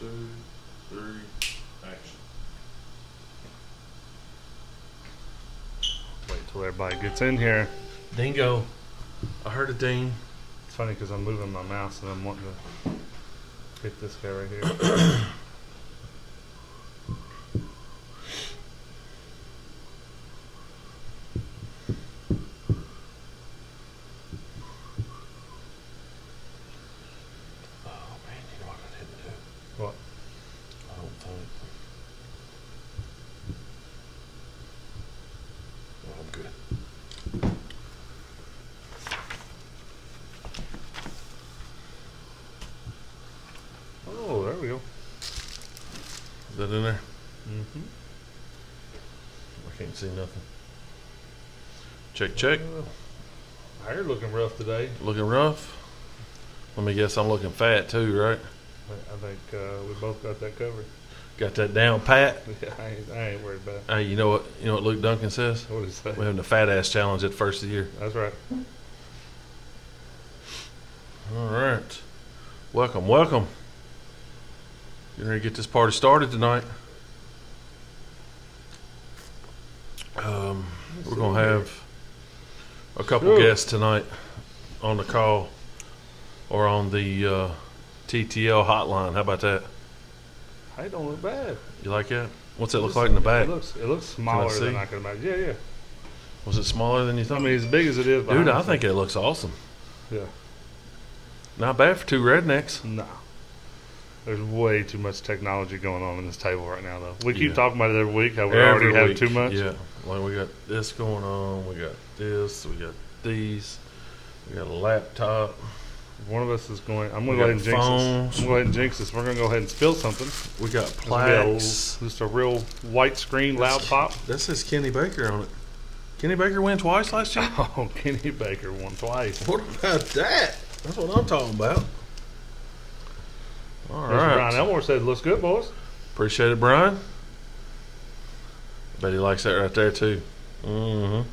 2, 3, action. Wait till everybody gets in here. Dingo. I heard a ding. It's funny because I'm moving my mouse and I'm wanting to hit this guy right here. What? I don't think. No, I'm good. Oh, there we go. Is that in there? Mm-hmm. I can't see nothing. Check, check. Hair looking rough today. Looking rough? Let me guess, I'm looking fat too, right? I think we both got that covered. Got that down pat? Yeah, I ain't worried about it. Hey, you know what Luke Duncan says? What is that? We're having the fat ass challenge at the first of the year. That's right. All right. Welcome, welcome. Getting ready to get this party started tonight. We're going to have a couple guests tonight on the call or on the TTL hotline. How about that? Hey, don't look bad. You like that? What's it look like in the back? It looks smaller than I could imagine. Yeah, yeah. Was it smaller than you thought? I mean, as big as it is. Dude, I think it looks awesome. Yeah. Not bad for two rednecks. No. There's way too much technology going on in this table right now, though. We keep talking about it every week, how we already have too much. Yeah. Like we got this going on. We got this. We got these. We got a laptop. One of us is going. I'm going to go ahead and jinx this. I'm going to go ahead and jinx this. We're going to go ahead and spill something. We got plaques. Just a real white screen, loud pop. That says Kenny Baker on it. Kenny Baker win twice last year? Oh, Kenny Baker won twice. What about that? That's what I'm talking about. All right. Brian Elmore said, looks good, boys. Appreciate it, Brian. Bet he likes that right there, too. Mm-hmm.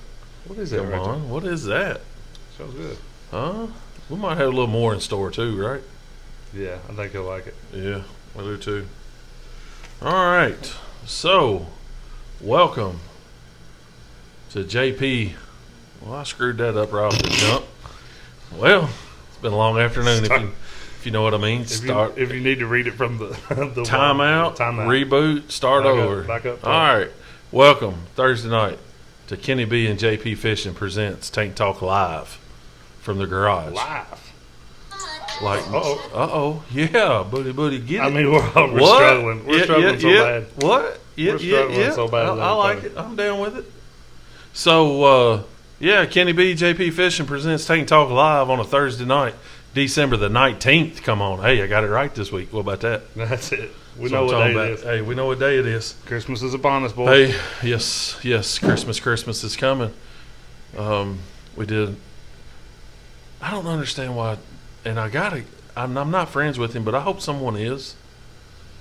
What is that right there? What is that? Sounds good. Huh? We might have a little more in store, too, right? Yeah, I think he'll like it. Yeah, I do, too. All right. So, welcome to JP. Well, I screwed that up right off the jump. Well, it's been a long afternoon, if you know what I mean. If you need to read it from the timeout, reboot, start over. Back up. All right. Welcome Thursday night to Kenny B and JP Fishing presents Tank Talk Live from the garage. Live. Like, yeah, booty, get it. I mean, we're struggling. We're struggling so bad. What? We're struggling so bad. I like it. I'm down with it. So, Kenny B, JP Fishing presents Tank Talk Live on a Thursday night, December the 19th. Come on. Hey, I got it right this week. What about that? That's it. We know what day it is. Hey, we know what day it is. Christmas is upon us, boys. Hey, yes, Christmas is coming. We did. I don't understand why, and I'm not friends with him, but I hope someone is.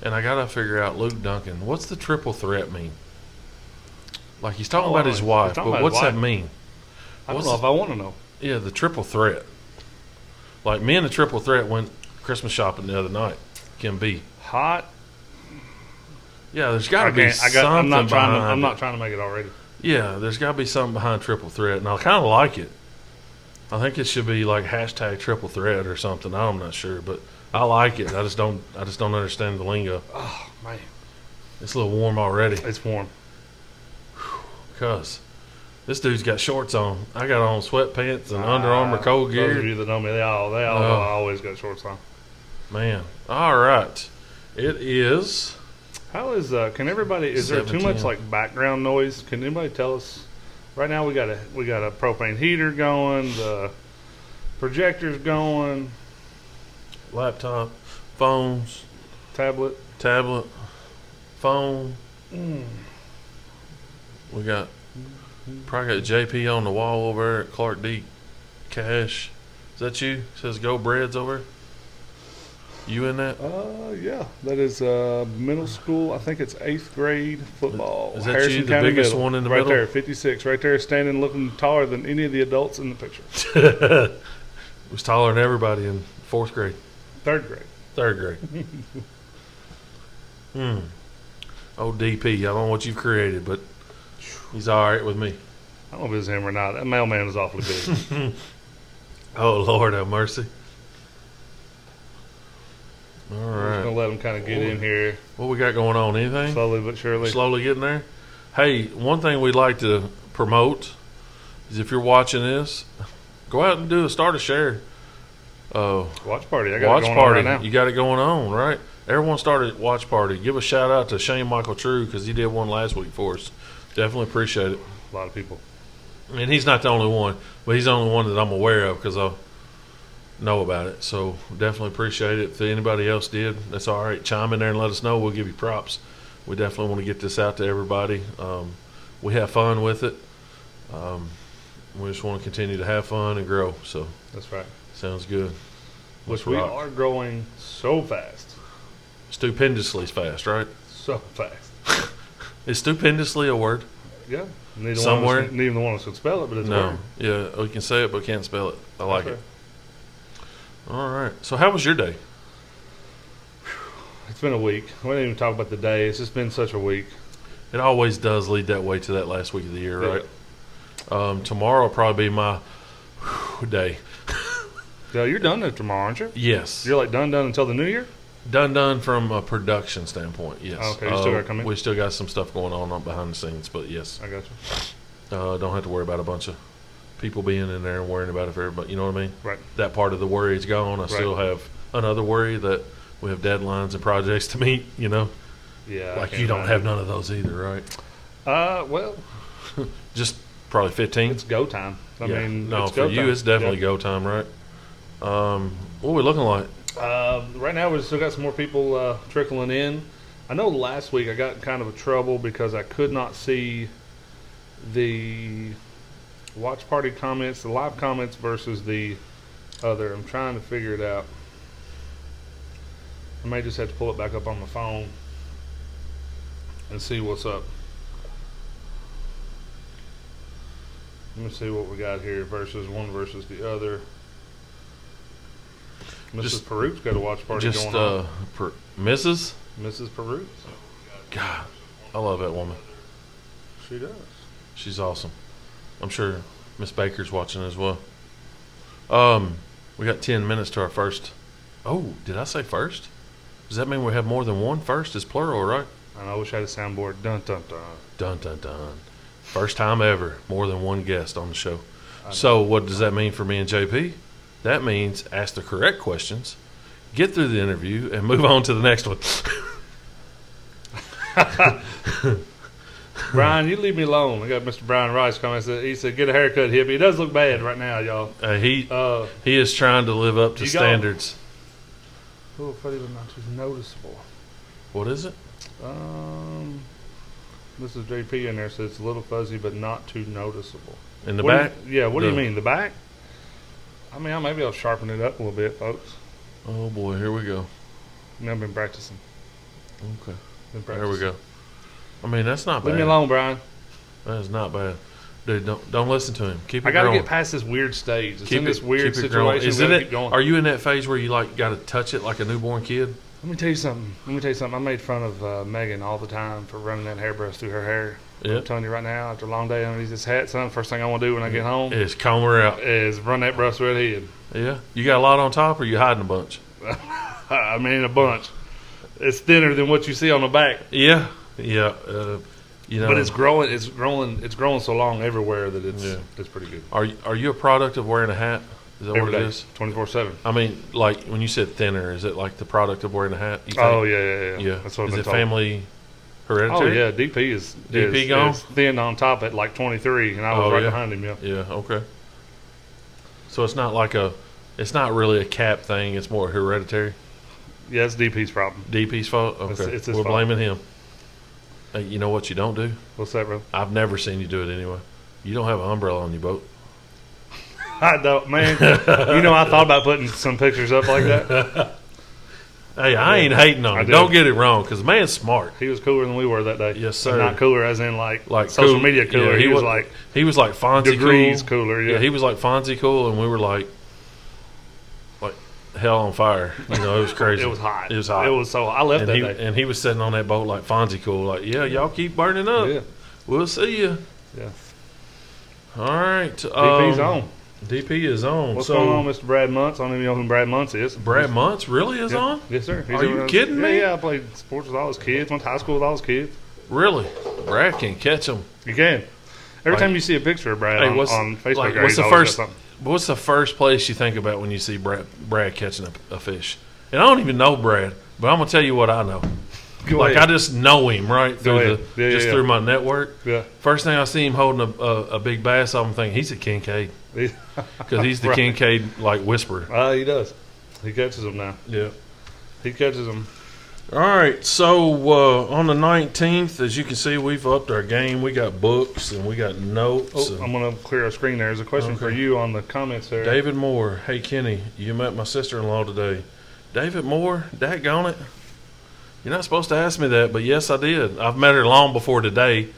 And I gotta figure out Luke Duncan. What's the triple threat mean? Like he's talking about his wife, but what's that mean? I don't know if I want to know. Yeah, the triple threat. Like me and the triple threat went Christmas shopping the other night. Can be hot. Yeah, there's got to be something. I'm not trying to make it already. Yeah, there's got to be something behind triple threat, and I kind of like it. I think it should be like hashtag triple threat or something. I'm not sure, but I like it. I just don't understand the lingo. Oh man, it's a little warm already. It's warm. Cuz this dude's got shorts on. I got on sweatpants and Under Armour cold gear. Those of you that know me, they always got shorts on. Man, all right. It is. How is can everybody? Is there too much like background noise? Can anybody tell us? Right now we got a propane heater going. The projector's going. Laptop, phones, tablet, phone. We got probably got JP on the wall over there at Clark D. Cash. Is that you? It says Go Breads over. You in that? Yeah. That is middle school. I think it's 8th grade football. Is that Harrison you, the County biggest middle. one in the right middle? Right there, 56. Right there, standing looking taller than any of the adults in the picture. Was taller than everybody in 4th grade. 3rd grade. 3rd grade. Oh, DP. I don't know what you've created, but he's all right with me. I don't know if it's him or not. That mailman is awfully big. Oh, Lord have mercy. All I'm right. just going to let him kind of get in here. What we got going on? Anything? Slowly but surely. Slowly getting there? Hey, one thing we'd like to promote is if you're watching this, go out and start a share. Watch party. I got Watch it going party. on right now. You got it going on, right? Everyone started watch party. Give a shout out to Shane Michael True because he did one last week for us. Definitely appreciate it. A lot of people. And he's not the only one, but he's the only one that I'm aware of because I know about it. So definitely appreciate it. If anybody else did, that's all right. Chime in there and let us know. We'll give you props. We definitely want to get this out to everybody. We have fun with it. We just want to continue to have fun and grow. So That's right. sounds good. Which we are growing so fast. Stupendously fast, right? So fast. Is stupendously a word? Yeah. Neither Somewhere? One of us can spell it, but it's a No. word. Yeah, we can say it but can't spell it. I like That's it. All right. So how was your day? It's been a week. We didn't even talk about the day. It's just been such a week. It always does lead that way to that last week of the year, Yeah. right? Tomorrow will probably be my day. Yeah, you're done there tomorrow, aren't you? Yes. You're like done until the new year? Done from a production standpoint, yes. Okay, you still got to come in? We still got some stuff going on behind the scenes, but yes. I got you. Don't have to worry about a bunch of people being in there and worrying about it for everybody. You know what I mean? Right. That part of the worry is gone. I still have another worry that we have deadlines and projects to meet, you know? Yeah. Like you don't have none of those either, right? Well, Just probably 15? it's go time. I mean, no, it's for go you time. it's definitely Yeah. go time, right? What are we looking like? Right now, we've still got some more people trickling in. I know last week I got in kind of a trouble because I could not see the watch party comments, the live comments versus the other. I'm trying to figure it out. I may just have to pull it back up on my phone and see what's up. Let me see what we got here versus one versus the other. Mrs. Peruk's got a watch party going on. Mrs. Peruk? God, I love that woman. She does. She's awesome. I'm sure Miss Baker's watching as well. We got 10 minutes to our first. Oh, did I say first? Does that mean we have more than one first? Is plural, right? I wish I had a soundboard. Dun dun dun. Dun dun dun. First time ever, more than one guest on the show. So what does that mean for me and JP? That means ask the correct questions, get through the interview, and move on to the next one. Brian, you leave me alone. I got Mr. Brian Rice coming. He said, get a haircut, hippie. It does look bad right now, y'all. He is trying to live up to standards. Oh, funny but not too noticeable. What is it? This is JP in there, says it's a little fuzzy but not too noticeable. In the back? What do you mean, the back? I mean, maybe I'll sharpen it up a little bit, folks. Oh, boy, here we go. I've been practicing. Okay. There we go. I mean, that's not bad. Leave me alone, Brian. That is not bad. Dude, don't listen to him. Keep it I got to growing. get past this weird stage. It's Keep in this it- weird keep it growing. situation. Keep going. Are you in that phase where you like got to touch it like a newborn kid? Let me tell you something. I made fun of Megan all the time for running that hairbrush through her hair. Yeah. I'm telling you right now, after a long day underneath this hat, son, first thing I want to do when I get home It's comb her out. is run that brush through her head. Yeah. You got a lot on top, or you hiding a bunch? I mean, a bunch. It's thinner than what you see on the back. Yeah. Yeah. You know. But it's growing so long everywhere that it's pretty good. Are you a product of wearing a hat? Is that what it is? 24/7. I mean, like when you said thinner, is it like the product of wearing a hat? You think? Oh yeah. Yeah. That's what I've is been it told. family Oh hereditary? yeah, DP is gone? is thin on top at like 23, and I was right behind him. Yeah. Yeah. Okay. So it's not really a cap thing. It's more hereditary. Yeah, it's DP's problem. DP's fault. Okay. It's his We're fault. blaming him. Hey, you know what you don't do? What's that, bro? I've never seen you do it anyway. You don't have an umbrella on your boat. I don't, man. You know, I thought about putting some pictures up like that. Hey, I ain't hating on I him. did. Don't get it wrong, because the man's smart. He was cooler than we were that day. Yes, And sir. not cooler as in like social cool. media cooler. Yeah, he was like Fonzie degrees cool. cooler. Yeah. He was like Fonzie cool, and we were like hell on fire. You know, it was crazy. It was hot. It was hot. It was so. I left and that he, day. And he was sitting on that boat like Fonzie cool, like, yeah, y'all keep burning up. Yeah. We'll see you. Yeah. All right. DP's on. DP is on. What's going on, Mr. Brad Muntz? I don't even know who Brad Muntz is. Brad Muntz really is on? Yes, sir. Are you kidding me? Yeah, I played sports with all his kids. Went to high school with all his kids. Really? Brad can catch him. You can. Every time you see a picture of Brad on Facebook, like, what's the first place you think about when you see Brad catching a fish? And I don't even know Brad, but I'm gonna tell you what I know. I just know him through my network. Yeah. First thing I see him holding a big bass, I'm thinking he's a Kincaid because he's the Kincaid like whisperer. He does. He catches them now. Yeah, he catches them. All right, so on the 19th, as you can see, we've upped our game. We got books and we got notes. I'm going to clear our screen there. There's a question for you on the comments there. David Moore. Hey, Kenny, you met my sister-in-law today. David Moore? Daggone it. You're not supposed to ask me that, but yes, I did. I've met her long before today.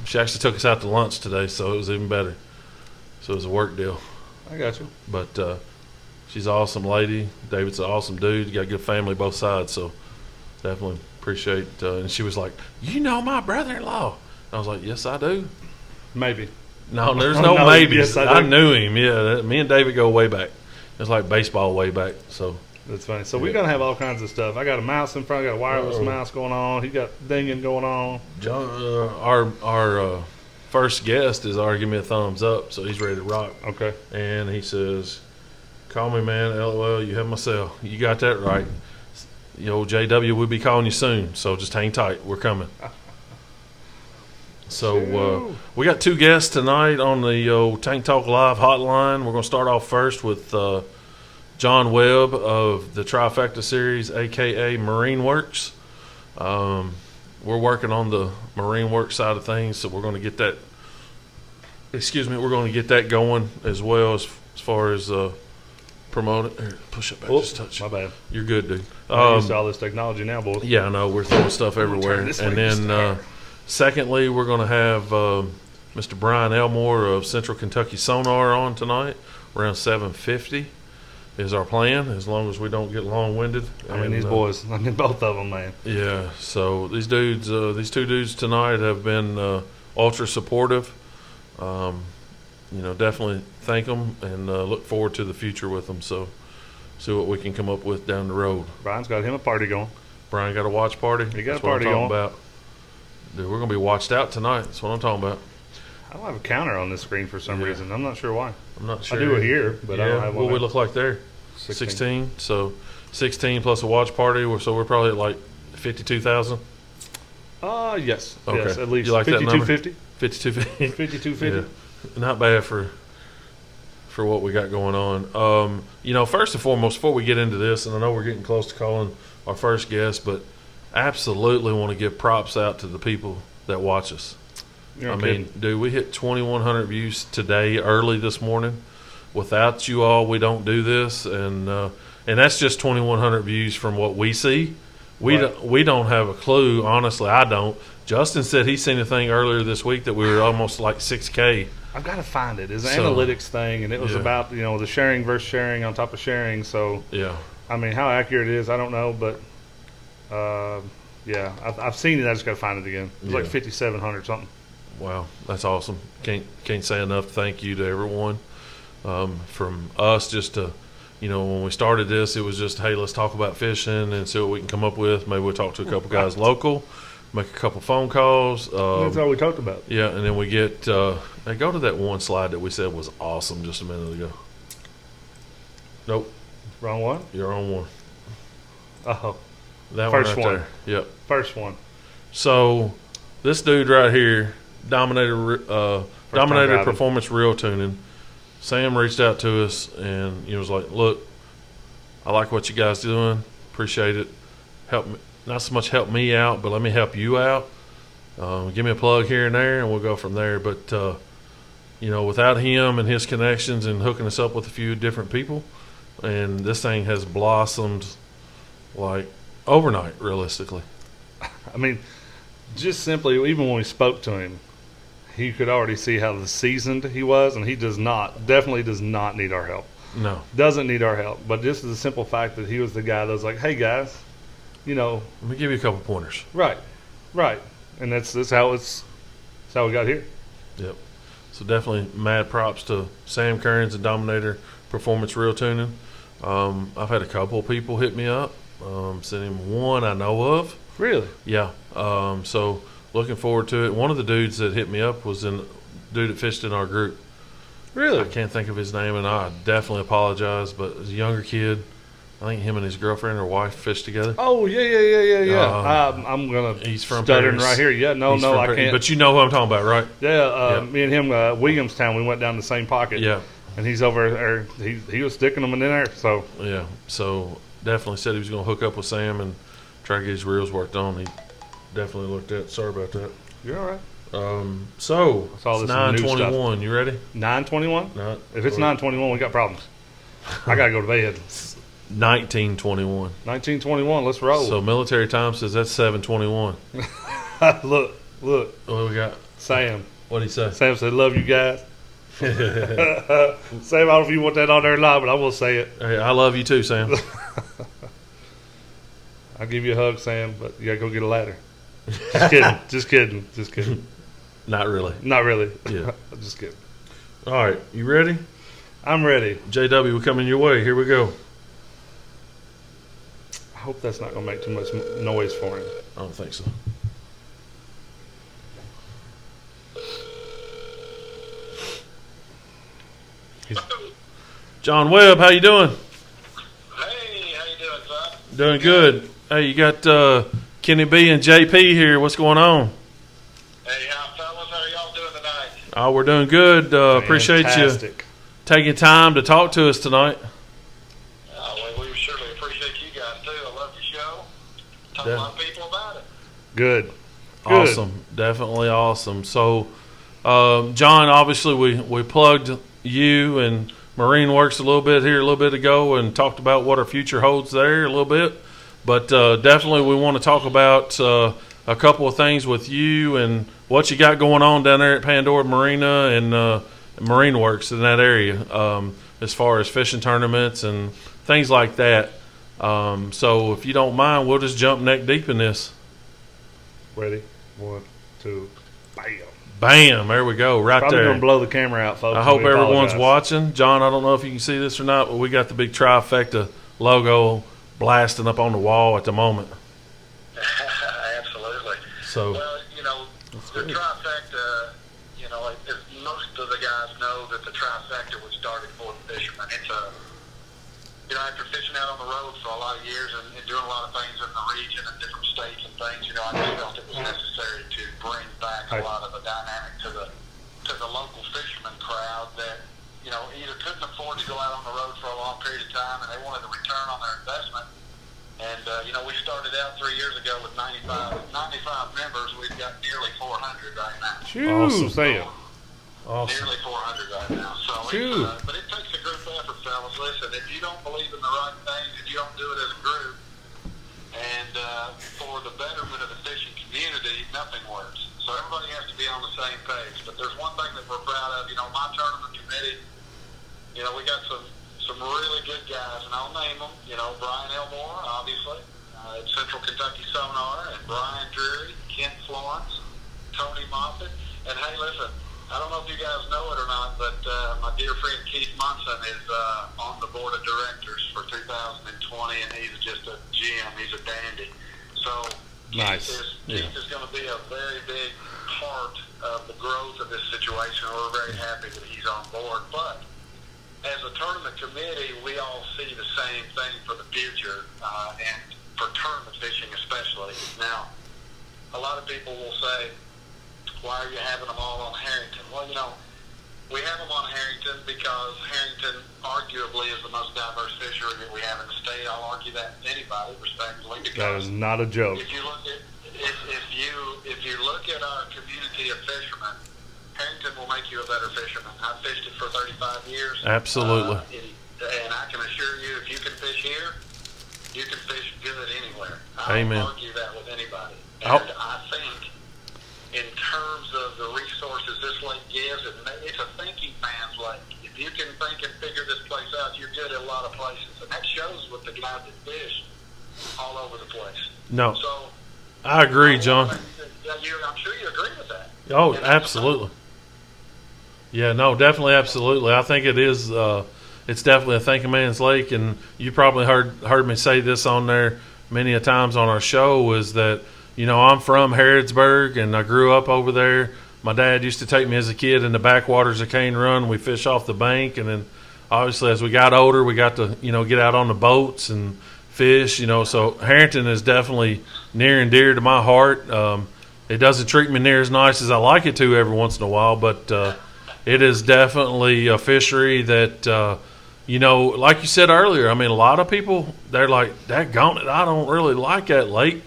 She actually took us out to lunch today, so it was even better. So it was a work deal. I got you. But she's an awesome lady. David's an awesome dude. You got a good family both sides, so definitely appreciate. And she was like, "You know my brother-in-law?" I was like, "Yes, I do." Maybe. No, there's no maybes. Yes, I knew him. Yeah, me and David go way back. It's like baseball way back. So that's funny. So we're gonna have all kinds of stuff. I got a mouse in front. I got a wireless mouse going on. He got dinging going on. John, our first guest is already give me a thumbs up, so he's ready to rock. Okay. And he says, "Call me, man. LOL. You have my cell. You got that right. Old JW, we'll be calling you soon, so just hang tight. We're coming." So we got two guests tonight on the Tank Talk Live hotline. We're going to start off first with John Webb of the Trifecta Series, a.k.a. Marine Works. We're working on the Marine Works side of things, so we're going to get that we're going to get that going as well as far as promote it. Here, push it back just a touch. My bad. You're good, dude. I'm used to all this technology now, boys. Yeah, I know. We're throwing stuff everywhere. And then secondly, we're going to have Mr. Brian Elmore of Central Kentucky Sonar on tonight. Around 7:50 is our plan, as long as we don't get long-winded. These boys, both of them, man. Yeah, so these dudes, these two dudes tonight have been ultra supportive. Definitely thank them and look forward to the future with them. So see what we can come up with down the road. Brian's got him a party going. Brian got a watch party. He got a party going. About. Dude, we're going to be watched out tonight. That's what I'm talking about. I don't have a counter on this screen for some reason. I'm not sure why. I'm not sure. I do it here, but I don't have one. What we look like there? 16. So 16 plus a watch party. So we're probably at like 52,000. Yes. Okay. Yes, at least. You like 5250? 5250. 5250. Yeah. Not bad for what we got going on. First and foremost, before we get into this, and I know we're getting close to calling our first guest, but absolutely want to give props out to the people that watch us. Dude, we hit 2,100 views today, early this morning. Without you all, we don't do this, and that's just 2,100 views from what we see. We don't have a clue. Honestly, I don't. Justin said he seen a thing earlier this week that we were almost like 6K. I've got to find it. It's an analytics thing, and it was about the sharing versus sharing on top of sharing. So yeah, how accurate it is, I don't know, but I've seen it. I just got to find it again. It was like 5,700 something. Wow, that's awesome. Can't say enough thank you to everyone. From us, just to when we started this, it was just, hey, let's talk about fishing and see what we can come up with. Maybe we'll talk to a couple guys local, make a couple phone calls. That's all we talked about. Yeah, and then we get hey, go to that one slide that we said was awesome just a minute ago. Nope. Wrong one? You're on one. Oh. That First one right one. There. Yep. First one. So this dude right here, Dominator Performance Reel Tuning. Sam reached out to us and he was like, "Look, I like what you guys doing. Appreciate it. Help me, not so much help me out, but let me help you out. Give me a plug here and there, and we'll go from there." But without him and his connections and hooking us up with a few different people, and this thing has blossomed like overnight, realistically. Just simply, even when we spoke to him, he could already see how seasoned he was, and he definitely does not need our help. No. Doesn't need our help. But just the simple fact that he was the guy that was like, hey, guys, you know. Let me give you a couple pointers. Right. And that's how we got here. Yep. So definitely mad props to Sam Kearns and Dominator Performance Reel Tuning. I've had a couple of people hit me up. Sent him one I know of. Really? Yeah. So looking forward to it. One of the dudes that hit me up was a dude that fished in our group. Really? I can't think of his name, and I definitely apologize, but it was a younger kid. I think him and his girlfriend or wife fished together. Oh, yeah. I'm going to He's from stuttering Paris. right here. Yeah, no, I can't. But you know who I'm talking about, right? Yeah, me and him, Williamstown, we went down the same pocket. Yeah. And he's over there. He was sticking them in there. So Yeah. So definitely said he was going to hook up with Sam and try to get his reels worked on. He definitely looked at it. Sorry about that. you're all right. So That's all it's this new 9:21. You ready? 9:21? No. If it's 9:21, we got problems. I got to go to bed. 19:21. 19:21, let's roll. So military time says that's 7:21. Look. What do we got? Sam. What'd he say? Sam said, love you guys. Sam, I don't know if you want that on there or not, but I will say it. Hey, I love you too, Sam. I'll give you a hug, Sam, but you got to go get a ladder. Just kidding. Not really. Not really. Yeah. Just kidding. All right. You ready? I'm ready. JW, we're coming your way. Here we go. I hope that's not going to make too much noise for him. I don't think so. John Webb, how you doing? Hey, how you doing, son? Doing good. Hey, you got Kenny B and JP here. What's going on? Hey, fellas, how are y'all doing tonight? Oh, we're doing good. Appreciate you Fantastic. taking time to talk to us tonight. Well, we surely appreciate you guys, too. I love your show. Tell a lot of people about it. Good. Awesome. Definitely awesome. So, John, obviously we plugged you and Marine Works a little bit ago and talked about what our future holds there a little bit. But definitely we want to talk about a couple of things with you and what you got going on down there at Pandora Marina and Marine Works in that area as far as fishing tournaments and things like that. So if you don't mind, we'll just jump neck deep in this. Ready? 1, 2, bam. Bam, there we go, right Probably there. going to blow the camera out, folks. I hope We everyone's apologize. watching. John, I don't know if you can see this or not, but we got the big Trifecta logo blasting up on the wall at the moment. Absolutely. So, Well, the trifecta, as most of the guys know, that the trifecta was started for the fishermen. It's after fishing out on the road for a lot of years and doing a lot of things in the region and different states and things, I just felt it was necessary to bring back a lot of the dynamic to the local fisherman crowd that, either couldn't afford to go out on the road for a long period of time and they wanted a return on their investment. And, we started out 3 years ago with 95 members. We've got nearly 400 right now. Awesome. Sam. awesome. Nearly 400 right now. So, but it takes a group effort, fellas. Listen, if you don't believe in the right things, if you don't do it as a group, and for the betterment of the fishing community, nothing works. So everybody has to be on the same page. But there's one thing that we're proud of. My tournament committee, we got some really good guys, and I'll name them. Brian Elmore, obviously, at Central Kentucky Sonar, and Brian Drury, Kent Florence, Tony Moffitt. And hey, listen, I don't know if you guys know it or not, but my dear friend Keith Munson is on the board of directors for 2020, and he's just a gem. He's a dandy. So Nice. Keith is going to be a very big part of the growth of this situation. We're very happy that he's on board. But as a tournament committee, we all see the same thing for the future, and for tournament fishing especially. Now, a lot of people will say, why are you having them all on Harrington? Well, we have them on Harrington because Harrington arguably is the most diverse fishery that we have in the state. I'll argue that to anybody, respectfully, That because is not a joke. if you look at if you look at our community of fishermen, Harrington will make you a better fisherman. I've fished it for 35 years. Absolutely. And I can assure you, if you can fish here, you can fish good anywhere. Amen. I don't argue that with anybody. And I think in terms of the resources this lake gives, it's a thinking man's lake. If if you can think and figure this place out, you're good at a lot of places. And that shows with the guys that fish all over the place. No, So I agree, John. I'm sure you agree with that. Oh, absolutely. Yeah, no, definitely, absolutely. I think it is. It's definitely a thinking man's lake, and you probably heard me say this on there many a times on our show. Is that I'm from Harrodsburg, and I grew up over there. My dad used to take me as a kid in the backwaters of Cane Run. We fish off the bank, and then obviously as we got older, we got to get out on the boats and fish. So Harrington is definitely near and dear to my heart. It doesn't treat me near as nice as I like it to every once in a while, but it is definitely a fishery that like you said earlier. I mean, a lot of people, they're like, "Daggone it, I don't really like that lake."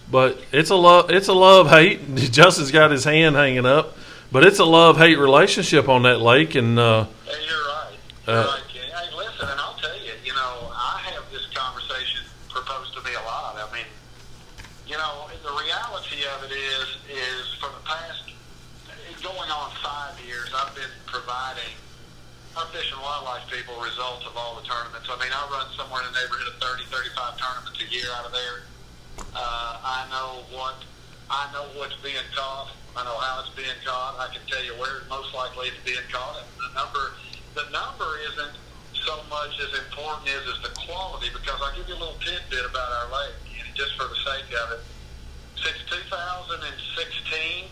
But it's a love hate. Justin's got his hand hanging up, but it's a love hate relationship on that lake. And hey, you're right. You're right, Kenny. Hey, listen, and I'll tell you, I have this conversation proposed to me a lot. I mean, the reality of it is for the past going on 5 years, I've been providing our Fish and Wildlife people results of all the tournaments. I mean, I run somewhere in the neighborhood of 30, 35 tournaments a year out of there. I know what's being caught. I know how it's being caught. I can tell you where most likely it's being caught. And the number isn't so much as important as the quality, because I'll give you a little tidbit about our lake, just for the sake of it. Since 2016,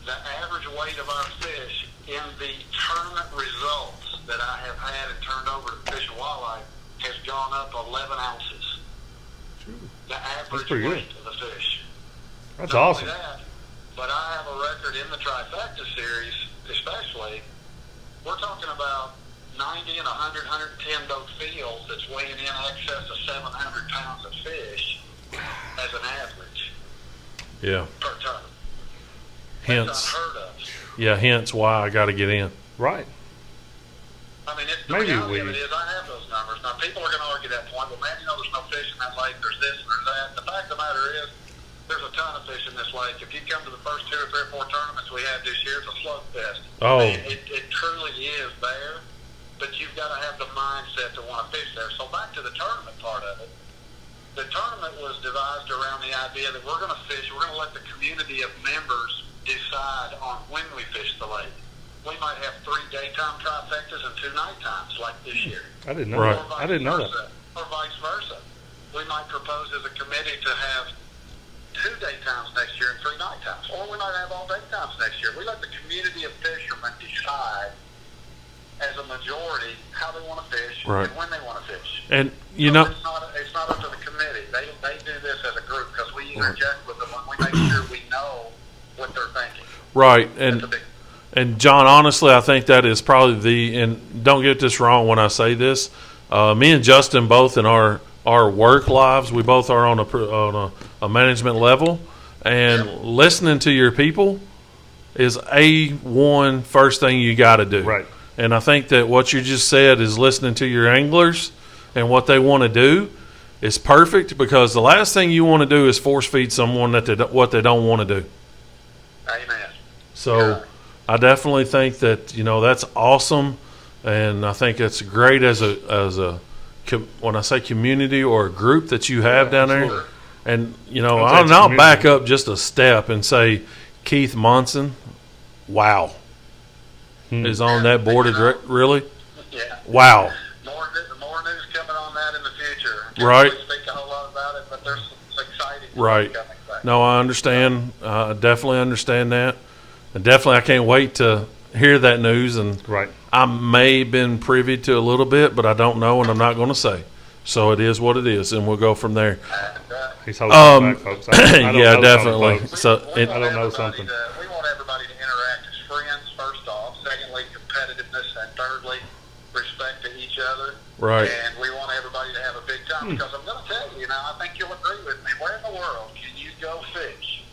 the average weight of our fish in the tournament results that I have had and turned over to Fish and Wildlife has gone up 11 ounces. The average weight of the fish. That's Not awesome. only that, but I have a record in the trifecta series, especially. We're talking about 90 and 100, 110 boat fields that's weighing in excess of 700 pounds of fish as an average. Yeah. Per ton. Hence. That's unheard of. Yeah. Hence why I got to get in. Right. I mean, the Maybe reality of it is I have those numbers. Now, people are going to argue that point. Well, man, there's no fish in that lake. There's this and there's that. The fact of the matter is there's a ton of fish in this lake. If you come to the first 2 or 3 or 4 tournaments we had this year, it's a slugfest. Oh. It truly is there, but you've got to have the mindset to want to fish there. So back to the tournament part of it. The tournament was devised around the idea that we're going to fish. We're going to let the community of members decide on when we fish the lake. We might have 3 daytime trifectas and 2 night times like this year. I didn't know Right. that. I didn't know that. Or vice versa. We might propose as a committee to have 2 daytimes next year and 3 night times. Or we might have all daytimes next year. We let the community of fishermen decide as a majority how they want to fish Right. and when they want to fish. And It's not up to the committee. They do this as a group because we interject with them and we make sure we know what they're thinking. right. That's a big. And John, honestly, I think that is probably and don't get this wrong when I say this. Me and Justin both in our work lives, we both are on a management level, and listening to your people is A1 first thing you got to do. Right. And I think that what you just said is listening to your anglers and what they want to do is perfect, because the last thing you want to do is force feed someone what they don't want to do. Amen. So Yeah. I definitely think that that's awesome, and I think it's great as a when I say community or a group that you have down there. absolutely. And I'll I'll back up just a step and say Keith Monson, wow, is on that board of directors. Really, Yeah. wow, More news coming on that in the future. Right. Can't really speak a whole lot about it, but there's some exciting Right. stuff coming back. No, I understand. I definitely understand that, and definitely I can't wait to hear that news. And Right. I may have been privy to a little bit, but I don't know, and I'm not going to say. So it is what it is, and we'll go from there. And, He's holding it back, folks. I don't Yeah, know definitely. something, folks. So we it, want I don't know everybody something. We want everybody to interact as friends, first off. Secondly, competitiveness. And thirdly, respect to each other. Right. And we want everybody to have a big time. Because I'm going to tell you, I think you'll agree with me. Where in the world can you go fish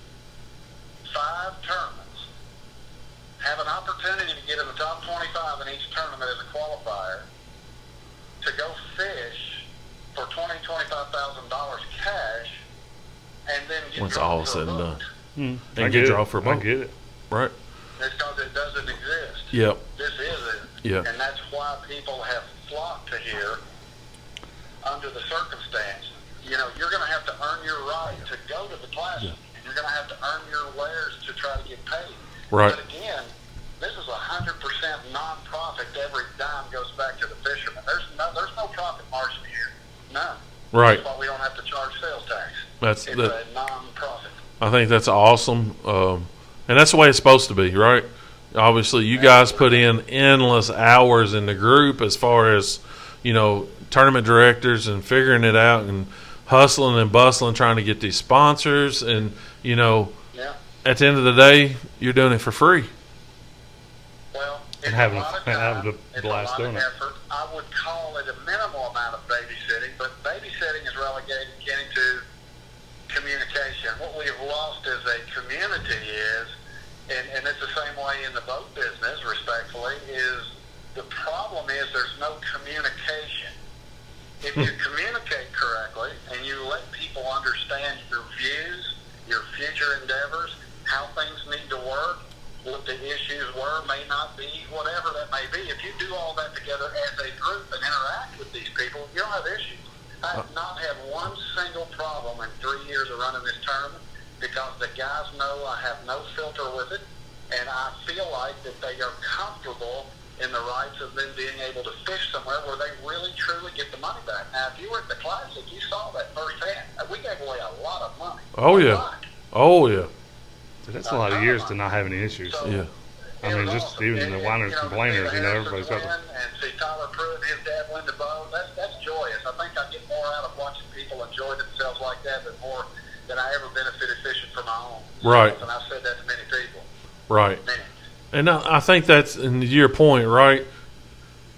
5 tournaments, have an opportunity to get in the top 25 in each tournament as a qualifier, to go fish for $25,000 cash, and then get Once drawn all for is a said and boat? done, I and get get it. draw for a I boat. get it. Right. It's because it doesn't exist. Yep. This is Yeah. And that's why people have flocked to here under the circumstance. You know, you're going to have to earn your right to go to the Classic. And you're going to have to earn your wares to try to get paid. Right. But again, this is 100% non-profit. Every dime goes back to the fishermen. There's no profit margin here. None. Right. That's why we don't have to charge sales tax. It's a non-profit. I think that's awesome. And that's the way it's supposed to be, right? Obviously, you guys put in endless hours in the group as far as, you know, tournament directors and figuring it out and hustling and bustling trying to get these sponsors. And, you know, at the end of the day, you're doing it for free. Well, it's having a lot of time. a blast doing it. Effort. I would call it a minimal amount of babysitting, but babysitting is relegated, Kenny, to communication. What we have lost as a community is, and it's the same way in the boat business, respectfully, is the problem is there's no communication. If you communicate correctly and you let people understand your views, your future endeavors, how things need to work, what the issues were, may not be, whatever that may be. If you do all that together as a group and interact with these people, you don't have issues. I have not had one single problem in 3 years of running this tournament because the guys know I have no filter with it, and I feel like that they are comfortable in the rights of them being able to fish somewhere where they really, truly get the money back. Now, if you were at the Classic, you saw that firsthand. We gave away a lot of money. Oh, yeah. Oh, yeah. That's a lot of years to not have any issues. So, Yeah. I mean, just awesome. even the whiners, complainers, you know, everybody's got to the. and see Tyler Pruitt and his dad win the boat. That's joyous. I think I get more out of watching people enjoy themselves like that than I ever benefited fishing for my own. Right. And I've said that to many people. Right. Many. And I think that's, and to your point, right?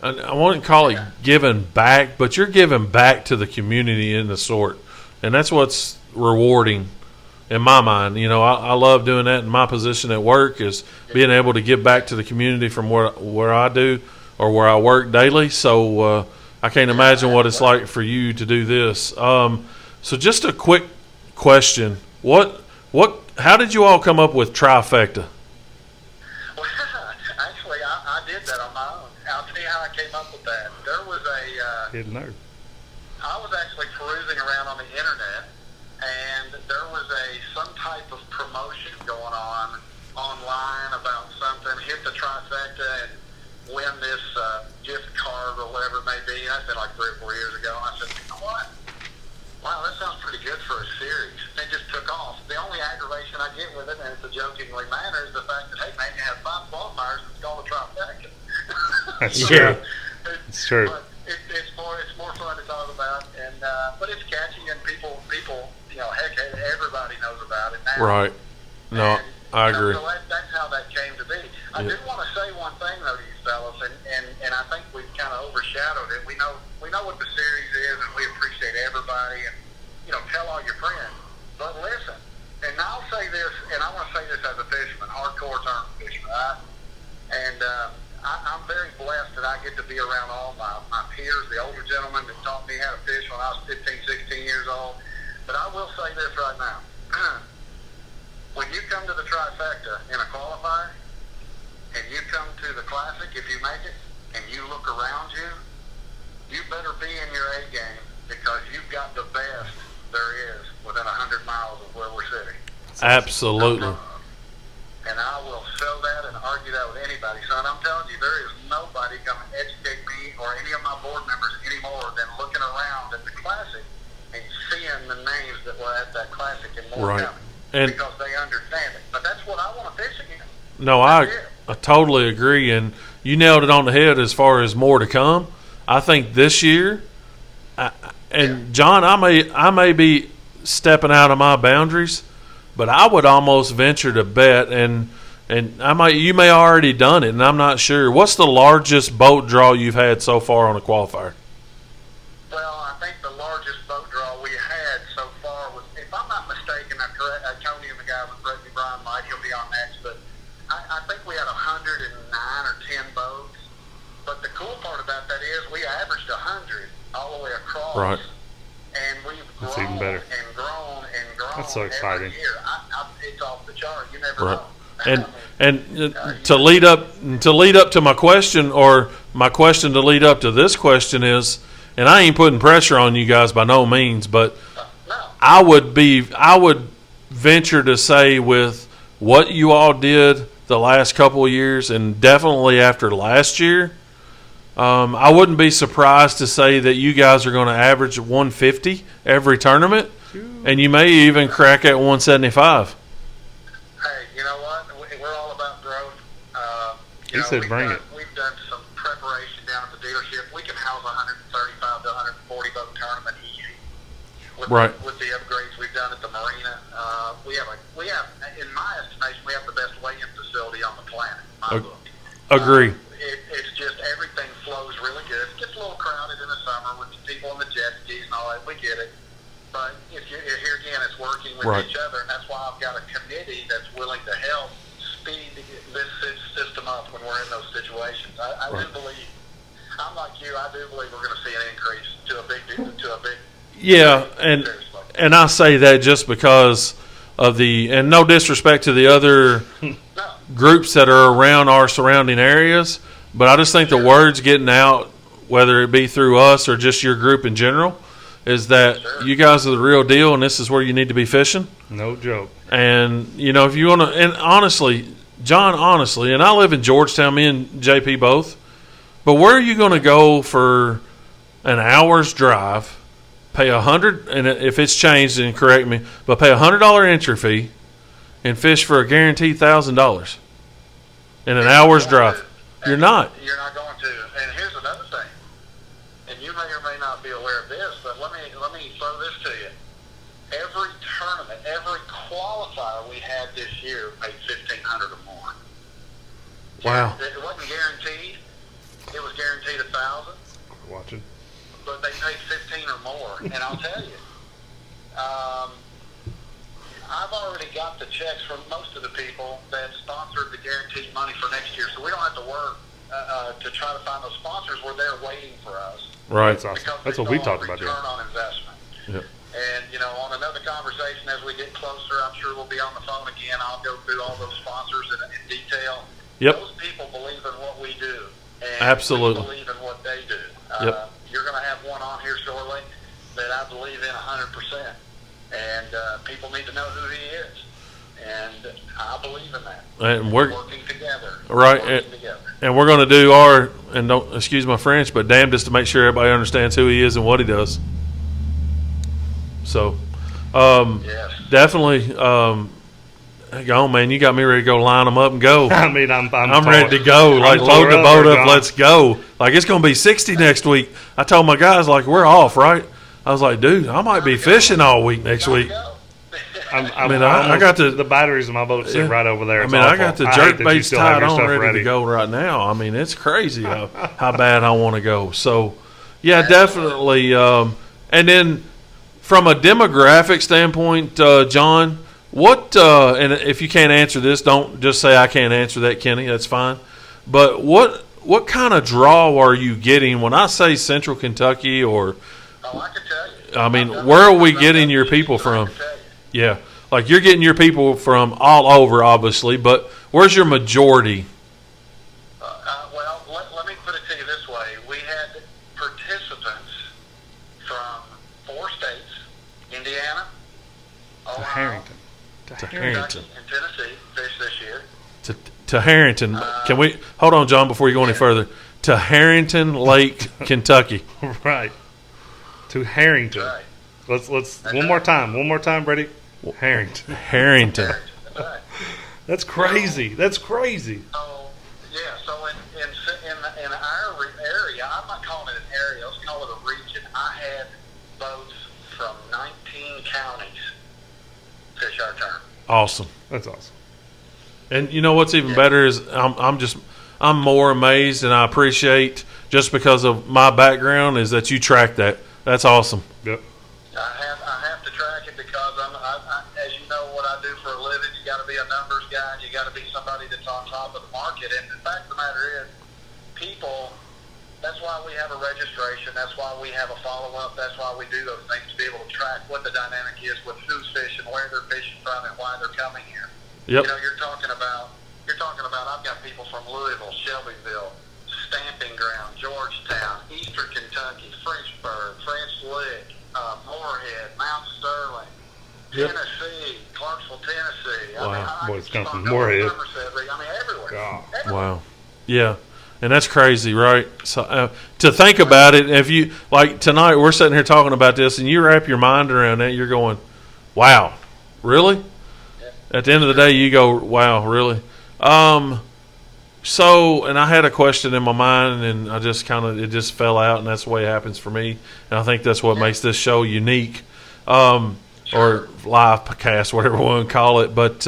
I wouldn't call it giving back, but you're giving back to the community in the sort. And that's what's rewarding in my mind. You know, I love doing that in my position at work, is being able to give back to the community from where I do or where I work daily. So I can't imagine what it's like for you to do this. So just a quick question. How did you all come up with trifecta? Well, actually, I did that on my own. I'll tell you how I came up with that. There was Hidden there. I was actually perusing around on the internet, and there was some type of promotion going on online about something. Hit the trifecta and win this gift card or whatever it may be. And that's been like 3 or 4 years ago. And I said, you know what? Wow, that sounds pretty good for a series. And it just took off. The only aggravation I get with it, and it's a jokingly manner, is the fact that, hey, man, you have 5 qualifiers and it's called a trifecta. That's true. It's true. But it's more fun to talk about, and but it's catchy, and people, you know, heck, everybody knows about it now. Right. No, I agree. So that's how that came to be. I do want to say one thing though to you fellas, and I think we've kind of overshadowed it. We know what the series is, and we appreciate everybody, and you know, tell all your friends. But listen, and I'll say this, and I want to say this as a fisherman, hardcore tournament fisherman, right? And I'm very blessed that I get to be around all my peers, the older gentlemen that taught me how to fish when I was 15, 16 years old. But I will say this right now. When you come to the trifecta in a qualifier, and you come to the Classic, if you make it, and you look around you, you better be in your A game, because you've got the best there is within 100 miles of where we're sitting. Absolutely. And I will sell that and argue that with anybody. Son, I'm telling you, there is nobody going to educate me or any of my board members anymore than looking around at the Classic and seeing the names that were at that Classic in Moore County. And because they understand it. But that's what I want to fish again. No, I totally agree. And you nailed it on the head as far as more to come. I think this year, John, I may be stepping out of my boundaries, but I would almost venture to bet, and you may already done it, and I'm not sure. What's the largest boat draw you've had so far on a qualifier? Well, I think the largest boat draw we had so far was, if I'm not mistaken, Tony and the guy with Brittany Bryan might, he'll be on next, but I think we had 109 or 10 boats. But the cool part about that is we averaged 100 all the way across. Right. And we've grown That's even better. and grown and grown. That's so exciting. Every year. It's off the chart. You never know. And to lead up to my question, or my question to lead up to this question is, and I ain't putting pressure on you guys by no means, but I would venture to say with what you all did the last couple of years, and definitely after last year, I wouldn't be surprised to say that you guys are going to average 150 every tournament, and you may even crack at 175. Hey, you know what? We're all about growth. He said bring it. We've done some preparation down at the dealership. We can house 135 to 140 boat tournament easy. With the upgrades we've done at the marina. We have, in my estimation, we have the best weigh-in facility on the planet, in my book. Agree. It's just everything flows really good. It gets a little crowded in the summer with the people on the jet skis and all that. We get it. But here again, it's working with each other, and that's why I've got a committee that's willing to help speed this system up when we're in those situations. I do believe, I'm like you, I do believe we're going to see an increase to a big. Yeah, and I say that just because of and no disrespect to the other groups that are around our surrounding areas, but I just think the word's getting out, whether it be through us or just your group in general, is that you guys are the real deal, and this is where you need to be fishing. No joke. And, if you want to – and honestly, John, and I live in Georgetown, me and JP both, but where are you going to go for an hour's drive, pay $100 – and if it's changed, then correct me – but pay $100 entry fee and fish for a guaranteed $1,000 in an hour's drive? You're not. You're not going to. And here's another thing, and you may or may not be aware of this, but let me throw this to you. Every tournament, every qualifier we had this year paid $1,500 or more. Wow. It wasn't guaranteed. It was guaranteed $1,000. Watching. But they paid 15 or more. And I'll tell you, I've already got the checks from most of the people that sponsored the guaranteed money for next year, so we don't have to work to try to find those sponsors. We're there waiting for us. Right. That's awesome. That's what we talked about. Return on investment. Yep. And, on another conversation as we get closer, I'm sure we'll be on the phone again. I'll go through all those sponsors in detail. Yep. Those people believe in what we do. And absolutely. we believe in what they do. Yep. You're going to have one on here shortly that I believe in 100%. And people need to know who he is. And I believe in that. And we're working together. Right. And we're going to do and don't excuse my French, but damnedest to make sure everybody understands who he is and what he does. So, yes. Definitely, go on, man. You got me ready to go line them up and go. I mean, I'm ready to go. Like, load the boat up. Let's go. Like, it's going to be 60 next week. I told my guys, like, we're off, right? I was like, dude, I might be fishing all week next week. I got the batteries in my boat sitting right over there. I got the jerk baits tied on ready to go right now. I mean, it's crazy how bad I want to go. So, yeah, definitely. And then from a demographic standpoint, John, what and if you can't answer this, don't just say I can't answer that, Kenny. That's fine. But what kind of draw are you getting when I say Central Kentucky or – Oh, I can tell you. I mean, where are we getting your people from? Yeah, like you're getting your people from all over, obviously, but where's your majority? Well, let me put it to you this way. We had participants from 4 states, Indiana, Ohio, Harrington, and Tennessee, fish this year. To Harrington. Can we – hold on, John, before you go any further. To Harrington Lake, Kentucky. Right. To Harrington. Right. Let's one more time, Brady. Harrington. Harrington. That's right. That's crazy. That's crazy. So in our area, I'm not calling it an area. Let's call it a region. I had boats from 19 counties fish our turn. Awesome. That's awesome. And you know what's even better is I'm more amazed, and I appreciate, just because of my background, is that you track that. That's awesome. Yep. I have to track it because as you know what I do for a living. You got to be a numbers guy. And you got to be somebody that's on top of the market. And the fact of the matter is, people. That's why we have a registration. That's why we have a follow-up. That's why we do those things, to be able to track what the dynamic is with who's fishing, where they're fishing from, and why they're coming here. Yep. You know, you're talking about. I've got people from Louisville, Shelbyville, Stamping Ground, Georgetown, Eastern Kentucky, Frenchburg, French Lick, Moorhead, Mount Sterling, Yep. Tennessee, Clarksville, Tennessee. Wow. Boys come from Moorhead. Everywhere. God. Everywhere. Wow. Yeah. And that's crazy, right? So to think about it, if you like tonight, we're sitting here talking about this, and you wrap your mind around that, you're going, "Wow, really?" Yeah. At the end of the day, you go, "Wow, really?" So, and I had a question in my mind, and I just it just fell out, and that's the way it happens for me. And I think that's what makes this show unique, or live podcast, whatever we want to call it. But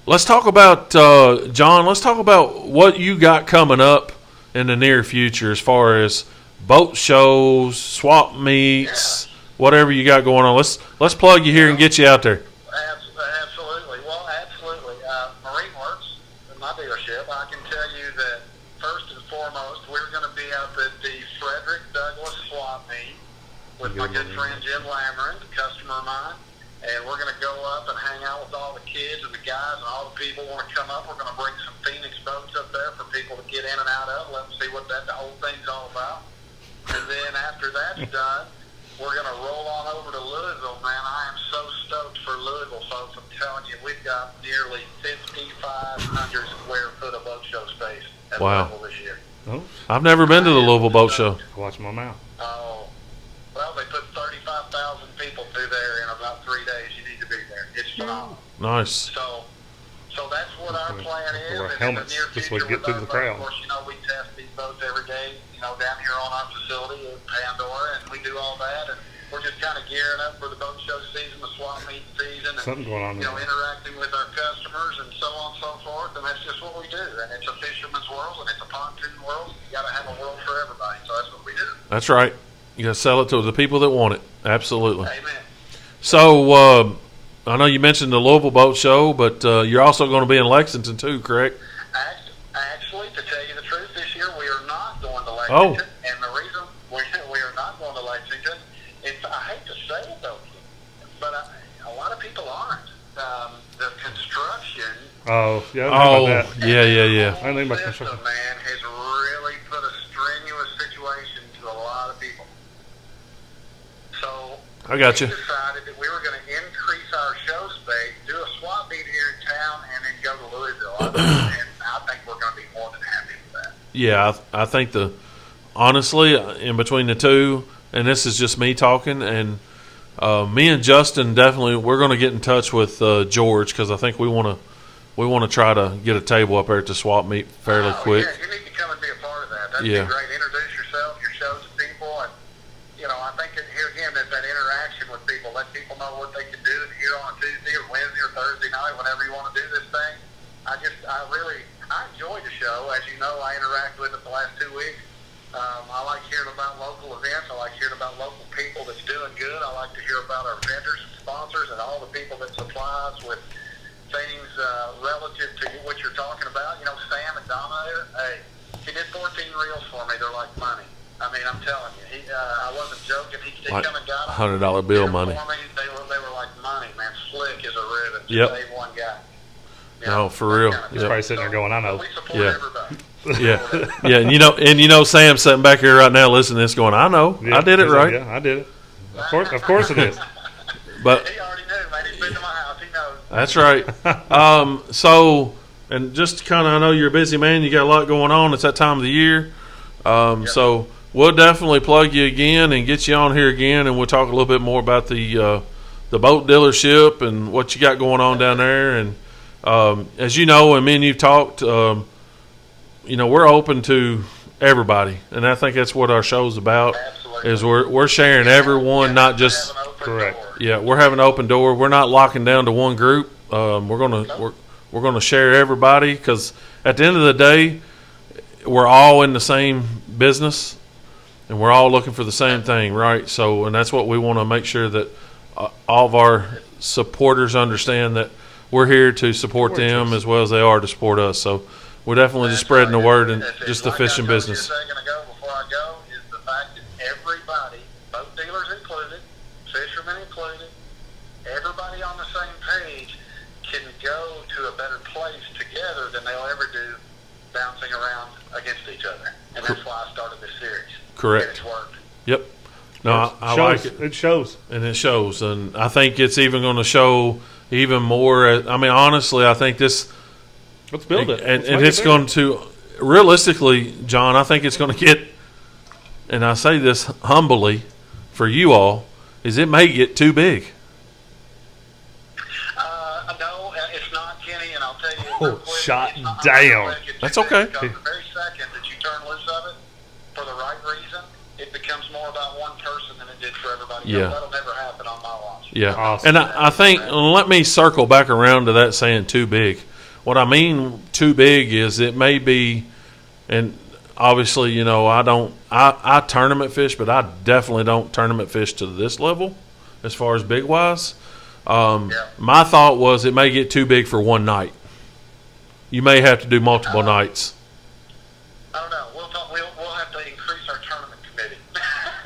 let's talk about John. Let's talk about what you got coming up in the near future, as far as boat shows, swap meets, whatever you got going on. Let's plug you here and get you out there. Absolutely. Well, absolutely. Marine Works, my dealership, I can tell you that first and foremost, we're going to be up at the Frederick Douglass Swap Meet with my good friend Jim Lammering, a customer of mine. And we're going to go up and hang out with all the kids and the guys and all the people who want to come up. We're going to bring some Phoenix boats up there for people to get in and out of, let them see what the whole thing's all about. And then after that's done, we're going to roll on over to Louisville, man. I am so stoked for Louisville, folks. I'm telling you, we've got nearly 5,500 square foot of boat show space at Louisville this year. Oh, I've never been to the Louisville Boat Show. watch my mouth. Oh, well, they put 35,000 people through there in about 3 days. You need to be there. It's phenomenal. Nice. So that's what our plan is. Wear And helmets in the near just so we future get through with the our crowd. boats, Of course, you know, we test these boats every day, you know, down here on our facility in Pandora, and we do all that. And we're just kind of gearing up for the boat show season, the swap meet season, and, Something going on you know, there. interacting with our customers and so on and so forth. And that's just what we do. And it's a fisherman's world, and it's a pontoon world. You got to have a world for everybody. So that's what we do. That's right. You got to sell it to the people that want it. Absolutely. Amen. So I know you mentioned the Louisville Boat Show, but you're also going to be in Lexington too, correct? Actually, to tell you the truth, this year we are not going to Oh. Lexington. And the reason we are not going to Lexington is, I hate to say it though, but a lot of people aren't. The construction. Oh, yeah. I didn't think about that. Yeah. I didn't think about System, construction. man, has really put a strenuous situation to a lot of people. So I got you. we decided that we were going to increase our show space, do a swap meet here in town, and then go to Louisville. And I think we're going to be more than happy with that. Yeah, I think honestly, in between the two, and this is just me talking, and me and Justin definitely, we're going to get in touch with George, because I think we want to try to get a table up there at the swap meet fairly quick. Yeah, you need to come and be a part of that. That'd be great. Introduce yourself, your shows to people, and I think that here again, that interaction with people, let people know what they can do here on a Tuesday or Wednesday or Thursday night, whenever you want to do this thing. I enjoy the show. As you know, I interact with it the last 2 weeks. I like hearing about local events. I like hearing about local people that's doing good. I like to hear about our vendors and sponsors and all the people that supply us with things relative to what you're talking about. You know, Sam and Donna there, hey, he did 14 reels for me. They're like money. I mean, I'm telling you. I wasn't joking. He Like come and got them. $100 bill money. For me, they were like money, man. Slick as a ribbon. Yep. Save one guy. No, for real. He's probably sitting there going, I know. We support Yeah. everybody. Yeah, and Sam's sitting back here right now listening to this, going, "I know, Yeah, I did it he's like, right." Yeah, I did it. Of course it is. But He already knew, man. He's been to my house. He knows. that's right. So, and just kind of, I know you're a busy man. You got a lot going on. It's that time of the year. So we'll definitely plug you again and get you on here again, and we'll talk a little bit more about the boat dealership and what you got going on down there. And as you know, and me and you've talked, we're open to everybody, and I think that's what our show's about. Absolutely. Is we're sharing everyone, not just Correct. we're having an open door. We're not locking down to one group. We're gonna share everybody, because at the end of the day, we're all in the same business, and we're all looking for the same thing, right? So, and that's what we want to make sure that all of our supporters understand, that we're here to support them as well as they are to support us. So we're definitely just spreading the word and just the fishing business. Like I told you a second ago before I go, is the fact that everybody, boat dealers included, fishermen included, everybody on the same page, can go to a better place together than they'll ever do bouncing around against each other. And that's why I started this series. Correct. And it's worked. Yep. No, I like it. It shows. And it shows. And I think it's even going to show even more. I mean, honestly, I think this. Let's build it. And it's going to, realistically, John, I think it's going to get, and I say this humbly for you all, is it may get too big. No, it's not, Kenny, and I'll tell you. Oh, real quick, shot it's not- down. That's okay. Because the very second that you turn loose of it, for the right reason, it becomes more about one person than it did for everybody Yeah. else. That'll never happen on my watch. Yeah. Awesome. And I think, let me circle back around to that saying too big. What I mean too big is it may be, and obviously, you know, I tournament fish, but I definitely don't tournament fish to this level as far as big wise. My thought was it may get too big for one night. You may have to do multiple nights. I don't know. We'll have to increase our tournament committee.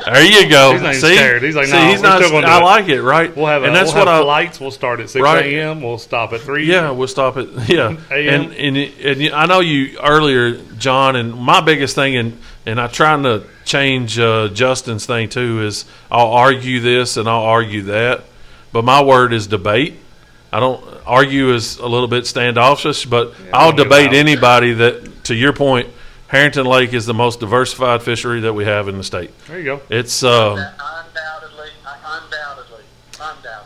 There you go. He's not even See? scared. He's like, See, no, he's we're not. still gonna do I it. like it, right? We'll have, and that's we'll what have flights. We'll start at 6 Right. a.m. We'll stop at 3. Yeah, we'll stop it. Yeah, AM. and I know you earlier, John, and my biggest thing, and I'm trying to change Justin's thing too, is I'll argue this and I'll argue that, but my word is debate. I don't argue is a little bit standoffish, but I'll debate anybody that, to your point, Harrington Lake is the most diversified fishery that we have in the state. There you go. It's Undoubtedly.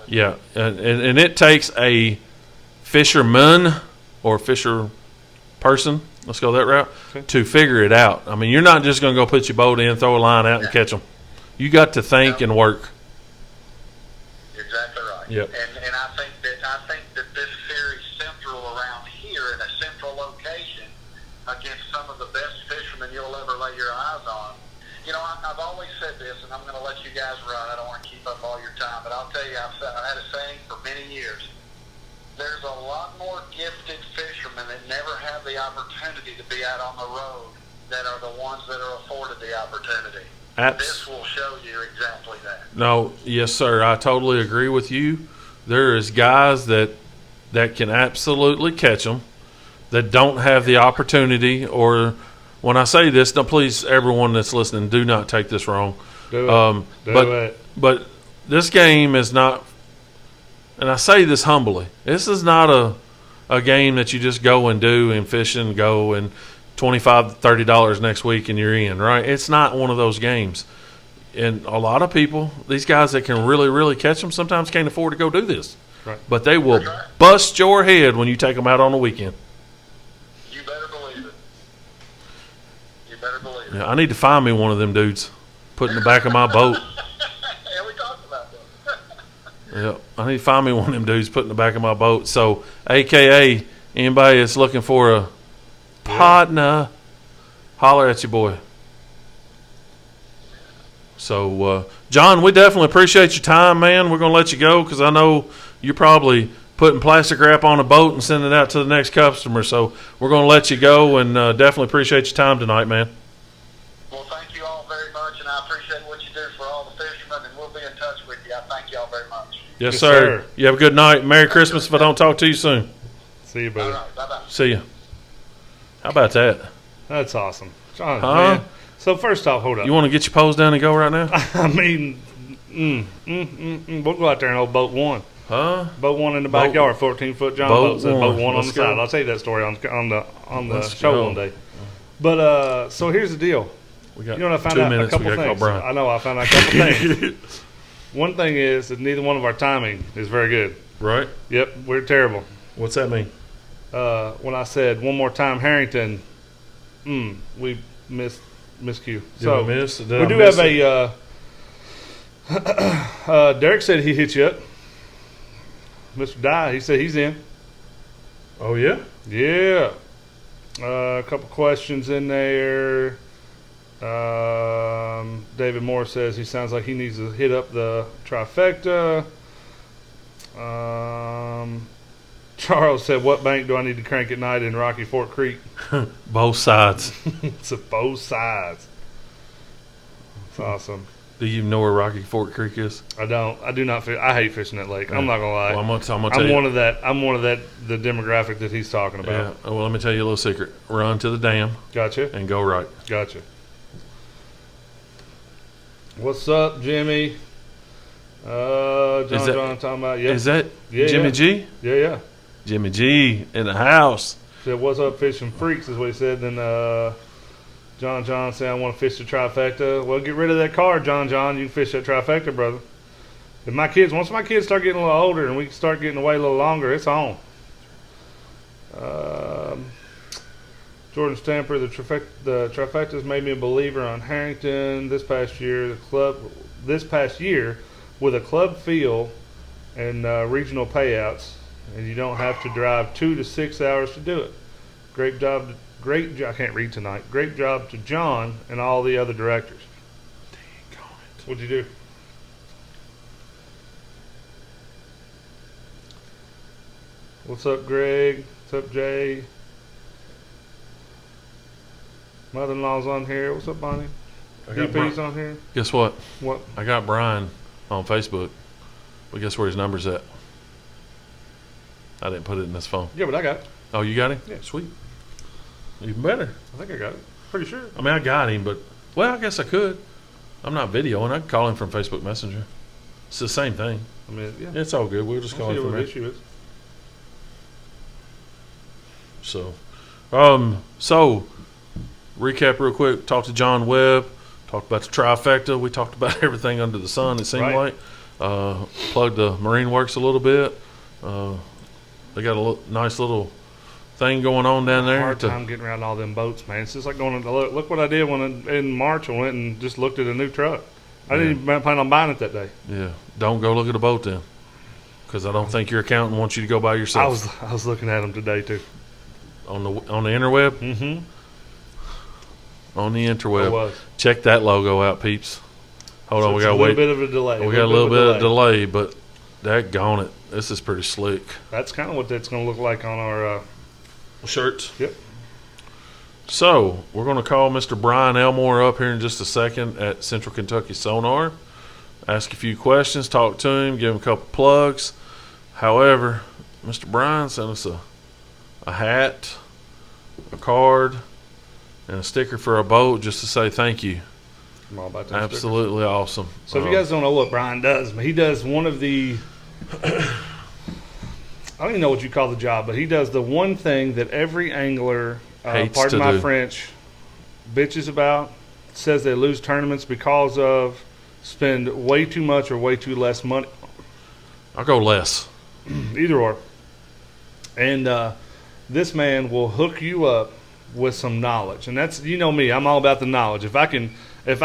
yeah, and it takes a fisherman or fisher person, let's go that route, to figure it out. I mean, you're not just going to go put your boat in, throw a line out, and catch them. You got to think and work. You're exactly right. Yep. And I think that this series central around here in a central location against some of the best fishermen you'll ever lay your eyes on. You know, I've always said this, and I'm going to let you guys run. I don't want to keep up all your time, but I'll tell you, I've had a saying for many years. There's a lot more gifted fishermen that never have the opportunity to be out on the road that are the ones that are afforded the opportunity. This will show you exactly that. No, yes, sir. I totally agree with you. There is guys that can absolutely catch them that don't have the opportunity. Or when I say this, now please, everyone that's listening, do not take this wrong. Do it. But this game is not, and I say this humbly, this is not a game that you just go and do and fish and go and $25, $30 next week and you're in, right? It's not one of those games. And a lot of people, these guys that can really, really catch them, sometimes can't afford to go do this. Right. But they will bust your head when you take them out on the weekend. You better believe it. You better believe it. Yeah, I need to find me one of them dudes, put in the back of my boat. Yeah, we talked about that. Yeah, I need to find me one of them dudes, put in the back of my boat. So, AKA, anybody that's looking for a partner, holler at your boy. So, John, we definitely appreciate your time, man. We're going to let you go because I know you're probably putting plastic wrap on a boat and sending it out to the next customer. So we're going to let you go and definitely appreciate your time tonight, man. Well, thank you all very much, and I appreciate what you do for all the fishermen, and we'll be in touch with you. I thank you all very much. Yes, sir. You have a good night. Merry Christmas if I don't talk to you soon. See you, buddy. All right, bye-bye. See you. How about that? That's awesome. John, Huh? man. So first off, hold up. You want to get your pose down and go right now? I mean, we'll go out there and old boat one. Huh? Boat one in the backyard, 14-foot John boat boat. Said one. boat one on Let's the side. go. I'll tell you that story on the Let's show go. one day. But so here's the deal. We got You know what I found 2 out? minutes. A couple We got to things. call Brian. I know I found out a couple things. One thing is that neither one of our timing is very good. Right? Yep, we're terrible. What's that mean? When I said one more time Harrington, we miscue. Did I miss? Did we I do miss have a. Derek said he hit you up. Mr. Dye, he said he's in. Oh, yeah? Yeah. A couple questions in there. David Moore says he sounds like he needs to hit up the trifecta. Charles said, what bank do I need to crank at night in Rocky Fork Creek? Both sides. It's a both sides. It's awesome. Do you know where Rocky Fork Creek is? I don't. I do not fish. I hate fishing that lake. I'm not gonna lie. Well, I'm gonna tell you. I'm one of that. The demographic that he's talking about. Yeah. Well, let me tell you a little secret. Run to the dam. Gotcha. And go right. Gotcha. What's up, Jimmy? John talking about Is that Jimmy G? Yeah. Jimmy G in the house. Said, "What's up, fishing freaks?" is what he said. Then John said, "I want to fish the trifecta." Well, get rid of that car, John. You can fish that trifecta, brother. If once my kids start getting a little older and we start getting away a little longer, it's on. Jordan Stamper, the trifectas made me a believer on Harrington this past year. With a club feel and regional payouts, and you don't have to drive 2 to 6 hours to do it. Great job. I can't read tonight. Great job to John and all the other directors. What'd you do? What's up, Greg? What's up, Jay? Mother-in-law's on here. What's up, Bonnie? DP's on here. Guess what? What? I got Brian on Facebook. But guess where his number's at? I didn't put it in this phone. Yeah, but I got it. Oh, you got him? Yeah. Sweet. Even better. I think I got it. Pretty sure. I mean, I got him, but, well, I guess I could. I'm not videoing. I can call him from Facebook Messenger. It's the same thing. I mean, yeah. It's all good. We'll just call him from what there. the issue is. So, recap real quick. Talked to John Webb. Talked about the trifecta. We talked about everything under the sun, it seemed like. Plugged the Marine Works a little bit. They got a nice little thing going on down there. Hard time getting around all them boats, man. It's just like going to look what I did when in March I went and just looked at a new truck. I didn't even plan on buying it that day. Yeah. Don't go look at a boat then, because I don't think your accountant wants you to go by yourself. I was looking at them today too. On the interweb? Mm-hmm. On the interweb. I was. Check that logo out, peeps. Hold on, we got to a wait. little bit of a delay. We got a little bit of delay, but daggone it. This is pretty slick. That's kind of what that's going to look like on our shirts. Yep. So, we're going to call Mr. Brian Elmore up here in just a second at Central Kentucky Sonar. Ask a few questions, talk to him, give him a couple plugs. However, Mr. Brian sent us a hat, a card, and a sticker for a boat just to say thank you. I'm all about that. Absolutely awesome. So if you guys don't know what Brian does, he does one of the I don't even know what you call the job, but he does the one thing that every angler, pardon my French, bitches about, says they lose tournaments because of spend way too much or way too less money. I'll go less. Either or. And this man will hook you up with some knowledge. And that's, you know me, I'm all about the knowledge. If I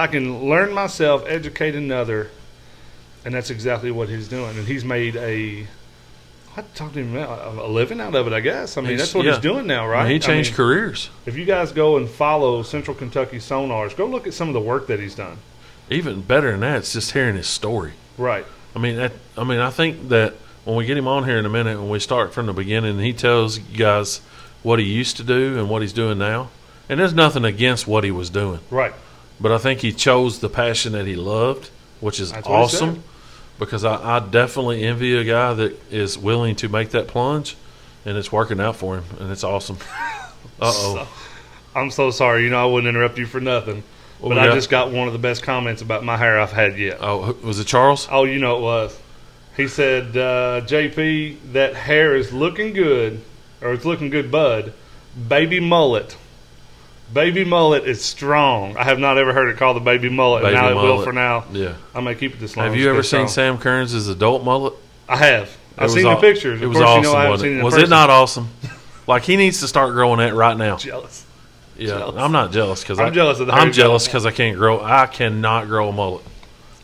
can learn myself, educate another, and that's exactly what he's doing. And he's made a living out of it, I guess. I mean, that's what he's doing now, right? He changed careers. If you guys go and follow Central Kentucky Sonars, go look at some of the work that he's done. Even better than that, it's just hearing his story. Right. I think that when we get him on here in a minute, when we start from the beginning, he tells you guys what he used to do and what he's doing now. And there's nothing against what he was doing. Right. But I think he chose the passion that he loved, which is awesome. Because I definitely envy a guy that is willing to make that plunge, and it's working out for him, and it's awesome. I'm so sorry. I wouldn't interrupt you for nothing. But I just got one of the best comments about my hair I've had yet. Oh, was it Charles? Oh, it was. He said, JP, that hair is looking good, or it's looking good, bud. Baby mullet. Baby mullet is strong. I have not ever heard it called the baby mullet. Now it will for now. Yeah. I'm going to keep it this long. Have you ever seen Sam Kearns' adult mullet? I have. I've seen the pictures. It was awesome, was it not awesome? Like, he needs to start growing that right now. Jealous. Yeah, jealous. I'm not jealous because I'm jealous of the hair. I'm jealous because I cannot grow a mullet.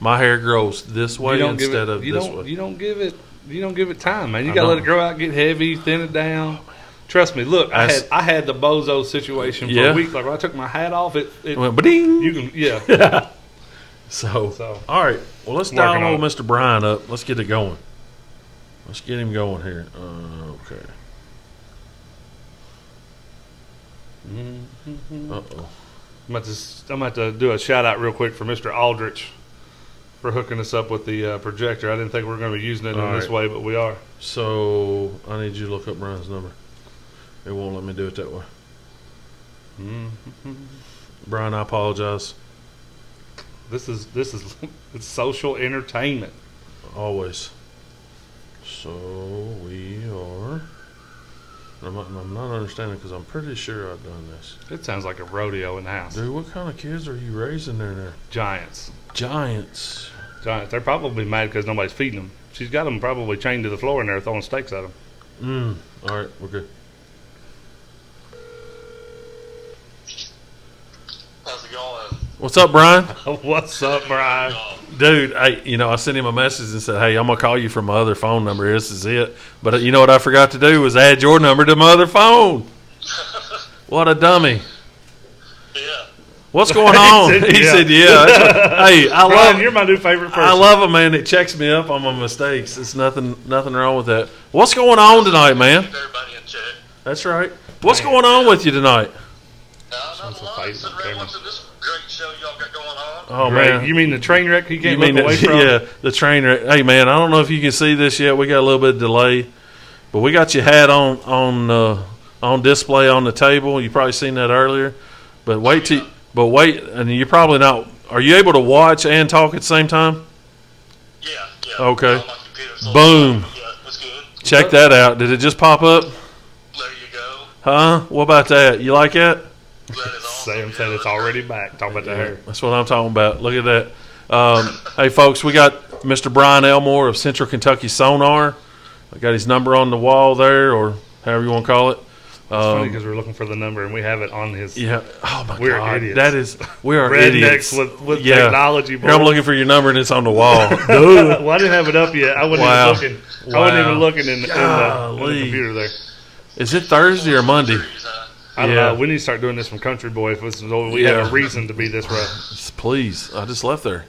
My hair grows this way instead of this way. You don't give it time, man. You got to let it grow out, get heavy, thin it down. Trust me. Look, I had the bozo situation for a week. Like when I took my hat off, it went ba-ding. You can So all right. Well, let's dial old Mr. Brian up. Let's get it going. Let's get him going here. Okay. I'm about to do a shout out real quick for Mr. Aldrich. for hooking us up with the projector. I didn't think we were going to be using it in this way, but we are. So I need you to look up Brian's number. It won't let me do it that way. Brian, I apologize. This is it's social entertainment. Always. So we are. I'm not understanding because I'm pretty sure I've done this. It sounds like a rodeo in the house. Dude, what kind of kids are you raising there? Giants. Giants. They're probably mad because nobody's feeding them. She's got them probably chained to the floor and they're throwing steaks at them. All right, we're good. How's it going? What's up, Brian? What's up, Brian? Dude, I sent him a message and said, hey, I'm going to call you from my other phone number. This is it. But you know what I forgot to do was add your number to my other phone. What a dummy. Yeah. What's going on? He said, yeah. Hey, Brian, you're my new favorite person. I love a man that checks me up on my mistakes. There's nothing wrong with that. What's going on tonight, man? Keep everybody in check. That's right. What's going on with you tonight? Not a lot. Sitting around watching this great show y'all got going on. Oh, Great. man. You mean the train wreck you can't look away from? Yeah, the train wreck. Hey, man, I don't know if you can see this yet. We got a little bit of delay. But we got your hat on display on the table. You probably seen that earlier. But wait, and you're probably not. Are you able to watch and talk at the same time? Yeah. Okay. On my computer, so Boom. Yeah, that's good. Check that out. Did it just pop up? There you go. Huh? What about that? You like that? That is awesome. Sam said it's already back. Talking about the hair. That's what I'm talking about. Look at that. Hey, folks, we got Mr. Brian Elmore of Central Kentucky Sonar. I got his number on the wall there, or however you want to call it. It's funny because we're looking for the number and we have it on his. Yeah. Oh my We're God. idiots. We are Rednecks idiots with technology. Here I'm looking for your number and it's on the wall. Well, I didn't have it up yet. I wasn't Wow. even looking. I wasn't even looking in the computer there. Is it Thursday or Monday? I don't know. We need to start doing this from Country Boy. If we have a reason to be this rough. Please. I just left there.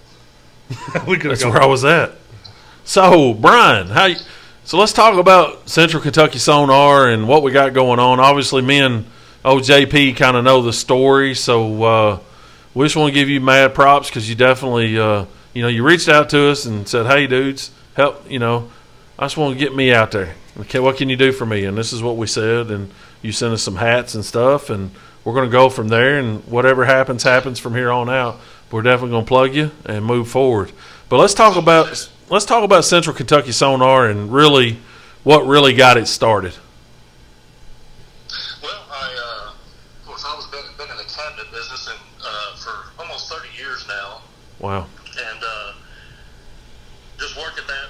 That's where I was at. So, Brian, so let's talk about Central Kentucky Sonar and what we got going on. Obviously, me and OJP kind of know the story, so we just want to give you mad props because you definitely, you reached out to us and said, hey, dudes, help, I just want to get me out there. Okay, what can you do for me? And this is what we said, and you sent us some hats and stuff, and we're going to go from there, and whatever happens from here on out. We're definitely going to plug you and move forward. But let's talk about Central Kentucky Sonar and really what really got it started. Well, of course, I was been in the cabinet business for almost 30 years now. Wow. And just work at that.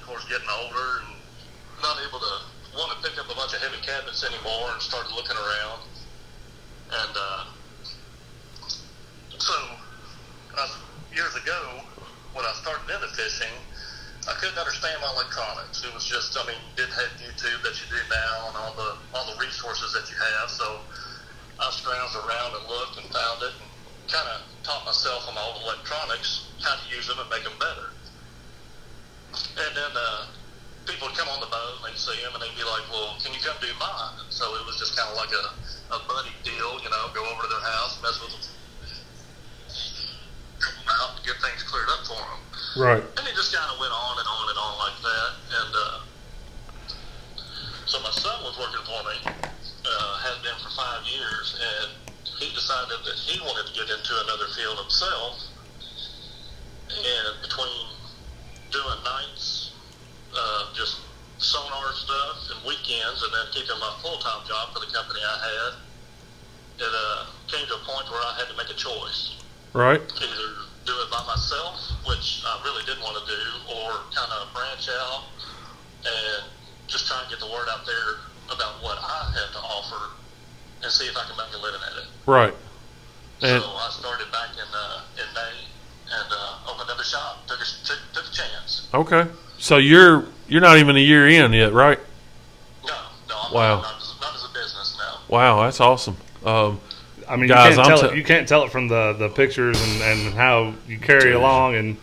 Of course, getting older and not able to want to pick up a bunch of heavy cabinets anymore, and started looking around. And so years ago, when I started into fishing, I couldn't understand my electronics. It was just, didn't have YouTube that you do now and all the resources that you have. So I scrounged around and looked and found it and kind of taught myself on my old electronics how to use them and make them better. And then people would come on the boat and they'd see them and they'd be like, well, can you come do mine? And so it was just kind of like a buddy deal, go over to their house, mess with them, help them out, and get things cleared up for them. Right. And it just kind of went on and on and on like that. And so my son was working for me, had been for 5 years, and he decided that he wanted to get into another field himself. And between doing nights, just sonar stuff, and weekends, and then keeping my full-time job for the company I had, it came to a point where I had to make a choice. Right. Either do it by myself, which I really didn't want to do, or kind of branch out and just try and get the word out there about what I had to offer and see if I can make a living at it. Right. And so I started back in May and opened up a shop, took a chance. Okay. So you're not even a year in yet, right? No, I'm wow. not as a business now. Wow, that's awesome. Guys, you can't tell it from the pictures and how you carry along, and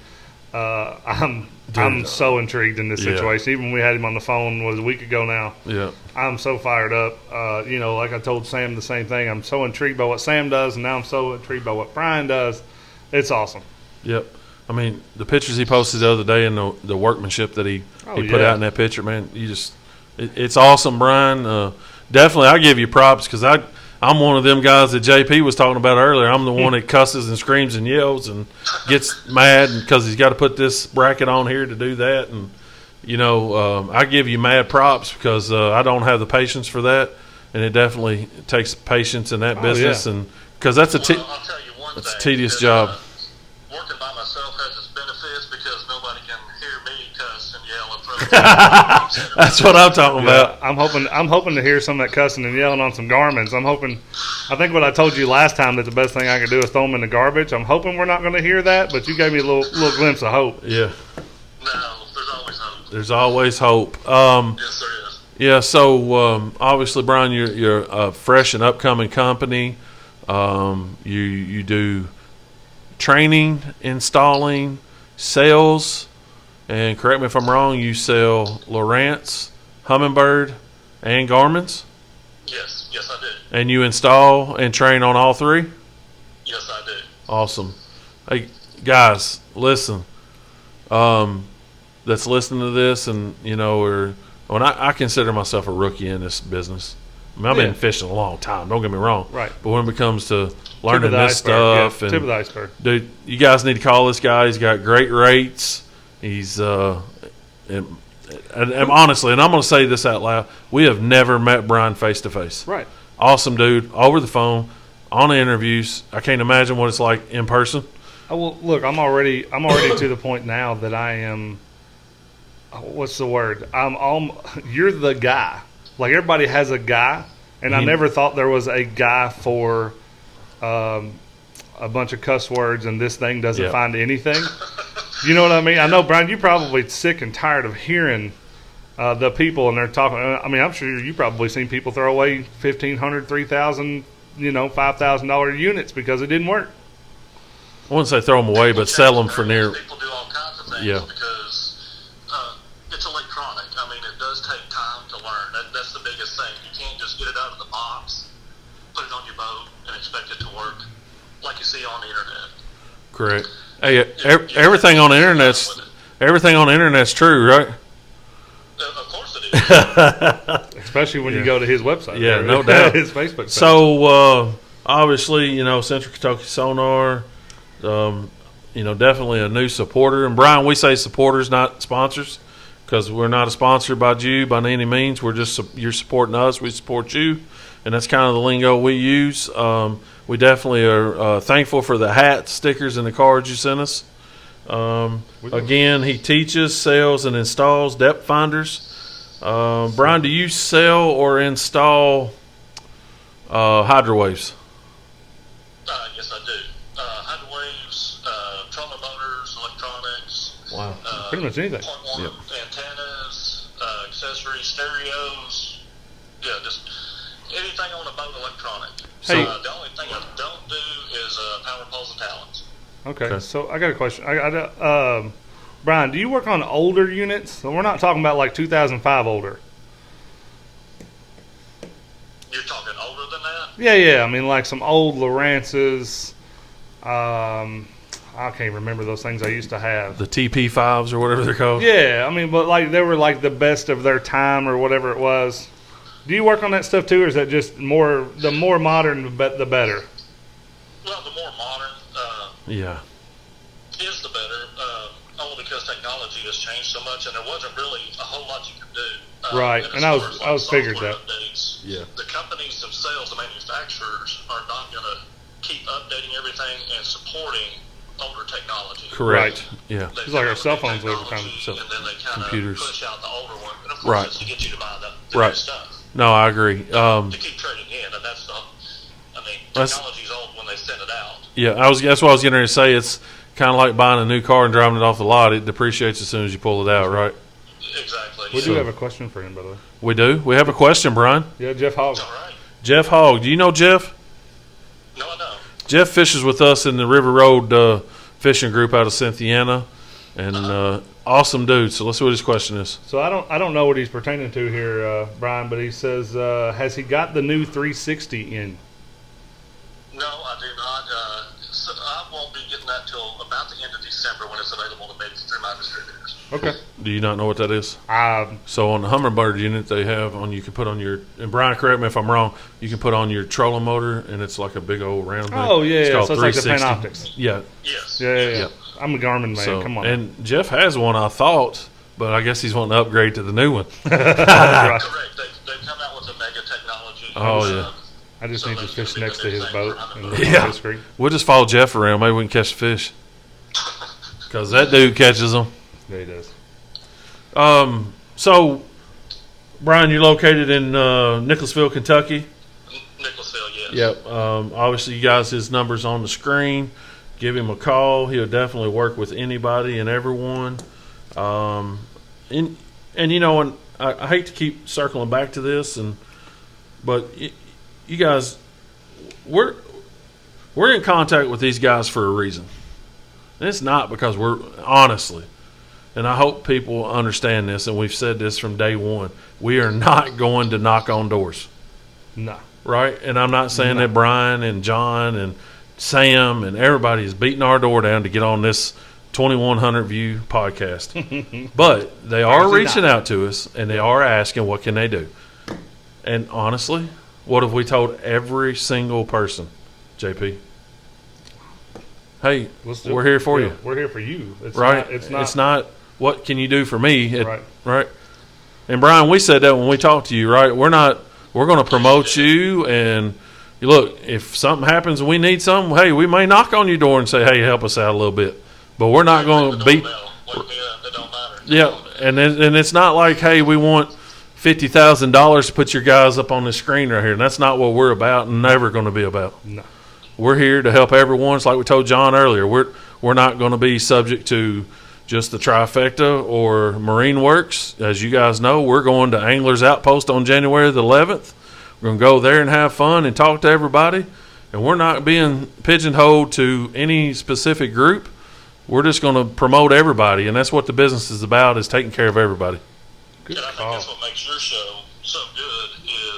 I'm so intrigued in this situation. Even when we had him on the phone a week ago now. Yeah. I'm so fired up. Like I told Sam the same thing. I'm so intrigued by what Sam does, and now I'm so intrigued by what Brian does. It's awesome. Yep. I mean, the pictures he posted the other day and the workmanship that he put out in that picture, man, it's awesome, Brian. Definitely, I give you props because I'm one of them guys that JP was talking about earlier. I'm the one that cusses and screams and yells and gets mad because he's got to put this bracket on here to do that. And, I give you mad props because I don't have the patience for that. And it definitely takes patience in that business. Yeah. And because that's I'll tell you one that's a thing, tedious job. Working by myself has its benefits because nobody can hear me cuss and yell in front of That's what I'm talking about. I'm hoping to hear some of that cussing and yelling on some Garmins. I think what I told you last time that the best thing I could do is throw them in the garbage. I'm hoping we're not going to hear that, but you gave me a little glimpse of hope. Yeah. No, there's always hope. There's always hope. Yes, there is. Yeah, so obviously, Brian, you're a fresh and upcoming company. You do training, installing, sales, and correct me if I'm wrong, you sell Lowrance, Humminbird, and Garmin's? Yes, I do. And you install and train on all three? Yes, I do. Awesome. Hey, guys, listen. That's listening to this, and I consider myself a rookie in this business. I mean, I've been fishing a long time. Don't get me wrong. Right. But when it comes to learning this stuff, tip of the iceberg. Dude, you guys need to call this guy. He's got great rates. He's and honestly, and I'm going to say this out loud, we have never met Brian face to face. Right. Awesome dude, over the phone, on the interviews. I can't imagine what it's like in person. Oh, well, look, I'm already to the point now that I am. What's the word? You're the guy. Like, everybody has a guy, and I never thought there was a guy for a bunch of cuss words and this thing doesn't find anything. You know what I mean? I know, Brian, you're probably sick and tired of hearing the people, and they're talking. I mean, I'm sure you probably seen people throw away $1,500, $3,000, $5,000 units because it didn't work. I wouldn't say throw them away, but sell them for near. People do all kinds of things because it's electronic. I mean, it does take time to learn. That's the biggest thing. You can't just get it out of the box, put it on your boat, and expect it to work like you see on the internet. Correct. Hey, everything on the internet's true, right? Of course it is. Especially when you go to his website. Yeah, no doubt. His Facebook page. So, obviously, Central Kentucky Sonar, definitely a new supporter. And, Brian, we say supporters, not sponsors, because we're not a sponsor by you by any means. We're just you're supporting us. We support you, and that's kind of the lingo we use. We definitely are thankful for the hats, stickers, and the cards you sent us. Again, he teaches, sells, and installs depth finders. Brian, do you sell or install hydrowaves? Yes, I do. Hydrowaves, trolling motors, electronics. Wow. Pretty much anything. Point one antennas, accessories, stereos. Yeah, just anything on a boat electronic. Hey. The only thing I don't do is power poles and talons. Okay, so I got a question. Brian, do you work on older units? So we're not talking about like 2005 older. You're talking older than that? Yeah. I mean, like some old Lowrances. I can't remember those things I used to have. The TP5s or whatever they're called? Yeah, I mean, but like they were like the best of their time or whatever it was. Do you work on that stuff too, or is that just the more modern, the better? Well, the more modern is the better, only because technology has changed so much, and there wasn't really a whole lot you could do. Right, and I was figured that. Updates, the companies themselves, the manufacturers, are not going to keep updating everything and supporting older technology. Correct. Right. Yeah. It's like our cell phones over time. And then they kind of push out the older one. And of course, it's to get you to buy the new stuff. No, I agree. To keep trading in, and that's technology's old when they send it out. Yeah, that's what I was getting ready to say. It's kind of like buying a new car and driving it off the lot. It depreciates as soon as you pull it out, right? Exactly. We do have a question for him, by the way. We do? We have a question, Brian. Yeah, Jeff Hogg. All right. Jeff Hogg. Do you know Jeff? No, I don't. Jeff fishes with us in the River Road fishing group out of Cynthiana, and awesome dude. So let's see what his question is. So I don't know what he's pertaining to here, Brian, but he says, has he got the new 360 in? No, I do not. So I won't be getting that till about the end of December. December when it's available to me through my distributors. Okay. Do you not know what that is? Um, So on the Humminbird unit they have on, you can put on your, and Brian, correct me if I'm wrong, you can put on your trolling motor, and it's like a big old round thing. oh, yeah, called so it's like the 360. Panoptics. Yeah. Yes. Yeah. I'm a Garmin man. So, Come on. and Jeff has one, I thought, but I guess he's wanting to upgrade to the new one. Right. Correct. They've come out with a mega technology. Oh, yeah. I just So need to that's fish gonna be next the to new his thing boat for and Humminbird. look Yeah. on his screen. We'll just follow Jeff around. Maybe we can catch the fish. Because that dude catches them. Yeah, he does. So, Brian, you're located in Nicholasville, Kentucky. Nicholasville, yes. Yep. Obviously, you guys, his number's on the screen. Give him a call. He'll definitely work with anybody and everyone. And you know, and I hate to keep circling back to this, but you guys, we're in contact with these guys for a reason. And it's not because we're, honestly, and I hope people understand this, and we've said this from day one, we are not going to knock on doors. No. Right? And I'm not saying that Brian and John and Sam and everybody is beating our door down to get on this 2,100 view podcast. But they are reaching out to us, and they are asking, what can they do? And honestly, what have we told every single person, JP? Hey, we're here for you. We're here for you. It's Right? Not, it's not. What can you do for me? Right. Right? And Brian, we said that when we talked to you, right? We're going to promote you, and look, if something happens and we need something, hey, we may knock on your door and say, hey, help us out a little bit. But we're not going to beat. It don't matter. Yeah, and it's not like, hey, we want $50,000 to put your guys up on the screen right here. And that's not what we're about, and never going to be about. No. We're here to help everyone. It's like we told John earlier. We're not going to be subject to just the trifecta or Marine Works. As you guys know, we're going to Anglers Outpost on January the 11th. We're going to go there and have fun and talk to everybody. And we're not being pigeonholed to any specific group. We're just going to promote everybody, and that's what the business is about, is taking care of everybody. Good And I think call. that's what makes your show so good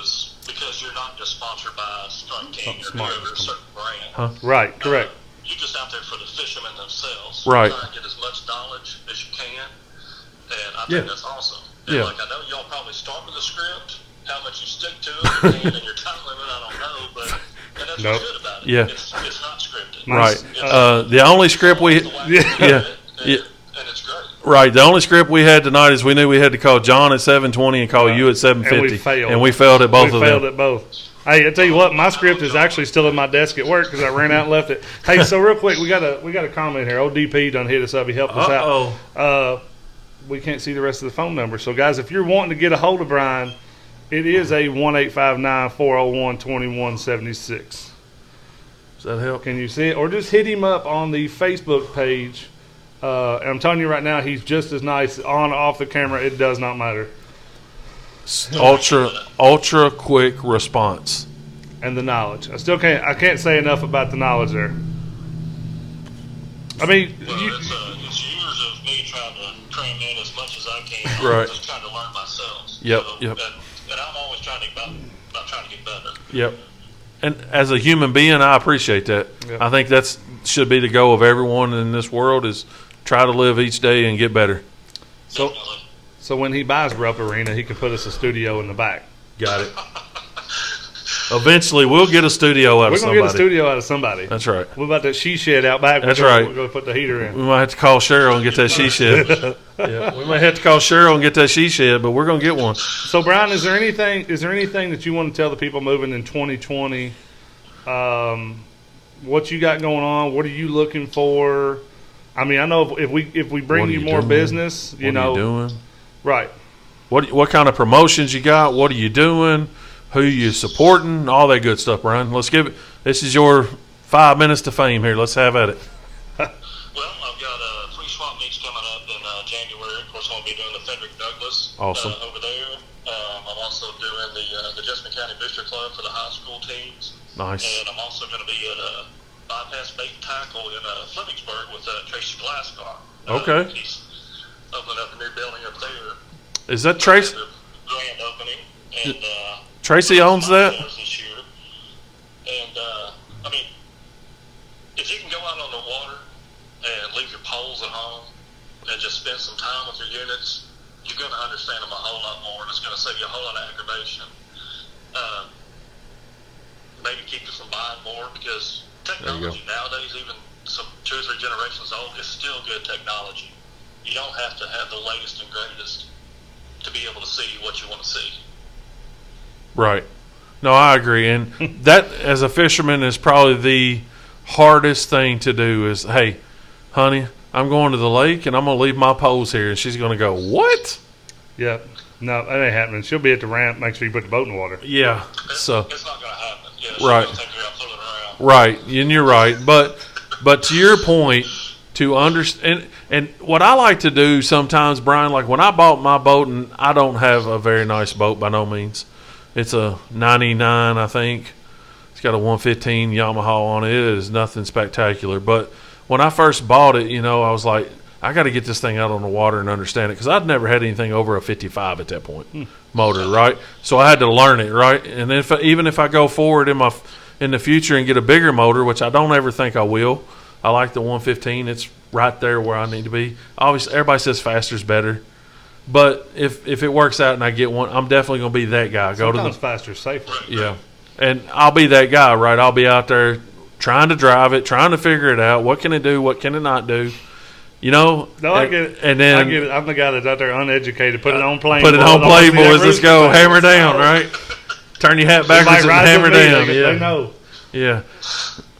is because you're not just sponsored by Strike King or Smart. whoever, a certain brand. Huh? Right. Correct. You're just out there for the fishermen themselves. Right. Trying to get as much knowledge as you can, and I Yeah. think that's awesome. And Yeah. like I know y'all probably start with a script. How much you stick to it and your time limit, I don't know, but and that's Nope. what's good about it. Yeah. It's not scripted. Right. It's The only script we Yeah. and Yeah. it's great. right. The only script we had tonight is we knew we had to call John at 7:20 and call you at 7:50, And we failed. and we failed at both we of failed them. at both. Hey, I tell you what, my script is actually still in my desk at work because I ran out and left it. Hey, so real quick, we got a comment here. ODP done hit us up. He helped us out. We can't see the rest of the phone number. So, guys, if you're wanting to get a hold of Brian, it is a 1-859-401-2176. Does that help? Can you see it? Or just hit him up on the Facebook page. And I'm telling you right now, he's just as nice on off the camera. It does not matter. Ultra quick response. And the knowledge. I can't say enough about the knowledge there. I mean, Well, it's years of me trying to cram in as much as I can. Right. I'm just trying to learn myself. Yep, So, yep. And I'm always trying to get better. Yep. And as a human being, I appreciate that. Yep. I think that's should be the goal of everyone in this world, is try to live each day and get better. so Definitely. so when he buys Rupp Arena, he can put us a studio in the back. Got it. Eventually, we'll get a studio out We're of gonna somebody. get a studio out of somebody. That's right. What about that she shed out back? That's We're right. going to put the heater in. We might have to call Cheryl and get that she shed. Yeah, we might have to call Cheryl and get that she shed, but we're gonna get one. So, Brian, is there anything that you want to tell the people moving in 2020? What you got going on? What are you looking for? I mean, I know if we bring What are you you more doing? business, What are you doing? right? What kind of promotions you got? What are you doing? Who you supporting? All that good stuff, Brian. Let's give it. This is your 5 minutes to fame here. Let's have at it. Well, I've got 3 swap meets coming up in January. Of course, I'll be doing the Frederick Douglass Awesome. over there. I'm also doing the Jessamine County Booster Club for the high school teams. Nice. And I'm also going to be at Bypass Bait and Tackle in Flemingsburg with Tracy Glasgow. Okay. He's opening up a new building up there. Is that Tracy? The grand opening. And Tracy owns that? this year. And, I mean, if you can go out on the water and leave your poles at just spend some time with your units, you're going to understand them a whole lot more, and it's going to save you a whole lot of aggravation. Maybe keep you from buying more, because technology nowadays, even some 2 or 3 generations old, is still good technology. You don't have to have the latest and greatest to be able to see what you want to see. Right. No, I agree. And that, as a fisherman, is probably the hardest thing to do is, hey, honey, I'm going to the lake, and I'm going to leave my poles here. And she's going to go, what? Yeah. No, that ain't happening. She'll be at the ramp. Make sure you put the boat in the water. Yeah. So it's not going to happen. Yeah, right. Think you're out fooling around. Right. And you're right. But to your point, to understand, and what I like to do sometimes, Brian, like when I bought my boat, and I don't have a very nice boat by no means. It's a 99, I think. It's got a 115 Yamaha on it. It is nothing spectacular. But when I first bought it, I was like, I got to get this thing out on the water and understand it, because I'd never had anything over a 55 at that point, motor, right? So I had to learn it, right? And even if I go forward in the future and get a bigger motor, which I don't ever think I will, I like the 115. It's right there where I need to be. Obviously, everybody says faster is better. But if it works out and I get one, I'm definitely going to be that guy. Sometimes faster is safer. Yeah. And I'll be that guy, right? I'll be out there trying to drive it, trying to figure it out. What can it do? What can it not do? No, I get it. And then I get it. I'm the guy that's out there uneducated. Put it on plane. Put it on play, boys. Let's go. Hammer down, right? Turn your hat backwards and hammer down. They know. Yeah.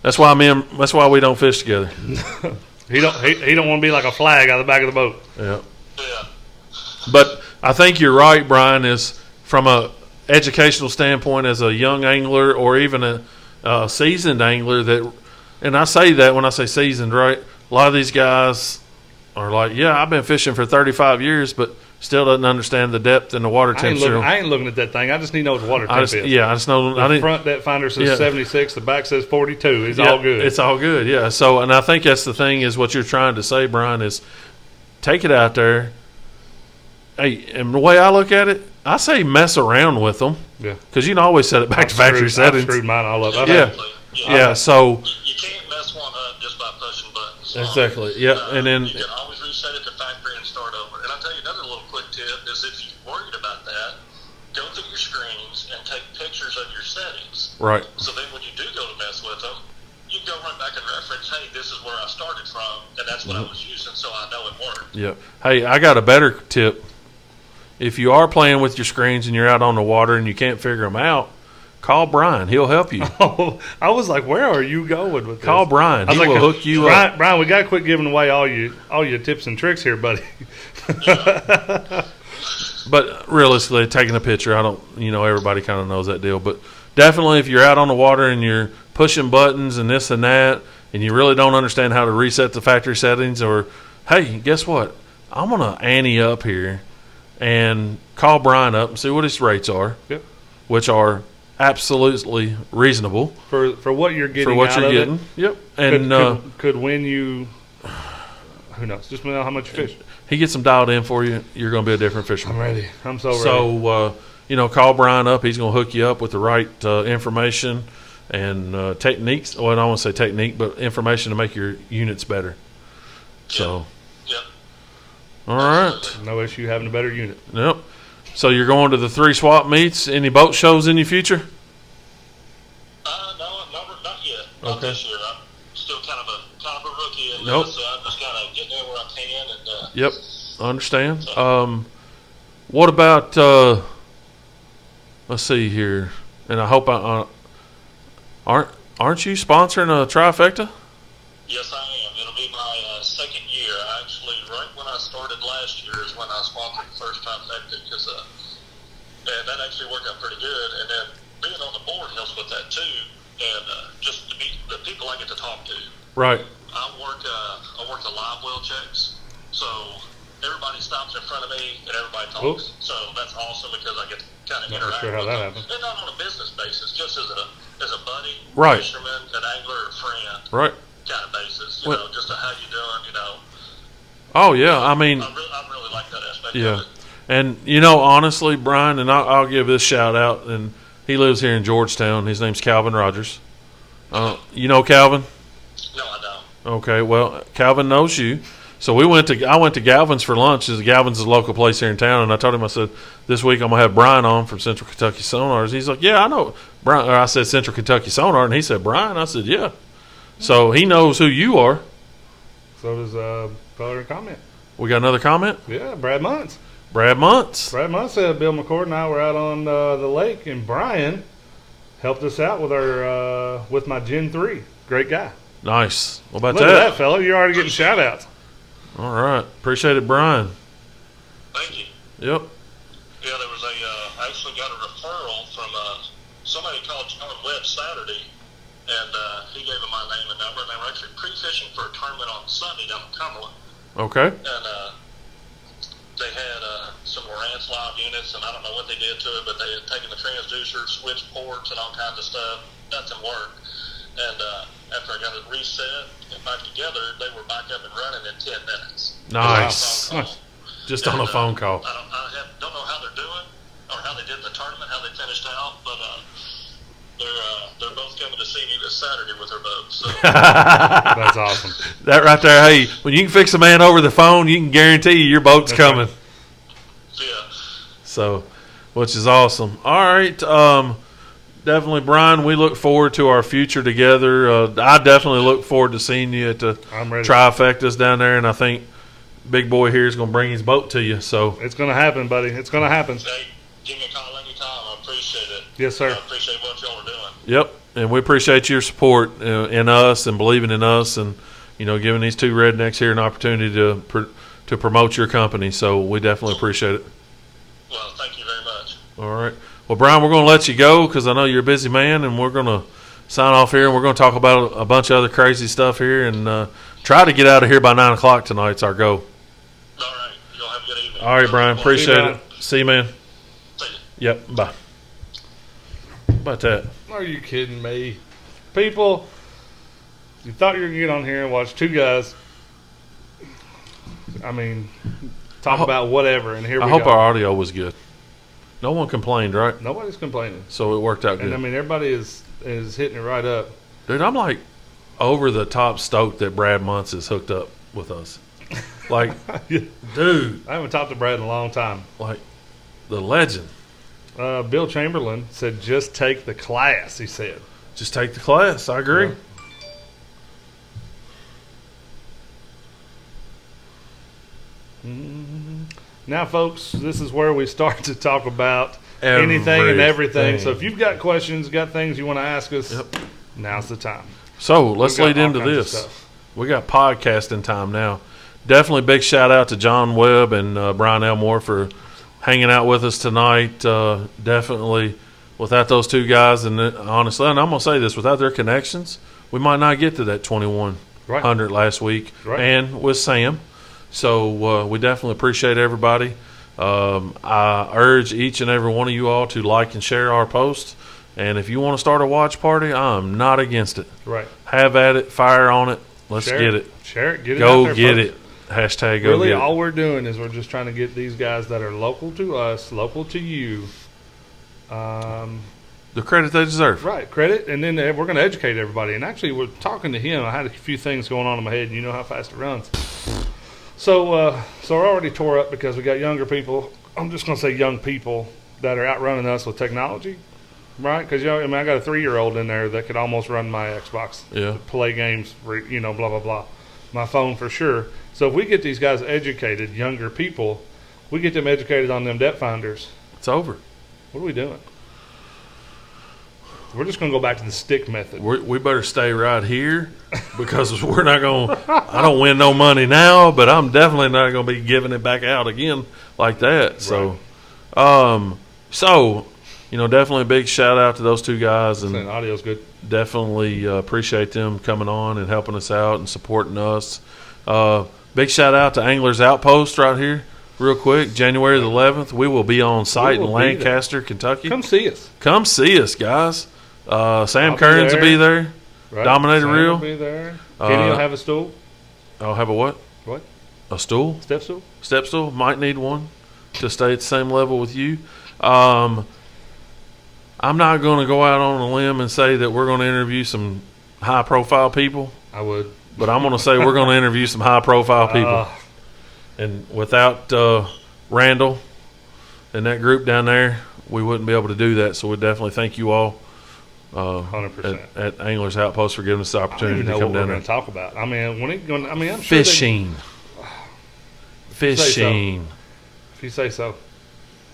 That's why we don't fish together. He don't want to be like a flag out of the back of the boat. Yeah. But I think you're right, Brian, is from a educational standpoint as a young angler or even a seasoned angler, and I say that when I say seasoned, right? A lot of these guys are like, yeah, I've been fishing for 35 years, but still doesn't understand the depth and the water temperature. I ain't looking at that thing. I just need to know what the water temp is. Yeah, I just know. The front depth finder says 76. The back says 42. It's all good. It's all good, yeah. So, and I think that's the thing is what you're trying to say, Brian, is take it out there. Hey, and the way I look at it, I say mess around with them. Yeah. Because you can always set it back to factory settings. I've screwed mine all up. Yeah, so. You can't mess one up just by pushing buttons. Exactly, yeah. And then. You can always reset it to factory and start over. And I'll tell you another little quick tip is if you're worried about that, go through your screens and take pictures of your settings. Right. So then when you do go to mess with them, you can go right back and reference, hey, this is where I started from, and that's what I was using, so I know it worked. Yeah. Hey, I got a better tip. If you are playing with your screens and you're out on the water and you can't figure them out, call Brian. He'll help you. Oh, I was like, where are you going with this? Call Brian. He will hook you up. Brian, we got to quit giving away all your tips and tricks here, buddy. But realistically, taking a picture, everybody kind of knows that deal. But definitely if you're out on the water and you're pushing buttons and this and that, and you really don't understand how to reset the factory settings, or, hey, guess what? I'm going to ante up here and call Brian up and see what his rates are, which are absolutely reasonable for what you're getting. For what you're getting, it. Yep. And could win you. Who knows? Just know how much you fish. He gets them dialed in for you. You're going to be a different fisherman. I'm ready. I'm so ready. So call Brian up. He's going to hook you up with the right information and techniques. Well, I don't want to say technique, but information to make your units better. So. All right. No issue having a better unit. Yep. So you're going to the 3 swap meets. Any boat shows in your future? No, not yet. Not this year. I'm still kind of a rookie at nope. this, so I'm just kind of getting in where I can. And, yep, I understand. So. What about? Let's see here, and I hope aren't you sponsoring a trifecta? Yes, I am. It'll be my second year. Actually, right when I started last year is when I sponsored the first trifecta, and that actually worked out pretty good. And then being on the board helps with that too, and just to be the people I get to talk to. Right. I work the live well checks, so everybody stops in front of me and everybody talks. So that's awesome because I get to kind of interact with them. And not on a business basis, just as a buddy, right. fisherman, an angler, a friend. Right. Kind of basis, just a how you doing, Oh yeah, I mean, I really like that aspect. Yeah, of it. and honestly, Brian, and I'll give this shout out, and he lives here in Georgetown. His name's Calvin Rogers. You know Calvin? No, I don't. Okay, well, Calvin knows you, So I went to Galvin's for lunch. Galvin's is a local place here in town, and I told him, I said, this week I'm gonna have Brian on from Central Kentucky Sonars. He's like, yeah, I know Brian. Or I said Central Kentucky Sonar, and he said Brian. I said, yeah. So he knows who you are. So does Color and Comment. We got another comment. Yeah, Brad Muntz. Brad Muntz. Brad Muntz said Bill McCord and I were out on the lake, and Brian helped us out with our with my Gen 3. Great guy. Nice. What about Look at that, fella. You're already getting shout-outs. All right. Appreciate it, Brian. Thank you. Yep. Yeah, there was I actually got a referral from somebody called John Webb Saturday, and he gave him my name and number, and they were actually pre-fishing for a tournament on Sunday down in Cumberland. Okay. And they had some Lowrance live units, and I don't know what they did to it, but they had taken the transducer, switch ports, and all kinds of stuff. Nothing worked. And after I got it reset and back together, they were back up and running in 10 minutes. Nice. Just on a phone call. I don't know how they're doing or how they did in the tournament, how they finished out, but they're both coming to see me this Saturday with their boats. So. That's awesome. That right there, hey, when you can fix a man over the phone, you can guarantee you your boat's coming. Right. Yeah. So, which is awesome. All right. Definitely, Brian, we look forward to our future together. I definitely look forward to seeing you at the Trifectas down there, and I think Big Boy here is going to bring his boat to you. So it's going to happen, buddy. It's going to happen. Hey, give me a call anytime. I appreciate it. Yes, sir. I appreciate what y'all are doing. Yep, and we appreciate your support in us and believing in us, and giving these two rednecks here an opportunity to promote your company. So we definitely appreciate it. Well, thank you very much. All right. Well, Brian, we're going to let you go because I know you're a busy man, and we're going to sign off here, and we're going to talk about a bunch of other crazy stuff here and try to get out of here by 9 o'clock tonight. It's our goal. All right. Y'all have a good evening. All right, Brian. Appreciate it. See you, man. See you. Yep. Bye. How about that? Are you kidding me? People, you thought you were going to get on here and watch two guys, talk about whatever, and here we go. I hope our audio was good. No one complained, right? Nobody's complaining. So it worked out good. And, everybody is hitting it right up. Dude, I'm like over the top stoked that Brad Muntz is hooked up with us. Like, dude. I haven't talked to Brad in a long time. Like, the legend. Bill Chamberlain said, just take the class, he said. Just take the class. I agree. Yeah. Now, folks, this is where we start to talk about anything and everything. So if you've got questions, got things you want to ask us, now's the time. So let's lead into this. We got podcasting time now. Definitely big shout out to John Webb and Brian Elmore for hanging out with us tonight. Definitely without those two guys, and honestly, and I'm going to say this, without their connections, we might not get to that 2100 last week. Right. And with Sam. So we definitely appreciate everybody. I urge each and every one of you all to like and share our posts. And if you want to start a watch party, I'm not against it. Right. Have at it. Fire on it. Let's get it. Share it. Get it go out there, get folks. it. Hashtag go really, get it. all we're doing is we're just trying to get these guys that are local to us, local to you, the credit they deserve. Right, credit, and then we're going to educate everybody. And actually, we're talking to him. I had a few things going on in my head, and you know how fast it runs. So we're already tore up because we got younger people. I'm just going to say young people that are outrunning us with technology, right? Because I got a 3-year-old in there that could almost run my Xbox, play games, blah blah blah, my phone for sure. So if we get these guys educated, younger people, we get them educated on them depth finders. It's over. What are we doing? We're just going to go back to the stick method. We better stay right here because we're not going to – I don't win no money now, but I'm definitely not going to be giving it back out again like that. Right. So, definitely a big shout-out to those two guys. And audio's good. Definitely appreciate them coming on and helping us out and supporting us. Big shout-out to Anglers Outpost right here. Real quick, January the 11th, we will be on site in Lancaster, Kentucky. Come see us. Come see us, guys. Sam Kearns will be there. Right. Dominator Sam Reel will be there. Kenny will have a stool. I'll have a what? What? A stool? Step stool? Step stool. Might need one to stay at the same level with you. I'm not going to go out on a limb and say that we're going to interview some high-profile people. I would. but I'm going to say we're going to interview some high-profile people. And without Randall and that group down there, we wouldn't be able to do that. So we definitely thank you all 100% at Anglers Outpost for giving us the opportunity to come down there. We're going to talk about. I mean, I'm sure fishing. Fishing. If you say so.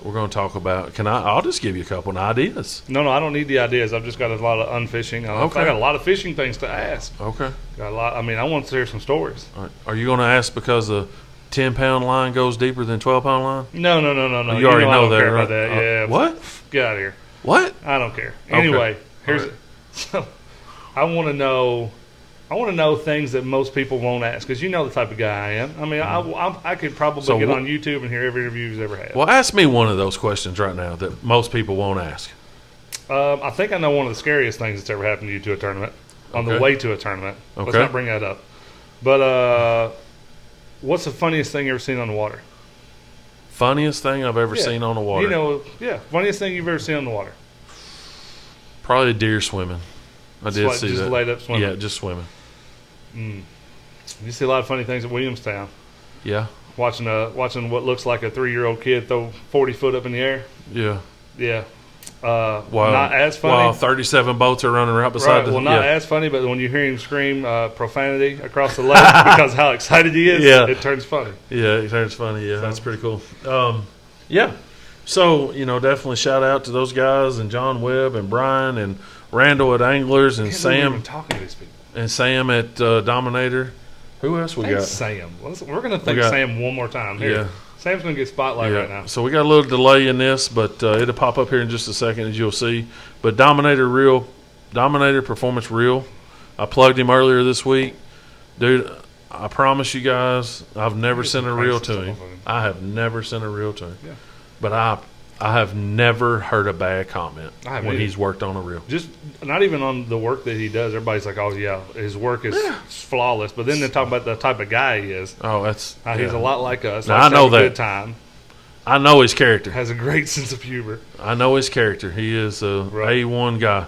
We're going to talk about. I'll just give you a couple of ideas. No, I don't need the ideas. I've just got a lot of unfishing. I got a lot of fishing things to ask. Okay. Got a lot. I mean, I want to hear some stories. All right. Are you going to ask because the 10-pound line goes deeper than 12-pound line? No. You already know that, care right? about that. Yeah. What? Get out of here. What? I don't care. Anyway, here's. Right. So, I want to know things that most people won't ask, because you know the type of guy I am. I mean, I could probably get on YouTube and hear every interview he's ever had. Well, ask me one of those questions right now that most people won't ask. I think I know one of the scariest things that's ever happened to you to a tournament, on the way to a tournament. Okay. Let's not bring that up. But what's the funniest thing you've ever seen on the water? Funniest thing I've ever seen on the water? Funniest thing you've ever seen on the water. Probably a deer swimming. I did see that. Just laid up swimming? Yeah, just swimming. You see a lot of funny things at Williamstown. Yeah. Watching what looks like a 3-year-old kid throw 40 foot up in the air. Yeah. Yeah. Not as funny. While 37 boats are running right beside not as funny, but when you hear him scream profanity across the lake because how excited he is, it turns funny. Yeah, it turns funny. Yeah, that's pretty cool. Yeah. So, definitely shout out to those guys and John Webb and Brian and Randall at Anglers and Sam. Talking to these people. And Sam at Dominator. Who else we got? Sam. We're going to thank Sam one more time. Here. Yeah. Sam's going to get spotlight right now. So we got a little delay in this, but it'll pop up here in just a second, as you'll see. But Dominator Performance Real. I plugged him earlier this week. Dude, I promise you guys, I've never sent a reel to him. I have never sent a reel to him. Yeah. But I have never heard a bad comment when he's worked on a reel. Just not even on the work that he does. Everybody's like, "Oh yeah, his work is flawless." But then they talk about the type of guy he is. Oh, he's a lot like us. Now, I know that. Good time. I know his character. Has a great sense of humor. I know his character. He is a A1 guy,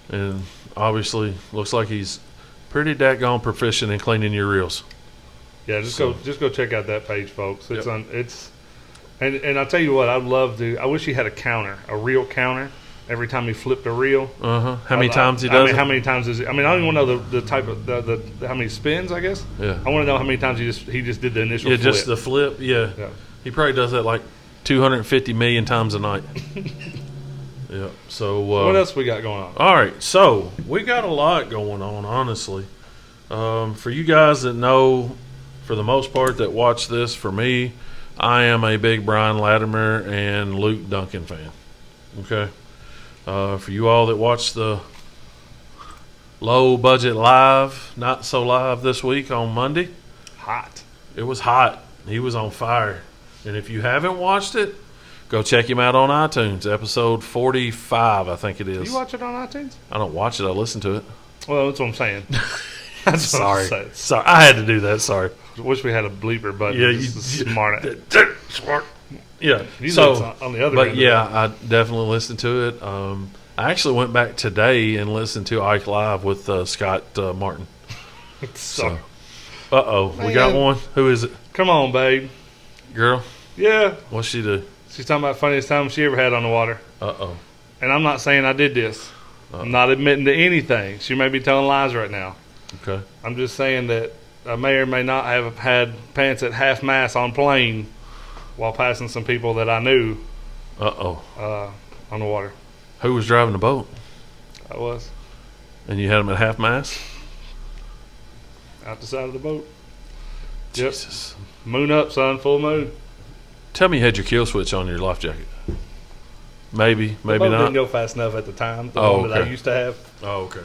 and obviously looks like he's pretty daggone proficient in cleaning your reels. Yeah, just go check out that page, folks. It's And I'll tell you what, I'd love to. I wish he had a reel counter, every time he flipped a reel. How many times he does it? How many times is it? I mean, I don't even know the type of how many spins, I guess. Yeah. I want to know how many times he just did the initial flip. Yeah, just the flip. Yeah. He probably does that like 250 million times a night. Yeah. So what else we got going on? All right. So we got a lot going on, honestly. For you guys that know, for the most part, that watch this, for me, I am a big Brian Latimer and Luke Duncan fan. Okay. For you all that watch the low budget live, not so live this week on Monday. Hot. It was hot. He was on fire. And if you haven't watched it, go check him out on iTunes, episode 45, I think it is. You watch it on iTunes? I don't watch it. I listen to it. Well, that's what I'm saying. Sorry. I had to do that. Sorry. Wish we had a bleeper button. Yeah, smart. Smart. Yeah. So on the other but end I definitely listened to it. I actually went back today and listened to Ike Live with Scott Martin. So, we got one. Who is it? Come on, babe. Girl. Yeah. What's she do? She's talking about funniest time she ever had on the water. And I'm not saying I did this. I'm not admitting to anything. She may be telling lies right now. Okay. I'm just saying that I may or may not have had pants at half mast on plane while passing some people that I knew. On the water. Who was driving the boat? I was. And you had them at half mast? Out the side of the boat. Jesus. Yep. Moon up, son. Full moon. Tell me you had your kill switch on your life jacket. Maybe the boat not. Didn't go fast enough at the time. The one that I used to have. Oh, okay.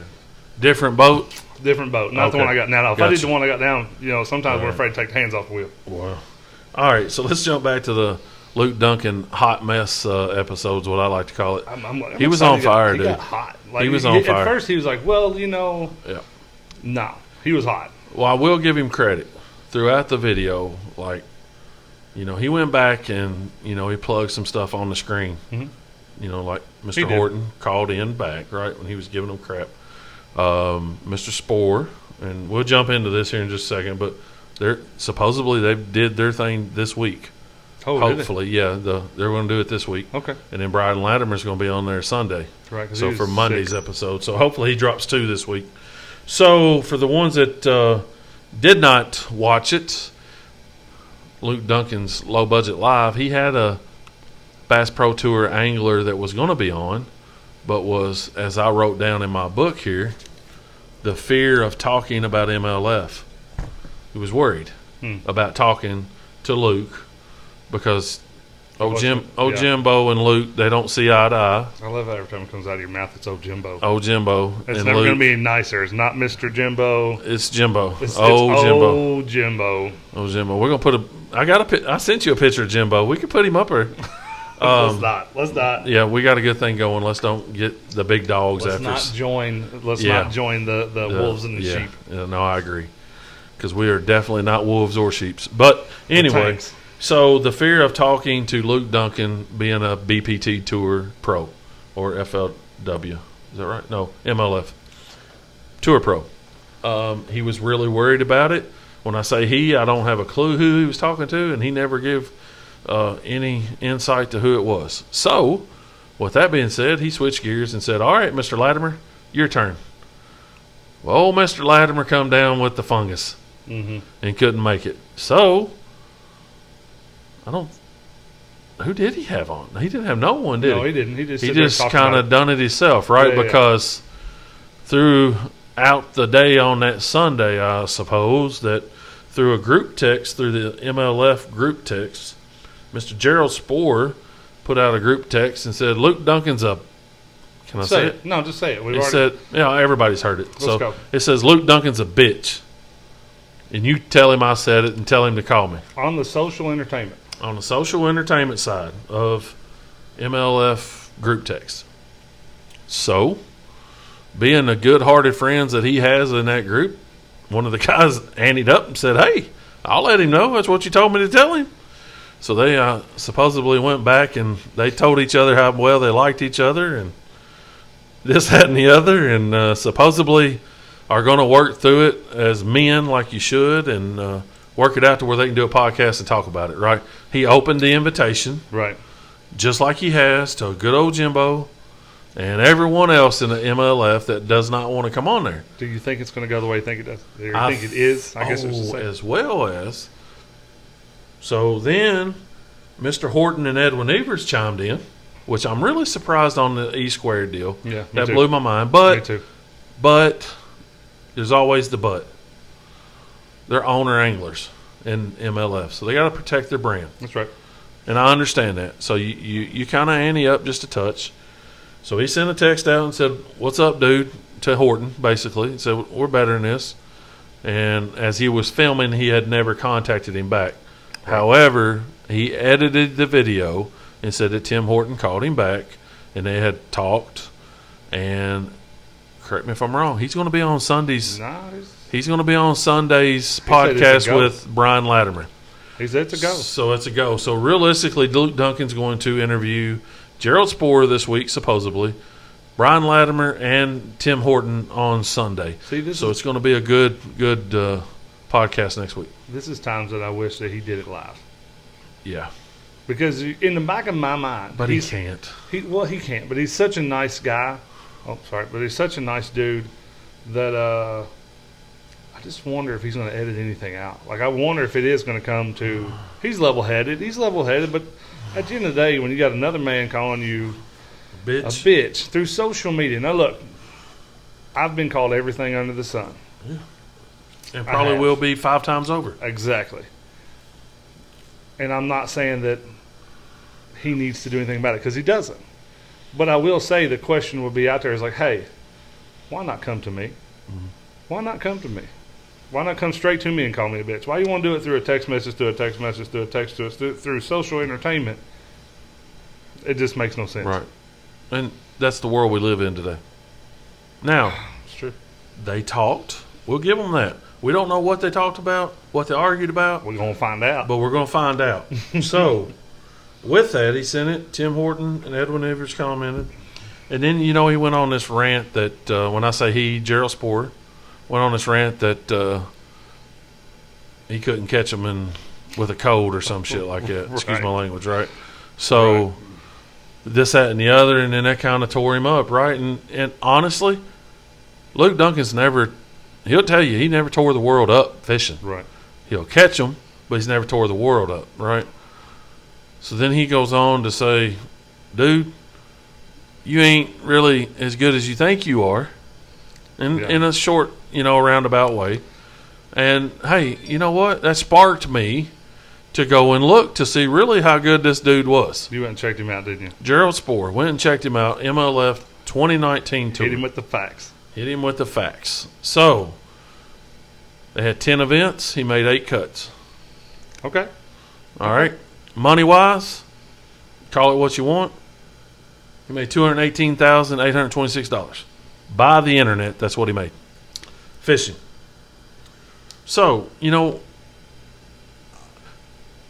Different boat? Different boat. Not the one I got now. If I did the one I got down, sometimes we're afraid to take the hands off the wheel. Wow. All right, so let's jump back to the Luke Duncan hot mess episodes, what I like to call it. He was on fire, dude. He got hot. He was on fire. At first, he was like, Yeah. No, he was hot. Well, I will give him credit. Throughout the video, he went back and, he plugged some stuff on the screen. Mm-hmm. Like Mr. Horton called in back, right, when he was giving them crap. Mr. Spore and we'll jump into this here in just a second, but supposedly they did their thing this week. Oh, hopefully, yeah, they're going to do it this week. Okay. And then Brian Latimer's going to be on there Sunday. Right. So for Monday's episode. So hopefully he drops 2 this week. So for the ones that did not watch it, Luke Duncan's Low Budget Live, he had a Bass Pro Tour angler that was going to be on, but was, as I wrote down in my book here, the fear of talking about MLF. He was worried about talking to Luke because Jimbo and Luke, they don't see eye to eye. I love that every time it comes out of your mouth, it's old Jimbo. Old Jimbo. It's never going to be nicer. It's not Mr. Jimbo. It's Jimbo. It's Jimbo. Old Jimbo. Old Jimbo. We're going to I sent you a picture of Jimbo. We could put him up there. Let's not. Yeah, we got a good thing going. Let's don't get the big dogs Let's after us. Not join the wolves and the sheep. Yeah, no, I agree. Because we are definitely not wolves or sheeps. But anyway, so the fear of talking to Luke Duncan being a BPT Tour Pro or FLW. Is that right? No, MLF. Tour Pro. He was really worried about it. When I say he, I don't have a clue who he was talking to, and he never gave any insight to who it was. So, with that being said, he switched gears and said, all right, Mr. Latimer, your turn. Well, old Mr. Latimer come down with the fungus and couldn't make it. So, who did he have on? He didn't have no one, did he? No, he didn't. He just kind of done it himself, right? Yeah, because throughout the day on that Sunday, I suppose, that through a group text, through the MLF group text, Mr. Gerald Spohr put out a group text and said, Luke Duncan's a... Can I say it? No, just say it. He said, everybody's heard it. Let's go. It says, Luke Duncan's a bitch. And you tell him I said it and tell him to call me. On the social entertainment. On the social entertainment side of MLF group text. So, being the good-hearted friends that he has in that group, one of the guys anteed up and said, hey, I'll let him know. That's what you told me to tell him. So they supposedly went back and they told each other how well they liked each other and this, that, and the other, and supposedly are going to work through it as men like you should and work it out to where they can do a podcast and talk about it, right? He opened the invitation. Right. Just like he has to a good old Jimbo and everyone else in the MLF that does not want to come on there. Do you think it's going to go the way you think it does? Do you think it is? I guess it's the same. As well as. So then Mr. Horton and Edwin Evers chimed in, which I'm really surprised on the E-squared deal. Yeah, that blew my mind. But, me too. But there's always the but. They're owner anglers in MLF, so they got to protect their brand. That's right. And I understand that. So you kind of ante up just a touch. So he sent a text out and said, what's up, dude, to Horton, basically. He said, we're better than this. And as he was filming, he had never contacted him back. Right. However, he edited the video and said that Tim Horton called him back, and they had talked. And correct me if I'm wrong, he's going to be on Sundays. He's going to be on Sunday's podcast with Brian Latimer. He said it's a go. So it's a go. So realistically, Luke Duncan's going to interview Gerald Spohr this week, supposedly, Brian Latimer, and Tim Horton on Sunday. So it's going to be a good podcast next week. This is times that I wish that he did it live. Yeah. Because in the back of my mind... But he can't. He can't. But he's such a nice guy. Oh, sorry. But he's such a nice dude that I just wonder if he's going to edit anything out. Like, I wonder if it is going to come to... He's level-headed. But at the end of the day, when you got another man calling you a bitch through social media. Now, look, I've been called everything under the sun. Yeah. And probably will be 5 times over. Exactly. And I'm not saying that he needs to do anything about it, because he doesn't. But I will say the question will be out there is like, hey, why not come to me? Mm-hmm. Why not come to me? Why not come straight to me and call me a bitch? Why you want to do it through a text message, through social entertainment? It just makes no sense. Right. And that's the world we live in today. Now, it's true. They talked. We'll give them that. We don't know what they talked about, what they argued about. We're going to find out. But we're going to find out. So, with that, he sent it. Tim Horton and Edwin Evers commented. And then, he went on this rant that when I say he, Gerald Spohr, went on this rant that he couldn't catch them with a cold or some shit like that. Excuse my language, right? So this, that, and the other, and then that kind of tore him up, right? And honestly, Luke Duncan's he'll tell you, he never tore the world up fishing. Right. He'll catch them, but he's never tore the world up, right? So then he goes on to say, dude, you ain't really as good as you think you are, in a short, roundabout way. And, hey, you know what? That sparked me to go and look to see really how good this dude was. You went and checked him out, didn't you? Gerald Spohr. Went and checked him out. MLF 2019 tour. Hit him with the facts. So, they had 10 events. He made 8 cuts. Okay. All right. Money-wise, call it what you want. He made $218,826. By the internet, that's what he made. Fishing. So,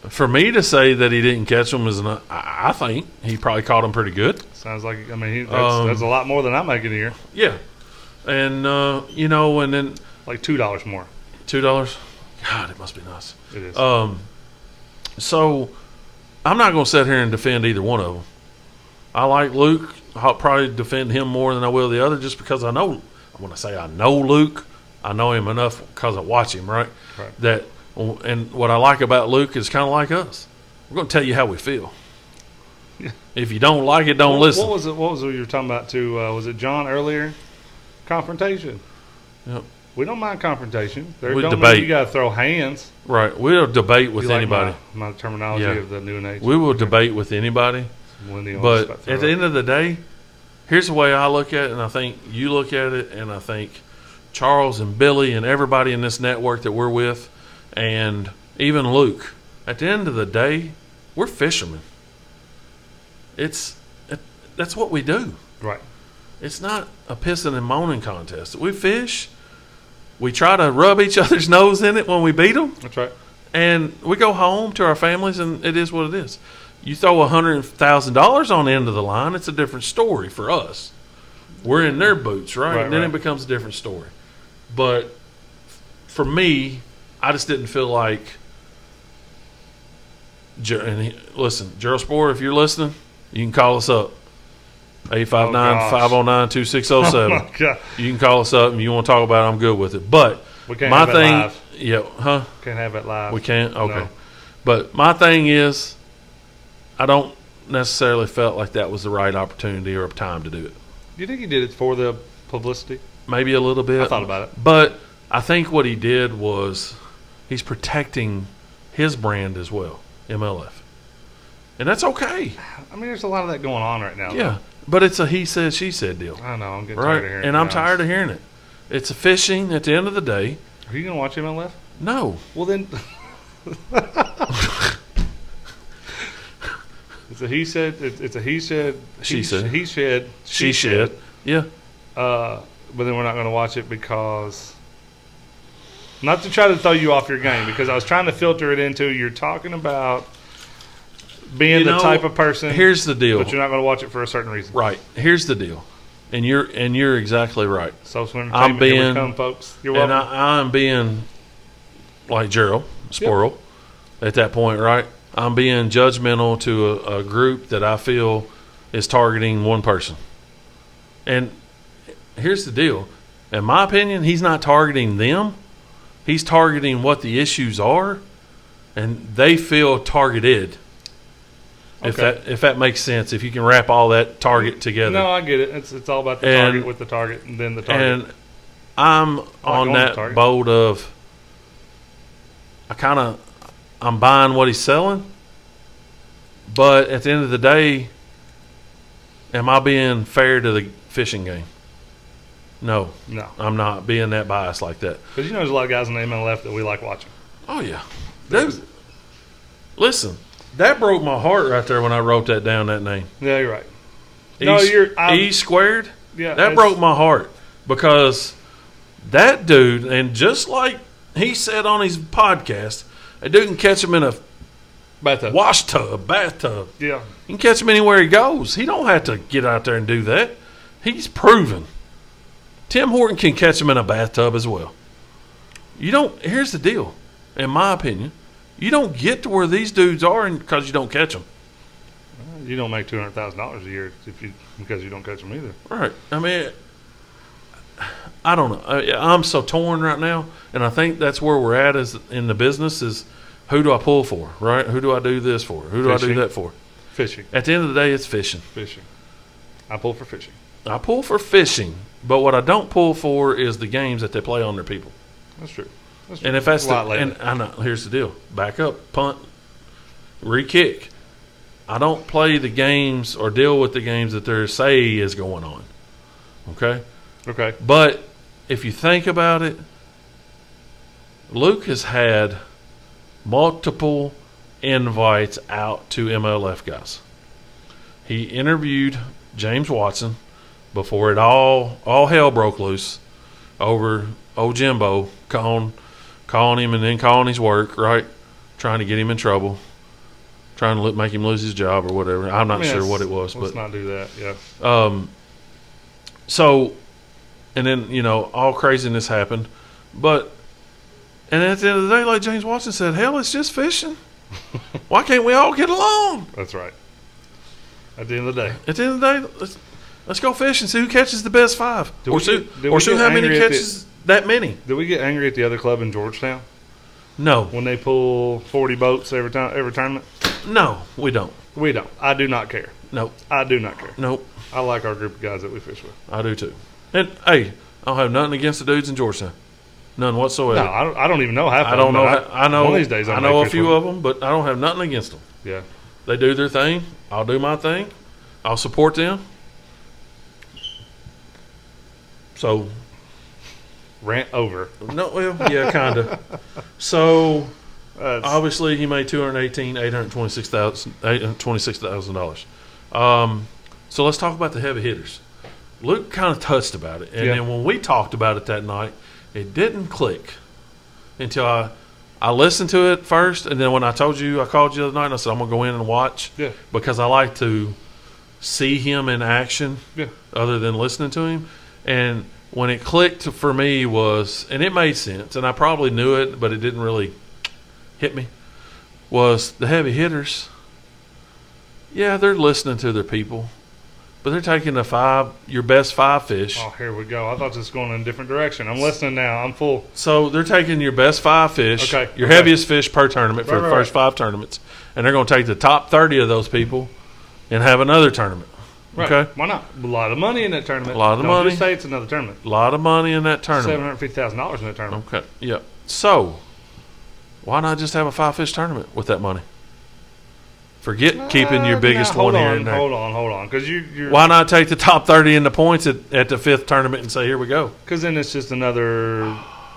for me to say that he didn't catch them I think he probably caught them pretty good. Sounds like, that's a lot more than I'm making a year. Yeah. And, and then. Like $2 more. $2? God, it must be nice. It is. So, I'm not going to sit here and defend either one of them. I like Luke. I'll probably defend him more than I will the other just because I know Luke. I know him enough because I watch him, right? Right. And what I like about Luke is kind of like us. We're going to tell you how we feel. Yeah. If you don't like it, don't listen. What was it you were talking about too? Was it John earlier? Confrontation. Yep. We don't mind confrontation. We don't debate. mean you got to throw hands. Right. We'll debate with anybody. Like my terminology of the new and age. We will debate with anybody. But at the end of the day, here's the way I look at it, and I think you look at it, and I think Charles and Billy and everybody in this network that we're with, and even Luke, at the end of the day, we're fishermen. That's what we do. Right. It's not a pissing and moaning contest. We fish. We try to rub each other's nose in it when we beat them. That's right. And we go home to our families, and it is what it is. You throw $100,000 on the end of the line, it's a different story for us. We're in their boots, right? And then it becomes a different story. But for me, I just didn't feel like. Listen, Gerald Spohr, if you're listening, you can call us up. 859-509-2607. Oh my God. You can call us up and you want to talk about it, I'm good with it. But we can't have it live. Yeah, huh? Can't have it live. We can't? Okay. No. But my thing is, I don't necessarily felt like that was the right opportunity or time to do it. Do you think he did it for the publicity? Maybe a little bit. I thought about it. But I think what he did was he's protecting his brand as well, MLF. And that's okay. I mean, there's a lot of that going on right now. Yeah. Though. But it's a he said, she said deal. I know. I'm getting tired of hearing it. And I'm tired of hearing it. It's a fishing at the end of the day. Are you going to watch MLF? No. Well, then. It's a he said. It's a he said. She said. He said. She said. Yeah. But then we're not going to watch it because. Not to try to throw you off your game, because I was trying to filter it into you're talking about being the type of person. Here's the deal. But you're not going to watch it for a certain reason. Right. Here's the deal. And you're exactly right. Social entertainment. Here we come, folks. You're welcome. And I'm being like Gerald Spohr at that point, right? I'm being judgmental to a group that I feel is targeting one person. And here's the deal. In my opinion, he's not targeting them. He's targeting what the issues are, and they feel targeted. Okay. If that makes sense, if you can wrap all that target together. No, I get it. It's all about the target with the target and then the target. And I'm on that boat of I'm buying what he's selling, but at the end of the day, am I being fair to the fishing game? No, I'm not being that biased like that. Because there's a lot of guys in the MLF that we like watching. Oh yeah, listen, that broke my heart right there when I wrote that down. That name. Yeah, you're right. E squared. Yeah, that broke my heart because that dude, and just like he said on his podcast, a dude can catch him in a bathtub. Yeah, he can catch him anywhere he goes. He don't have to get out there and do that. He's proven. Tim Horton can catch them in a bathtub as well. You don't. Here's the deal, in my opinion, you don't get to where these dudes are because you don't catch them. You don't make $200,000 a year because you don't catch them either. Right. I mean, I don't know. I'm so torn right now, and I think that's where we're at is in the business is who do I pull for, right? Who do I do this for? Who do I do that for? Fishing. At the end of the day, it's fishing. Fishing. I pull for fishing. I pull for fishing, but what I don't pull for is the games that they play on their people. That's true. And if that's and I know, here's the deal: back up, punt, re-kick. I don't play the games or deal with the games that they say is going on. Okay. Okay. But if you think about it, Luke has had multiple invites out to MLF guys. He interviewed James Watson before it all hell broke loose over old Jimbo calling him and then calling his work, right? Trying to get him in trouble, trying to make him lose his job or whatever. I'm not sure what it was. Let's not do that, yeah. So, and then, all craziness happened. But, and at the end of the day, like James Watson said, hell, it's just fishing. Why can't we all get along? That's right. At the end of the day. At the end of the day, let's go fish and see who catches the best five. Or see how many catches that many. Did we get angry at the other club in Georgetown? No. When they pull 40 boats every tournament? No, we don't. We don't. I do not care. Nope. I do not care. Nope. I like our group of guys that we fish with. I do too. And, hey, I don't have nothing against the dudes in Georgetown. None whatsoever. No, I don't even know half of them. I don't know. I know. One of these days I know a few of them, but I don't have nothing against them. Yeah. They do their thing. I'll do my thing. I'll support them. So, rant over. No, well, yeah, kind of. So, obviously, he made $826,000. So let's talk about the heavy hitters. Luke kind of touched about it, and then when we talked about it that night, it didn't click until I listened to it first, and then when I told you, I called you the other night, and I said I'm gonna go in and watch, because I like to see him in action, other than listening to him. And when it clicked for me was, and it made sense, and I probably knew it, but it didn't really hit me, was the heavy hitters. Yeah, they're listening to their people, but they're taking your best five fish. Oh, here we go. I thought this was going in a different direction. I'm listening now. I'm full. So they're taking your best five fish, your heaviest fish per tournament for the first 5 tournaments, and they're going to take the top 30 of those people and have another tournament. Right. Okay. Why not? A lot of money in that tournament. A lot of money. Just say it's another tournament. A lot of money in that tournament. $750,000 in that tournament. Okay. Yeah. So, why not just have a 5-fish tournament with that money? Forget keeping your biggest one here and there. Hold on. Because you're. Why not take the top 30 in the points at the 5th tournament and say, here we go? Because then it's just another.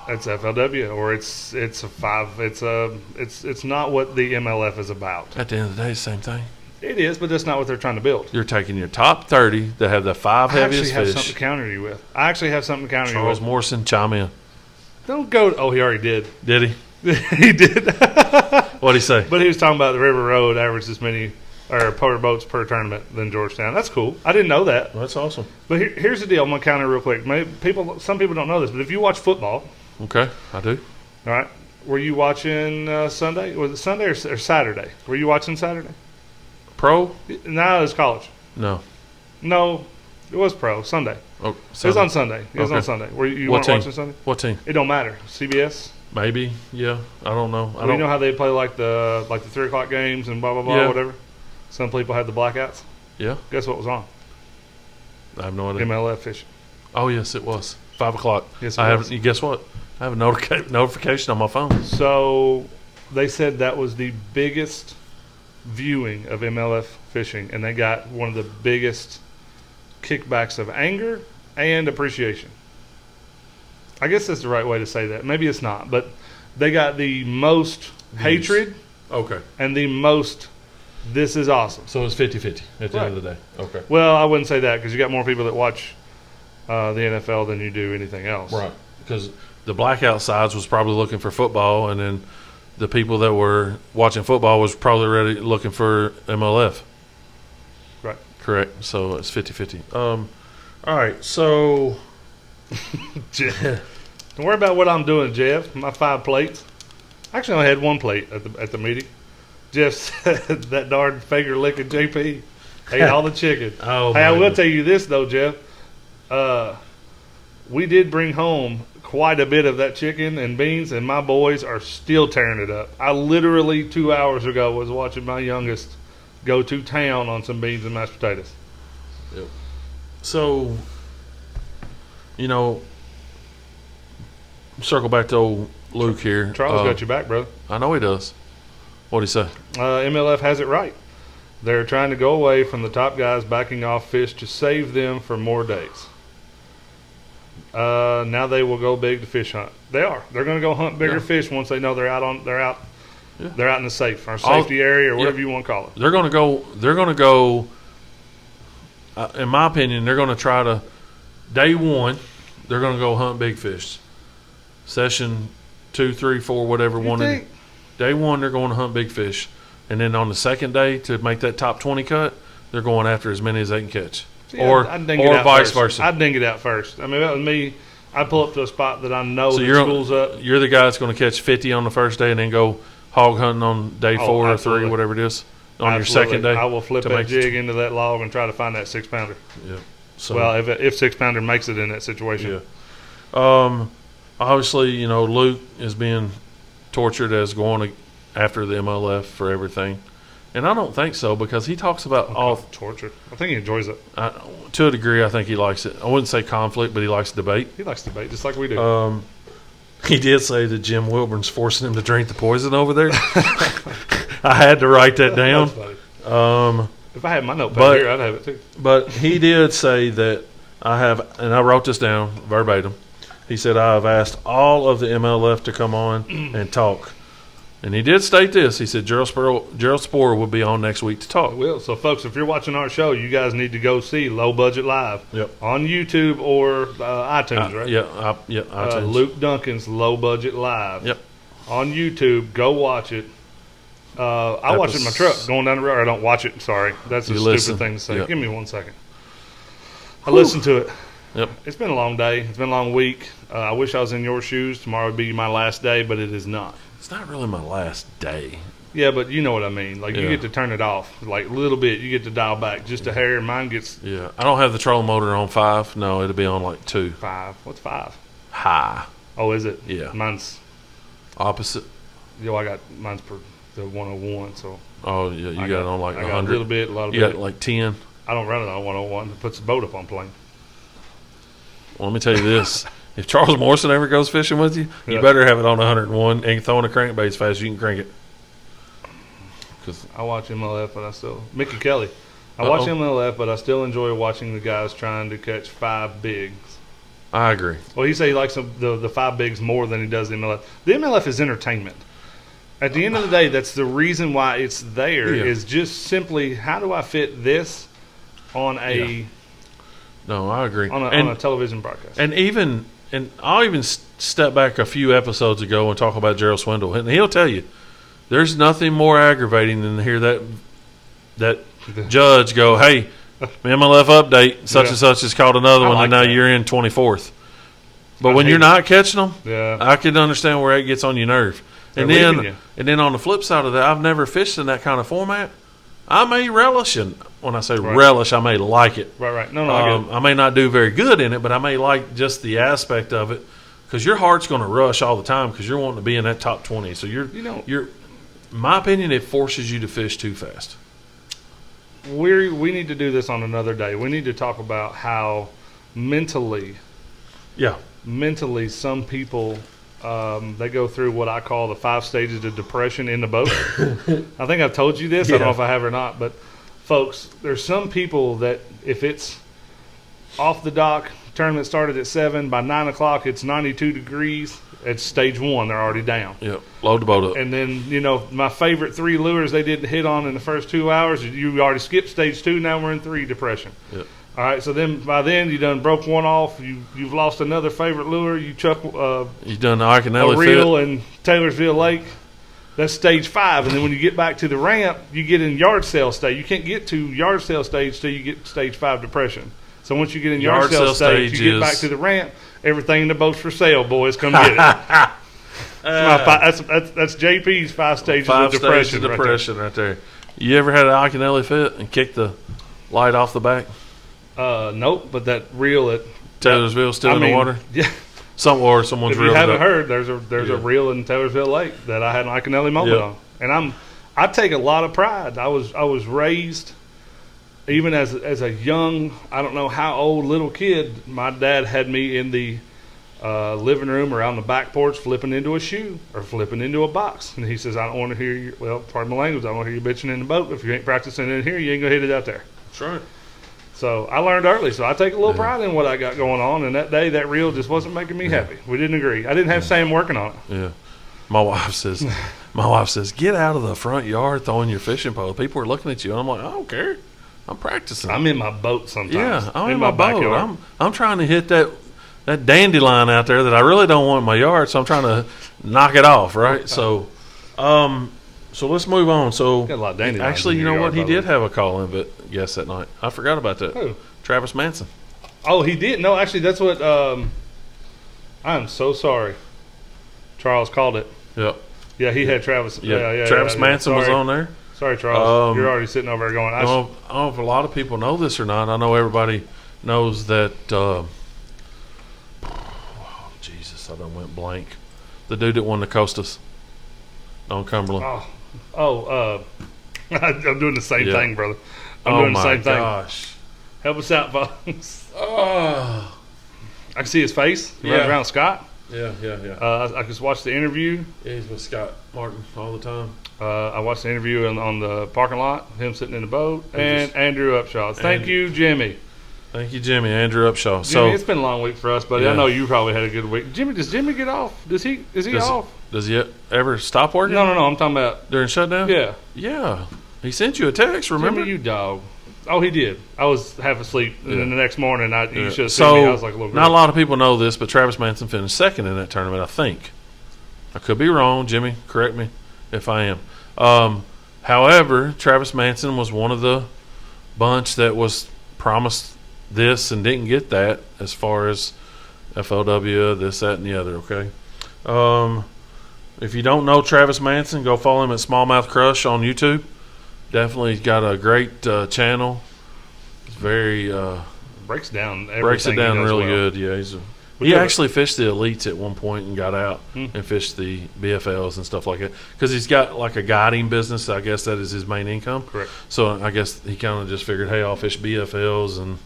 It's FLW, or it's a 5. It's not what the MLF is about. At the end of the day, same thing. It is, but that's not what they're trying to build. You're taking your top 30 that have the 5 heaviest fish. I actually have something to counter you with. Charles Morrison, chime in. Don't go. Oh, he already did. Did he? He did. What'd he say? But he was talking about the River Road average this many or per boats per tournament than Georgetown. That's cool. I didn't know that. Well, that's awesome. But here's the deal. I'm going to counter real quick. Some people don't know this, but if you watch football. Okay, I do. All right. Were you watching Sunday? Was it Sunday or Saturday? Were you watching Saturday? Pro? No, it was college. No, it was pro. Sunday. Oh, Sunday. It was on Sunday. It was on Sunday. Were you weren't watching Sunday? What team? It don't matter. CBS. Maybe. Yeah. I don't know. You know how they play like the 3:00 games and blah blah blah whatever. Some people had the blackouts. Yeah. Guess what was on? I have no idea. MLF fishing. Oh yes, it was 5:00. Yes, I have. Guess what? I have a notification on my phone. So they said that was the biggest viewing of MLF fishing, and they got one of the biggest kickbacks of anger and appreciation. I guess that's the right way to say that. Maybe it's not, but they got the most hatred and the most this is awesome. So it's 50-50 at the end of the day. Okay. Well, I wouldn't say that because you got more people that watch the NFL than you do anything else. Right. Because the blackout sides was probably looking for football, and then the people that were watching football was probably looking for MLF. Right. Correct. So it's 50-50. All right. So Don't worry about what I'm doing, Jeff. My 5 plates. Actually, I only had 1 plate at the meeting. Jeff said that darn finger licking JP ate all the chicken. Oh, hey, I will tell you this though, Jeff. We did bring home quite a bit of that chicken and beans, and my boys are still tearing it up. I literally 2 hours ago was watching my youngest go to town on some beans and mashed potatoes. Yep. So, circle back to old Luke here. Charles got your back, brother. I know he does. What'd he say? MLF has it right. They're trying to go away from the top guys backing off fish to save them for more days. Now they will go big to fish hunt. They are. They're going to go hunt bigger fish once they know they're out in the safety area or whatever you want to call it. They're going to go. In my opinion, they're going to try to. Day 1, they're going to go hunt big fish. Session 2, 3, 4, whatever. Day 1, they're going to hunt big fish, and then on the second day to make that top 20 cut, they're going after as many as they can catch, or vice versa. I'd ding it out first. I mean, that was me. I'd pull up to a spot that I know the school's up. You're the guy that's going to catch 50 on the first day and then go hog hunting on day 4 or 3, whatever it is, on your second day. I will flip that jig into that log and try to find that 6-pounder. Yeah. So, well, if 6-pounder makes it in that situation. Yeah. Obviously, Luke is being tortured as going after the MLF for everything. And I don't think so, because he talks about all torture. I think he enjoys it. To a degree, I think he likes it. I wouldn't say conflict, but he likes debate. He likes debate, just like we do. He did say that Jim Wilburn's forcing him to drink the poison over there. I had to write that down. If I had my notepad here, I'd have it too. But he did say that and I wrote this down verbatim. He said, I have asked all of the MLF to come on and talk. And he did state this. He said Gerald Sporer will be on next week to talk. Will. So, folks, if you're watching our show, you guys need to go see Low Budget Live on YouTube or iTunes, right? Yeah, iTunes. Luke Duncan's Low Budget Live. Yep. On YouTube. Go watch it. I watch it in my truck going down the road. I don't watch it. Sorry. That's a stupid thing to say. Yep. Give me 1 second. I listened to it. Yep. It's been a long day. It's been a long week. I wish I was in your shoes. Tomorrow would be my last day, but it is not. It's not really my last day. Yeah, but you know what I mean. Like, you get to turn it off. Like, a little bit. You get to dial back just a hair. Mine gets... Yeah. I don't have the trolling motor on 5. No, it'll be on like 2. 5. What's 5? High. Oh, is it? Yeah. Mine's... Opposite? I got... Mine's for the 101, so... Oh, yeah. You got it on like 100. I got a little bit, a lot of You got like 10? I don't run it on 101. It puts the boat up on plane. Well, let me tell you this. If Charles Morrison ever goes fishing with you, you better have it on 101 and throwing a crankbait as fast as you can crank it. Cause I watch MLF, but I still... Mickey Kelly. I watch MLF, but I still enjoy watching the guys trying to catch 5 bigs. I agree. Well, he said he likes the 5 bigs more than he does the MLF. The MLF is entertainment. At the end of the day, that's the reason why it's there, is just simply, how do I fit this on a... Yeah. No, I agree. On a television broadcast. And I'll even step back a few episodes ago and talk about Gerald Swindle. And he'll tell you, there's nothing more aggravating than to hear that judge go, hey, MLF update, such and such has caught another one, and now you're in 24th. But when you're not catching them, I can understand where it gets on your nerve. And then on the flip side of that, I've never fished in that kind of format. I may relish it. When I say relish, I may like it. Right. No, I get it. I may not do very good in it, but I may like just the aspect of it, because your heart's going to rush all the time because you're wanting to be in that top 20. So you're, in my opinion, it forces you to fish too fast. We need to do this on another day. We need to talk about how mentally some people they go through what I call the 5 stages of depression in the boat. I think I've told you this. I don't know if I have or not, but folks, there's some people that if it's off the dock, tournament started at 7, by 9 o'clock it's 92 degrees. It's stage 1. They're already down. Yep. Load the boat up. And then, my favorite 3 lures they didn't hit on in the first 2 hours, you already skipped stage 2. Now we're in 3 depression. Yep. All right, so then by then you done broke one off. You've lost another favorite lure. You chuck you've done the Iconelli a reel in Taylorsville Lake. That's stage 5, and then when you get back to the ramp, you get in yard sale stage. You can't get to yard sale stage till you get stage 5 depression. So once you get in yard sale stage, you get back to the ramp. Everything in the boat's for sale, boys. Come get it. That's JP's 5 stages of depression. Right there. You ever had an Iaconelli fit and kicked the light off the back? Nope, but that reel at Taylorsville still in the water. Yeah. Someone's if you haven't heard, there's a reel in Taylorsville Lake that I had an Iaconelli moment on, and I take a lot of pride. I was raised, even as a young, I don't know how old little kid. My dad had me in the living room or on the back porch flipping into a shoe or flipping into a box, and he says, "I don't want to hear you." Well, pardon my language. I don't want to hear you bitching in the boat. If you ain't practicing in here, you ain't gonna hit it out there. That's right. So I learned early. So I take a little pride in what I got going on. And that day, that reel just wasn't making me happy. We didn't agree. I didn't have Sam working on it. Yeah. My wife says, get out of the front yard throwing your fishing pole. People are looking at you. And I'm like, I don't care. I'm practicing. I'm in my boat sometimes. Yeah, I'm in my boat. I'm trying to hit that dandelion out there that I really don't want in my yard. So I'm trying to knock it off, right? So, so let's move on. So got a lot of dandelions. Actually, you know what? He did have a call-in guest that night. I forgot about that. Who? Travis Manson. Oh, he did? No, actually, that's what I'm so sorry. Charles called it. Yep. Yeah, he had Travis. Yeah, Travis Manson was on there. Sorry, Charles. You're already sitting over there going, I don't know if a lot of people know this or not. I know everybody knows that Jesus, I done went blank. The dude that won the Costas on Cumberland. I'm doing the same thing, brother. I'm doing the same thing. Oh, my gosh. Help us out, folks. Oh. I can see his face. Right around Scott. Yeah. I just watched the interview. Yeah, he's with Scott Martin all the time. I watched the interview on the parking lot, him sitting in the boat, and Andrew Upshaw. Thank you, Jimmy. Thank you, Jimmy. Andrew Upshaw. Jimmy, it's been a long week for us, buddy. I know you probably had a good week. Jimmy, does Jimmy get off? Is he off? Does he ever stop working? No. I'm talking about during shutdown. Yeah. He sent you a text. Remember? Jimmy, you dog. Oh, he did. I was half asleep, and then the next morning, you should have seen me. I was like a little girl. Not a lot of people know this, but Travis Manson finished second in that tournament, I think. I could be wrong. Jimmy, correct me if I am. However, Travis Manson was one of the bunch that was promised this and didn't get that as far as FLW, this, that, and the other, okay? If you don't know Travis Manson, go follow him at Smallmouth Crush on YouTube. Definitely got a great channel. It's very breaks it down really good. Yeah, he actually fished the elites at one point and got out and fished the BFLs and stuff like that because he's got like a guiding business. I guess that is his main income. Correct. So I guess he kind of just figured, hey, I'll fish BFLs and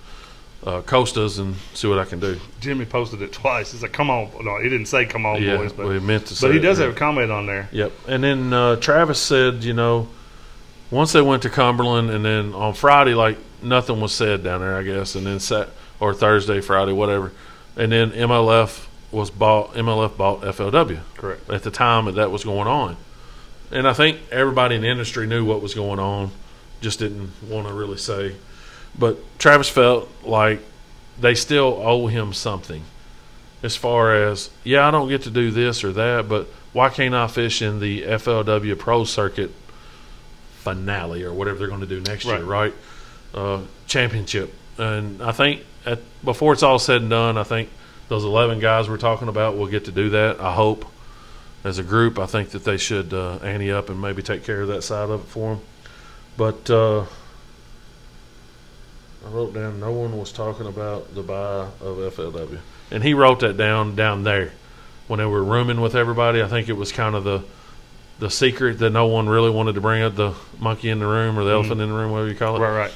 Costas and see what I can do. Jimmy posted it twice. He's like, "Come on!" No, he didn't say "Come on, boys," but he meant to say. But he does have a comment on there. Yep. And then Travis said, once they went to Cumberland, and then on Friday, like nothing was said down there, I guess, and then or Thursday, Friday, whatever, and then MLF bought FLW. Correct. At the time that was going on, and I think everybody in the industry knew what was going on, just didn't want to really say. But Travis felt like they still owe him something, as far as I don't get to do this or that, but why can't I fish in the FLW Pro Circuit finale or whatever they're going to do next year, right? Championship. And I think before it's all said and done, I think those 11 guys we're talking about will get to do that. I hope as a group, I think that they should ante up and maybe take care of that side of it for them. But I wrote down no one was talking about the buy of FLW. And he wrote that down there when they were rooming with everybody. I think it was kind of the secret that no one really wanted to bring up, the monkey in the room or the elephant in the room, whatever you call it. Right.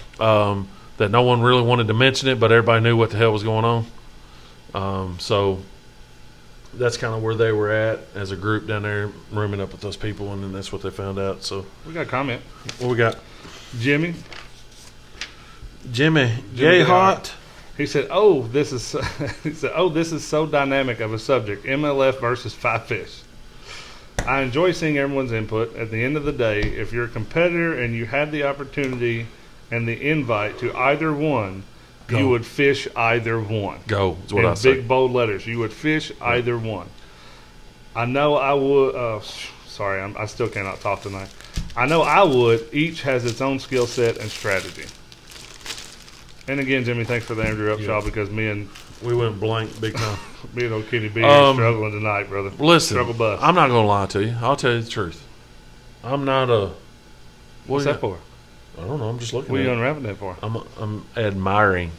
That no one really wanted to mention it, but everybody knew what the hell was going on. So that's kind of where they were at as a group down there, rooming up with those people, and then that's what they found out. So we got a comment. What we got? Jimmy Gay hot. He said, this is so dynamic of a subject, MLF versus Five Fish. I enjoy seeing everyone's input. At the end of the day, if you're a competitor and you had the opportunity and the invite to either one, you would fish either one. Go, is what I say. In big, bold letters. You would fish either one. I know I would. Sorry, I still cannot talk tonight. I know I would. Each has its own skill set and strategy. And again, Jimmy, thanks for the Andrew Upshaw because we went blank big time. me and old Kenny B are struggling tonight, brother. Listen, struggle bus. I'm not going to lie to you. I'll tell you the truth. I'm not a. What's that for? I don't know. I'm just looking. What are at you unwrapping that for? I'm admiring.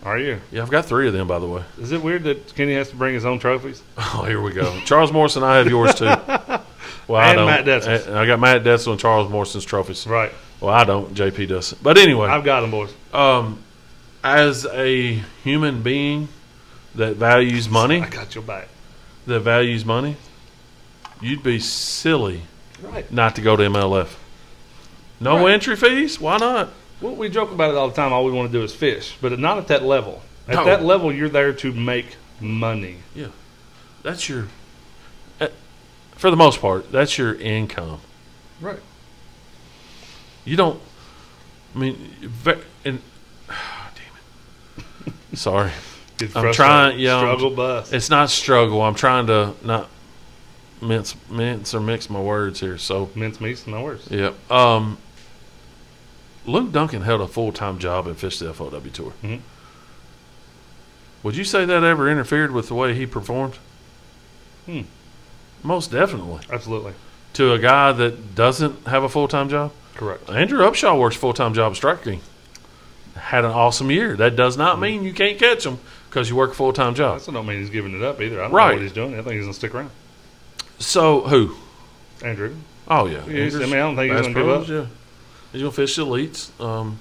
Are you? Yeah, I've got 3 of them, by the way. Is it weird that Kenny has to bring his own trophies? Oh, here we go. Charles Morrison, I have yours too. Well, I don't. Matt Detzel's. I got Matt Detzel and Charles Morrison's trophies. Right. Well, I don't. JP does. But anyway, I've got them, boys. As a human being that values money, I got your back. That values money, you'd be silly Right. not to go to MLF. No Right. entry fees? Why not? Well, we joke about it all the time. All we want to do is fish, but not at that level. At No. that level, you're there to make money. Yeah. That's your, for the most part, that's your income. Right. You don't, I mean, and, damn it. Sorry. I'm trying, Struggle bus. It's not struggle. I'm trying to not mince or mix my words here. So, Mince meats, no words. yeah. Luke Duncan held a full-time job and fished the FOW Tour. Mhm. Would you say that ever interfered with the way he performed? Most definitely. Absolutely. To a guy that doesn't have a full-time job? Correct. Andrew Upshaw works full-time job at Striker King. Had an awesome year. That does not mean you can't catch him because you work a full-time job. That don't mean he's giving it up either. I don't know Right. what he's doing. I think he's going to stick around. So, who? Andrew. Oh, yeah. I don't think he's Bass going to give up. Pros, yeah. He's going to fish the elites.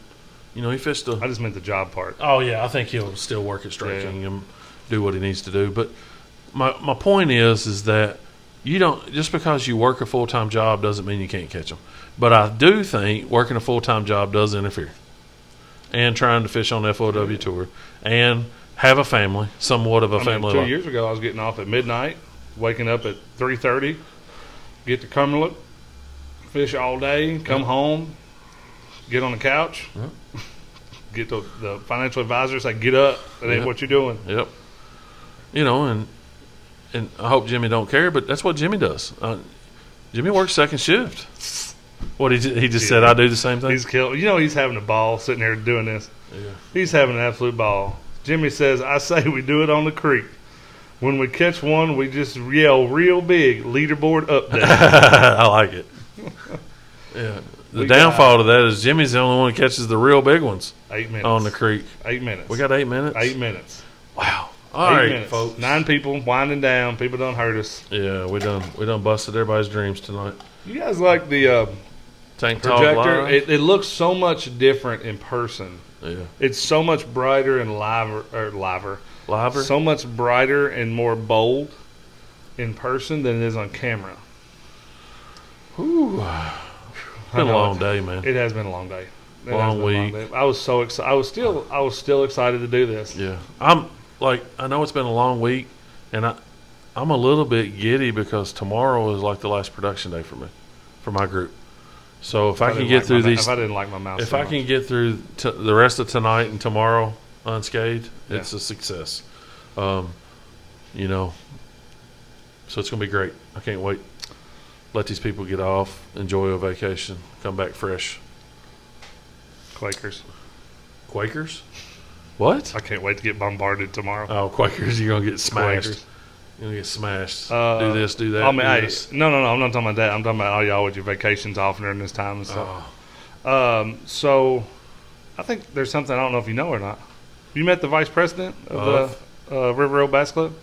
He fished the... I just meant the job part. Oh, yeah. I think he'll still work at Striker Yeah. King and do what he needs to do. But my point is that you don't... Just because you work a full-time job doesn't mean you can't catch them. But I do think working a full-time job does interfere. And trying to fish on the FOW Tour. And have a family, somewhat of a family 2 life. years ago, I was getting off at midnight, waking up at 3:30, get to Cumberland, fish all day, come home, get on the couch, get to the financial advisor, say, get up. That ain't what you're doing. Yep. And I hope Jimmy don't care, but that's what Jimmy does. Jimmy works second shift. What he just said, I do the same thing. He's killed. He's having a ball sitting here doing this. Yeah. He's having an absolute ball. Jimmy says, I say we do it on the creek. When we catch one, we just yell real big, leaderboard update. I like it. Yeah. The downfall to that is Jimmy's the only one who catches the real big ones 8 minutes. on the creek. 8 minutes. We got 8 minutes? 8 minutes. Wow. All right, minutes. folks. 9 people winding down. People don't hurt us. Yeah, we done busted everybody's dreams tonight. You guys like the Tank Talk projector? Live? It looks so much different in person. Yeah. It's so much brighter and liver. Liver? So much brighter and more bold in person than it is on camera. Whew. It's been a long day, man. It has been a long day. It Long has been a week. day. I was so excited. I was still excited to do this. Yeah. I know it's been a long week, and I'm a little bit giddy because tomorrow is like the last production day for me, for my group. So if I can get through these, if I didn't like my mouth, if so I can get through the rest of tonight and tomorrow unscathed, it's a success. So it's gonna be great. I can't wait. Let these people get off, enjoy a vacation, come back fresh. Quakers. Quakers? What? I can't wait to get bombarded tomorrow. Oh, Quakers! You're gonna get smashed. Quakers. You're gonna get smashed. Do this, do that. I mean, do hey, this. no, I'm not talking about that. I'm talking about all y'all with your vacations off during this time and stuff. Oh. So, I think there's something I don't know if you know or not. You met the vice president of the River Road Bass Club?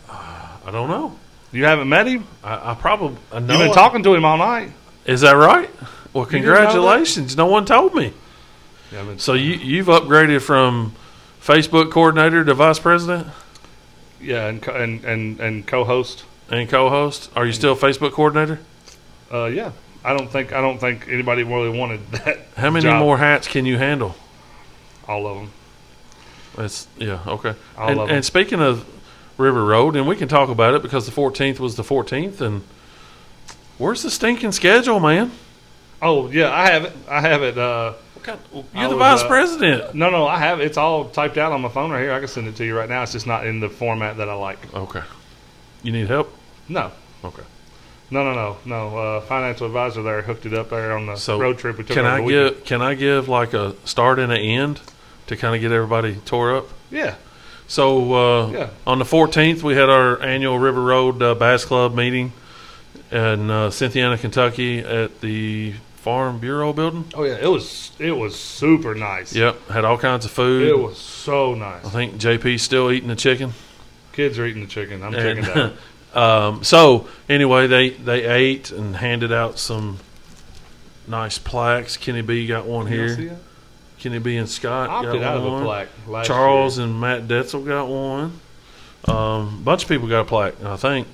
I don't know. You haven't met him? I probably know. You've been him. talking to him all night. Is that right? Well, didn't know that? congratulations. No one told me. Yeah, So you've upgraded from Facebook coordinator to vice president yeah, and co-host. and co-host. Are you still Facebook coordinator? Yeah, I don't think anybody really wanted that. How many job. more hats can you handle? All of them. Okay. All of them. And speaking of River Road, and we can talk about it because the 14th was the 14th, and where's the stinking schedule, man? Oh yeah, I have it. You're the vice president. No, I have. It's all typed out on my phone right here. I can send it to you right now. It's just not in the format that I like. Okay. You need help? No. Okay. No. Financial advisor there hooked it up there on the road trip we took. Can over I the weekend. give like a start and an end to kind of get everybody tore up. Yeah. So Yeah. on the 14th, we had our annual River Road Bass Club meeting in Cynthiana, Kentucky, at the Farm Bureau building. Oh yeah, it was super nice. Yep, had all kinds of food. It was so nice. I think JP's still eating the chicken. Kids are eating the chicken. I'm chickened out. So anyway, they ate and handed out some nice plaques. Kenny B got one You here. see that? Kenny B and Scott I got opted out of one. a plaque last Charles year. and Matt Detzel got one. Bunch of people got a plaque, I think.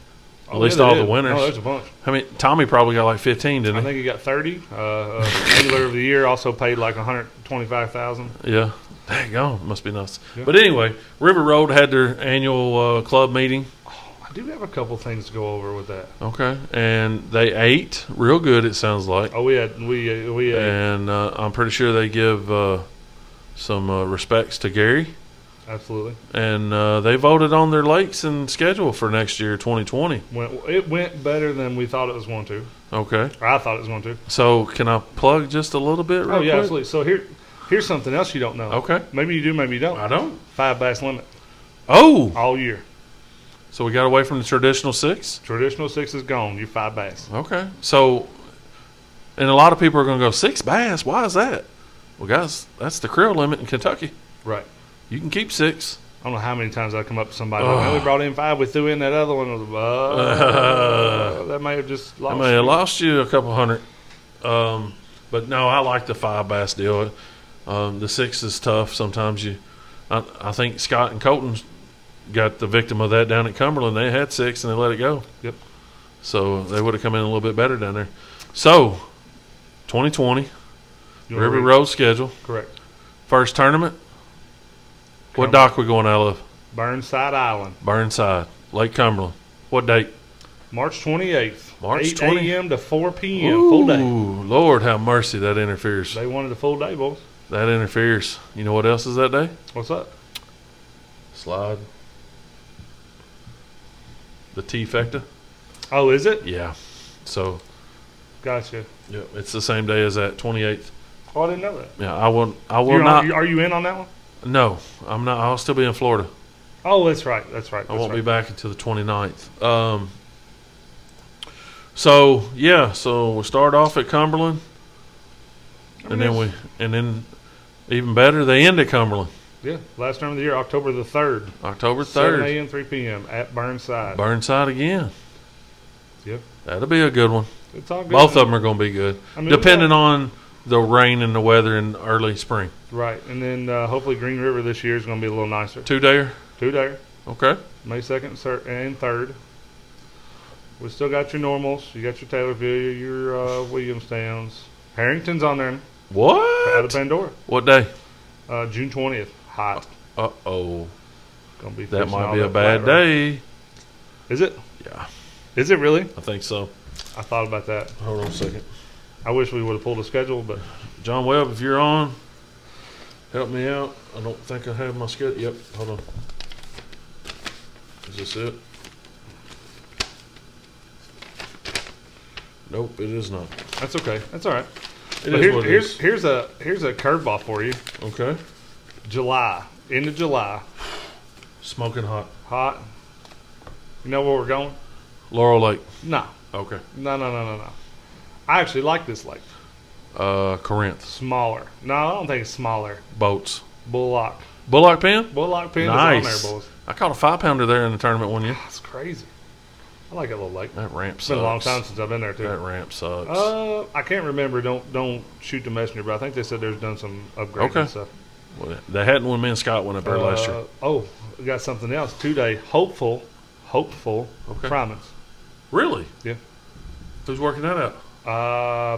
At least they all did. the winners. No, there's a bunch. I mean, Tommy probably got like 15, didn't I he? think he got 30. Angler of the year also paid like $125,000. Yeah. Dang on. Must be nice. Yeah. But anyway, River Road had their annual club meeting. I do have a couple things to go over with that. Okay. And they ate real good, it sounds like. Oh, we ate. And I'm pretty sure they give some respects to Gary. Absolutely. And they voted on their lakes and schedule for next year, 2020. It went better than we thought it was going to. Okay. Or I thought it was going to. So can I plug just a little bit real Oh, yeah, quick? absolutely. So here's something else you don't know. Okay. Maybe you do, maybe you don't. I don't. 5 bass limit Oh! all year. So we got away from the traditional 6? Traditional 6 is gone. You're 5 bass. Okay. So, and a lot of people are going to go, 6 bass? Why is that? Well, guys, that's the creel limit in Kentucky. Right. You can keep 6. I don't know how many times I come up to somebody. We only brought in 5. We threw in that other one. That may have just lost. I may have lost you a couple hundred. But no, I like the 5 bass deal. The 6 is tough. Sometimes I think Scott and Colton got the victim of that down at Cumberland. They had 6 and they let it go. Yep. So they would have come in a little bit better down there. So, 2020, River Road schedule. Correct. First tournament. What dock we going out of? Burnside Island. Burnside, Lake Cumberland. What date? March 28th. March 8 20th. a.m. to 4 p.m. Full day. Ooh, Lord have mercy, that interferes. They wanted a full day, boys. That interferes. You know what else is that day? What's up? Slide. The T-fecta. Oh, is it? Yeah. So, Gotcha. yeah, it's the same day as that, 28th. Oh, I didn't know that. Yeah, I will You're not. are you in on that one? No, I'm not. I'll still be in Florida. Oh, that's right. That's right. I won't be back until the 29th. So we'll start off at Cumberland, and then even better, they end at Cumberland, Yeah, last term of the year, October the 3rd. October 3rd. 7 a.m., 3 p.m. at Burnside. Burnside again. Yep. That'll be a good one. It's all good. Both of them are going to be good, I mean, depending on the rain and the weather in early spring. Right, and then hopefully Green River this year is going to be a little nicer. 2-dayer. 2-dayer, Okay. May 2nd and 3rd. We still got your normals. You got your Taylorville, your Williamstowns. Harrington's on there. Out of What? Pandora. What day? June 20th. Hot. Uh-oh. Gonna be That fishing might all be a that bad flat rock. day. Is it? Yeah, Is it really? I think so. I thought about that. Hold on a second. I wish we would have pulled a schedule, but John Webb, if you're on, help me out. I don't think I have my schedule. Yep, hold on. Is this it? Nope, it is not. that's okay. That's all right. It But is what it is. here's a curveball for you. Okay. July, end of July, Smoking hot. hot. You know where we're going? Laurel Lake. No, Okay. no. I actually like this lake. Corinth. Smaller. No, I don't think it's smaller. Boats. Bullock. Bullock Pen? Bullock Pin Nice. is on there, boys. I caught a 5-pounder there in the tournament one year. That's crazy. I like that little lake. That ramp It's sucks. been a long time since I've been there too. That ramp sucks. I can't remember. Don't shoot the messenger, but I think they said there's done some upgrades Okay. and stuff. Well, they hadn't when me and Scott went up there last year. Oh, we got something else. 2-day hopeful Okay. Primus. Really? Yeah. Who's working that out?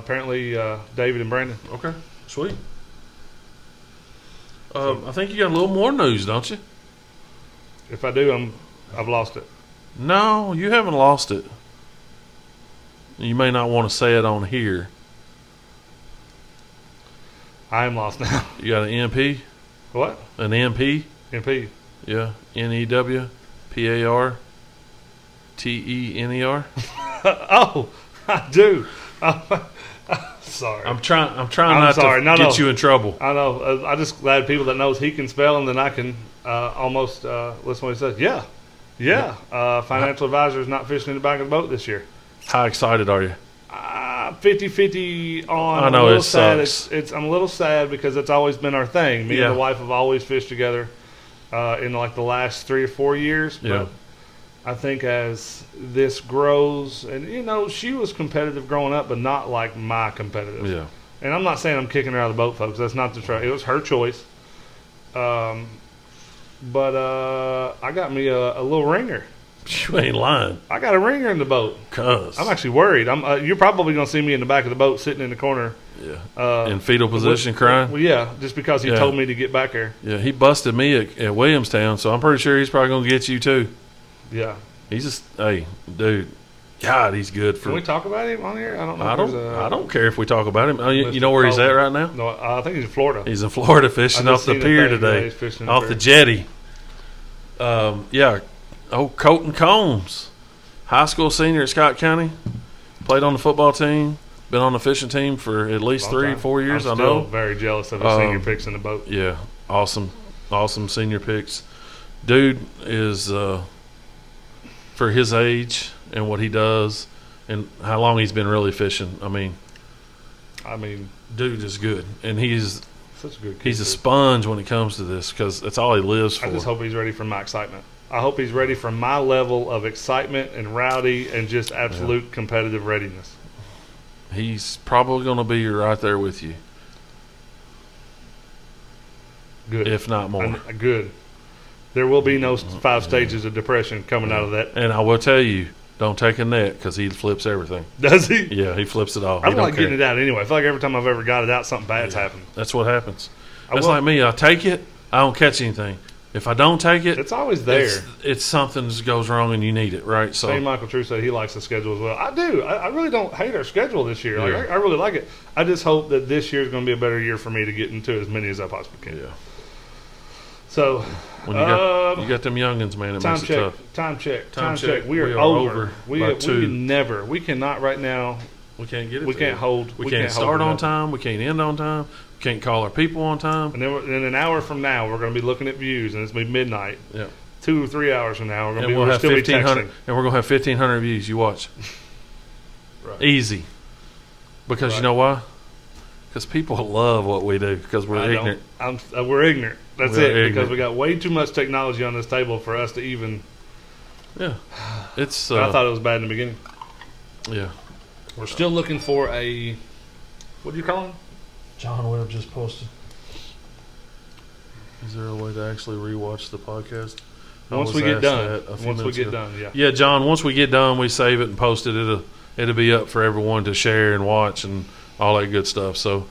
Apparently David and Brandon. Okay. Sweet. I think you got a little more news, don't you? If I do, I've lost it. No, you haven't lost it. You may not want to say it on here. I am lost now. You got an MP? What? An MP? MP. Yeah. NEWPARTENER. Oh, I do. Sorry. I'm trying not to get you in trouble. I know. I just glad people that knows he can spell, and then I can almost listen to what he says. Yeah. Financial advisor is not fishing in the back of the boat this year. How excited are you? 50-50 on. I know, I'm a little it sad. sucks. I'm a little sad because it's always been our thing. Me Yeah. and the wife have always fished together in like the last 3 or 4 years. Yeah. But I think as this grows, and she was competitive growing up, but not like my competitive. Yeah. And I'm not saying I'm kicking her out of the boat, folks. That's not the truth. It was her choice. But I got me a little ringer. You ain't lying. I got a ringer in the boat. I'm actually worried. You're probably going to see me in the back of the boat sitting in the corner. Yeah. In fetal position crying? Well, yeah, just because he told me to get back there. Yeah, he busted me at Williamstown, so I'm pretty sure he's probably going to get you too. Yeah. He's just, hey, dude, God, he's good for. Can we talk about him on here? I don't know. I don't care if we talk about him. You know where he's at right now? No, I think he's in Florida. He's in Florida fishing off the pier today, off the jetty. Colton Combs, high school senior at Scott County, played on the football team, been on the fishing team for at least 3-4 years. I'm still very jealous of his senior picks in the boat. Yeah, awesome senior picks. Dude is for his age and what he does and how long he's been really fishing. I mean, dude is good, and he's such a good kid. He's a sponge when it comes to this because that's all he lives for. I just hope he's ready for my excitement. I hope he's ready for my level of excitement and rowdy and just absolute competitive readiness. He's probably going to be right there with you. Good. If not more. Good. There will be no 5 stages of depression coming out of that. And I will tell you, don't take a net because he flips everything. Does he? Yeah, he flips it all. I don't like getting it out anyway. I feel like every time I've ever got it out, something bad's happened. That's what happens. That's like me. I take it, I don't catch anything. If I don't take it, it's always there. It's something that goes wrong and you need it, right? So St. Michael True said he likes the schedule as well. I do. I really don't hate our schedule this year. Like, I really like it. I just hope that this year is going to be a better year for me to get into as many as I possibly can. Yeah. So when you got them youngins, man, it makes it tough. Time check. We are over. We cannot right now. We can't get it. We can't hold. We can't start on time. We can't end on time. We can't call our people on time. And then in an hour from now, we're going to be looking at views, and it's going to be midnight. Yeah. 2 or 3 hours from now, we're going to have still be texting. And we're going to have 1,500 views. You watch. Right. Easy. Because you know why? Because people love what we do. Because we're ignorant. We're ignorant. That's it. Because we got way too much technology on this table for us to even. Yeah. It's. I thought it was bad in the beginning. Yeah. We're still looking for a. What do you call him? John Webb just posted. Is there a way to actually rewatch the podcast? Once we get done. Yeah, John. Once we get done, we save it and post it. It'll be up for everyone to share and watch and all that good stuff. So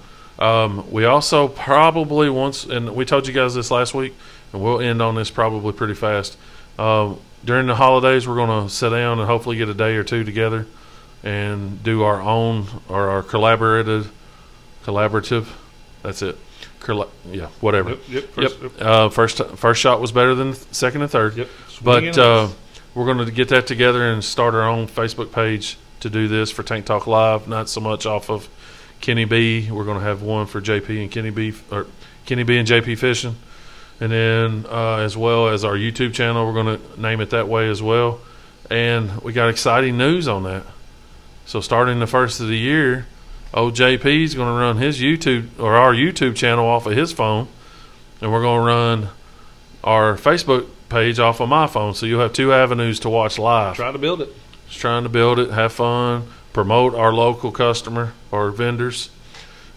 we also probably and we told you guys this last week, and we'll end on this probably pretty fast. During the holidays, we're going to sit down and hopefully get a day or two together and do our own or our collaborative. That's it. Whatever. First shot was better than second and third. Yep. But we're going to get that together and start our own Facebook page to do this for Tank Talk Live. Not so much off of Kenny B. We're going to have one for JP and Kenny B. Or Kenny B and JP Fishing, and then as well as our YouTube channel, we're going to name it that way as well. And we got exciting news on that. So starting the first of the year, old JP is going to run his YouTube or our YouTube channel off of his phone, and we're going to run our Facebook page off of my phone. So you'll have 2 avenues to watch live. Trying to build it. Just trying to build it, have fun, promote our local customer or vendors,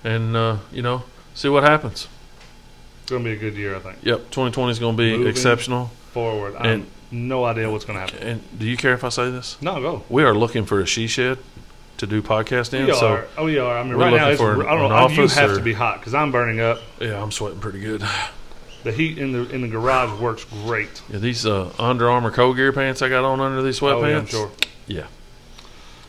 and see what happens. It's going to be a good year, I think. Yep, 2020 is going to be Moving exceptional. Forward. I have no idea what's going to happen. And do you care if I say this? No, go. We are looking for a she shed to do podcast in. We are. I mean, right now, you have to be hot because I'm burning up. Yeah, I'm sweating pretty good. The heat in the garage works great. Yeah, these Under Armour Cold Gear pants I got on under these sweatpants. Yeah, I'm sure. Yeah.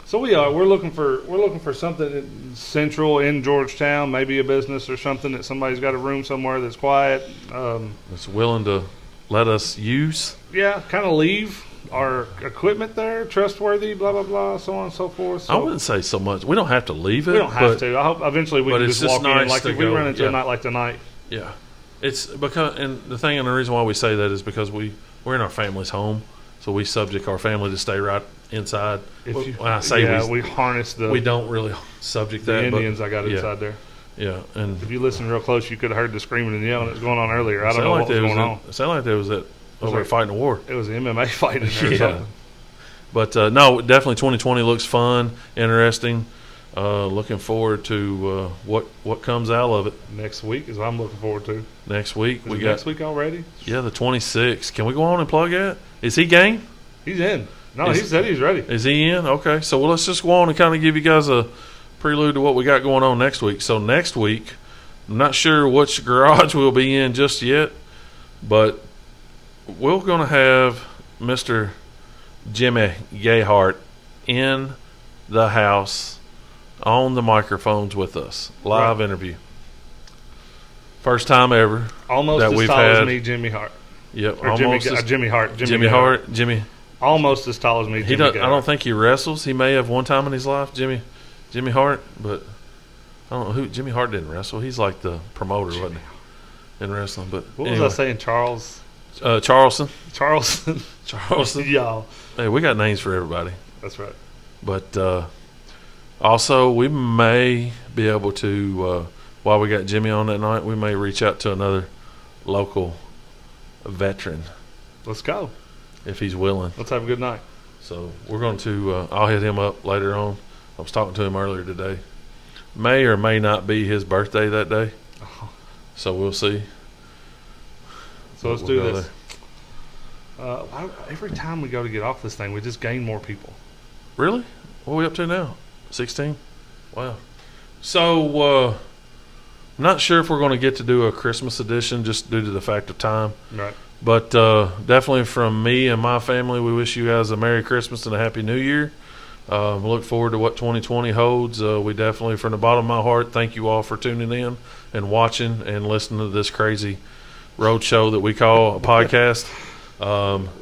So we're looking for something central in Georgetown, maybe a business or something that somebody's got a room somewhere that's quiet. That's willing to let us use. Yeah, kind of leave. our equipment there trustworthy? Blah blah blah, so on and so forth. So I wouldn't say so much. We don't have to leave it. we don't have to. I hope eventually we but can it's just just walk in. nice Like to if we go, run into yeah. a night like tonight, Yeah, it's because, and the thing and the reason why we say that is because we're in our family's home, so we subject our family to stay right inside. When I say we harness the we don't really subject the that. Indians I got yeah. inside there. Yeah, and If you listen real close, you could have heard the screaming and yelling that was going on earlier. I don't know what was going on. It sounded like there was that over there- fighting a war. It was an MMA fight in there. Or Yeah. something. But no, definitely 2020 looks fun, interesting. Looking forward to what comes out of it Next week is what I'm looking forward to. next week. Is it next week already? Yeah, the 26th. Can we go on and plug that? Is he game? He's in. No, Is- he said he's ready. Is he in? Okay, so let's just go on and kind of give you guys a prelude to what we got going on next week. So next week, I'm not sure which garage we'll be in just yet, but we're going to have Mr. Jimmy Gayhart in the house on the microphones with us. Live Right. interview. First time ever. Almost that as we've tall as had- me, Jimmy Hart. Yep, Or almost Jimmy Hart. Jimmy Hart. Jimmy. Almost as tall as me, He Jimmy don't, I Gayhart. don't think he wrestles. He may have one time in his life, Jimmy Hart, but I don't know who. Jimmy Hart didn't wrestle. He's like the promoter, wasn't he, in wrestling? But What anyway, was I saying? Charleston. Charleston. Charleston. Y'all. Hey, we got names for everybody. That's right. But also, we may be able to, while we got Jimmy on that night, we may reach out to another local veteran Let's go. if he's willing. Let's have a good night. So we're going to. I'll hit him up later on. I was talking to him earlier today. May or may not be his birthday that day, so we'll see. So let's We'll do go this. Every time we go to get off this thing, we just gain more people. Really? What are we up to now? 16? Wow. So I'm not sure if we're going to get to do a Christmas edition just due to the fact of time. Right. But definitely from me and my family, we wish you guys a Merry Christmas and a Happy New Year. Look forward to what 2020 holds. We definitely, from the bottom of my heart, thank you all for tuning in and watching and listening to this crazy road show that we call a podcast.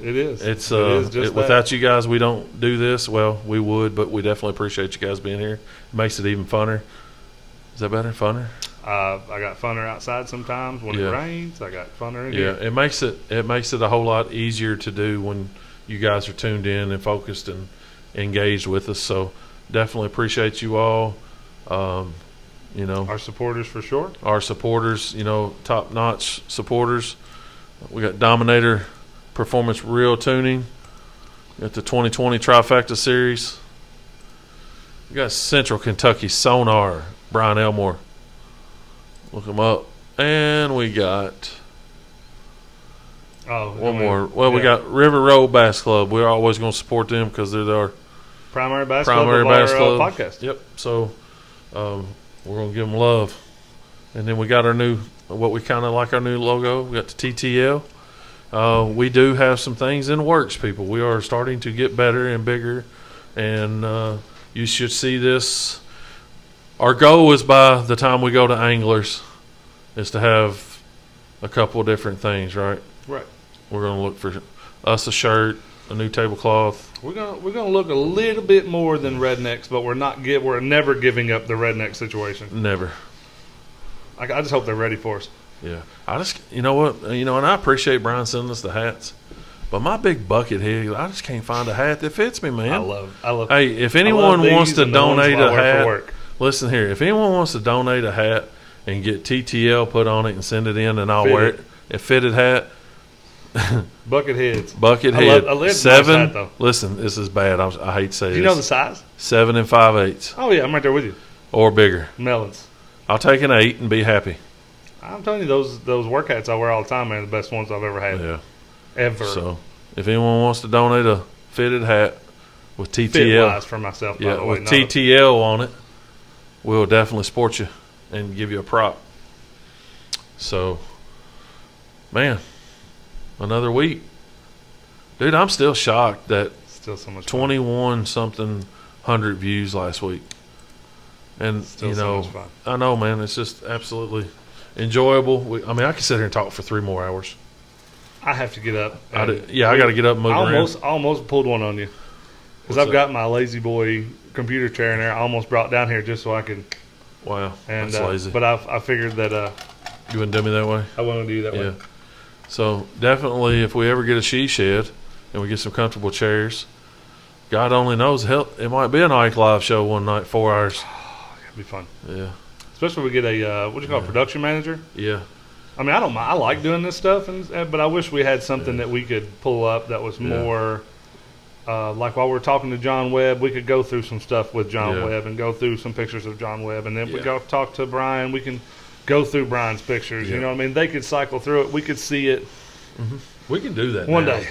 It is. It's It is just without you guys, we don't do this. Well, we would, but we definitely appreciate you guys being here. It makes it even funner. Is that better? Funner? I got funner outside sometimes when Yeah. it rains. I got funner in Yeah, here. it makes it a whole lot easier to do when you guys are tuned in and focused and engaged with us. So definitely appreciate you all. You know, Our supporters for sure. our supporters, you know, top notch supporters. We got Dominator Performance Real Tuning. We got the 2020 Trifecta Series. We got Central Kentucky Sonar, Brian Elmore. Look him up. And we got one more. Well, we got River Road Bass Club. We're always going to support them because they're our Primary Bass primary Club bass of club our podcast. Yep. So we're gonna give them love, and then we got our new, what we kind of like our new logo. We got the TTL. We do have some things in the works, people. We are starting to get better and bigger, and you should see this. Our goal is by the time we go to Anglers, is to have a couple of different things. Right. Right. We're gonna look for us a shirt, a new tablecloth. We're gonna look a little bit more than rednecks, but we're never giving up the redneck situation. Never. I just hope they're ready for us. Yeah, I just, you know what, and I appreciate Brian sending us the hats, but my big bucket head, I just can't find a hat that fits me, man. I love. Hey, if I anyone love wants these to and the ones donate I a wear for hat, work. listen here. If anyone wants to donate a hat and get TTL put on it and send it in, and I'll wear it, a fitted hat. Bucket heads. Bucket I head. love- I love 7. nice hat, though. Listen, this is bad. I hate to say Do this. you know the size? 7 5/8 Oh yeah, I'm right there with you. or bigger. Melons. I'll take an 8 and be happy. I'm telling you, those work hats I wear all the time, man, are the best ones I've ever had. Yeah. Ever. So, if anyone wants to donate a fitted hat with Fit TTL, wise for myself, by yeah, the way. with not TTL on it, we'll definitely support you and give you a prop. So, man, another week, dude. I'm still shocked that still so much fun. 21 something hundred views last week, and Still you so know, much fun. I know, man. It's just absolutely enjoyable. I mean, I could sit here and talk for 3 more hours. I have to get up. I got to get up and move around. I almost pulled one on you because I've got my lazy boy computer chair in there. I almost brought down here just so I could. Wow, and, that's lazy. But I figured that you wouldn't do me that way. I wouldn't do you that way. So definitely, if we ever get a she shed and we get some comfortable chairs, God only knows. Hell, it might be an Ike Live show one night, 4 hours. It'd be fun. Yeah. Especially if we get a production manager. Yeah. I mean, I don't mind. I like doing this stuff, but I wish we had something that we could pull up that was more like while we're talking to John Webb, we could go through some stuff with John Webb and go through some pictures of John Webb, and then if we go talk to Brian, we can go through Brian's pictures. You know what I mean? They could cycle through it. We could see it. Mm-hmm. We can do that one day.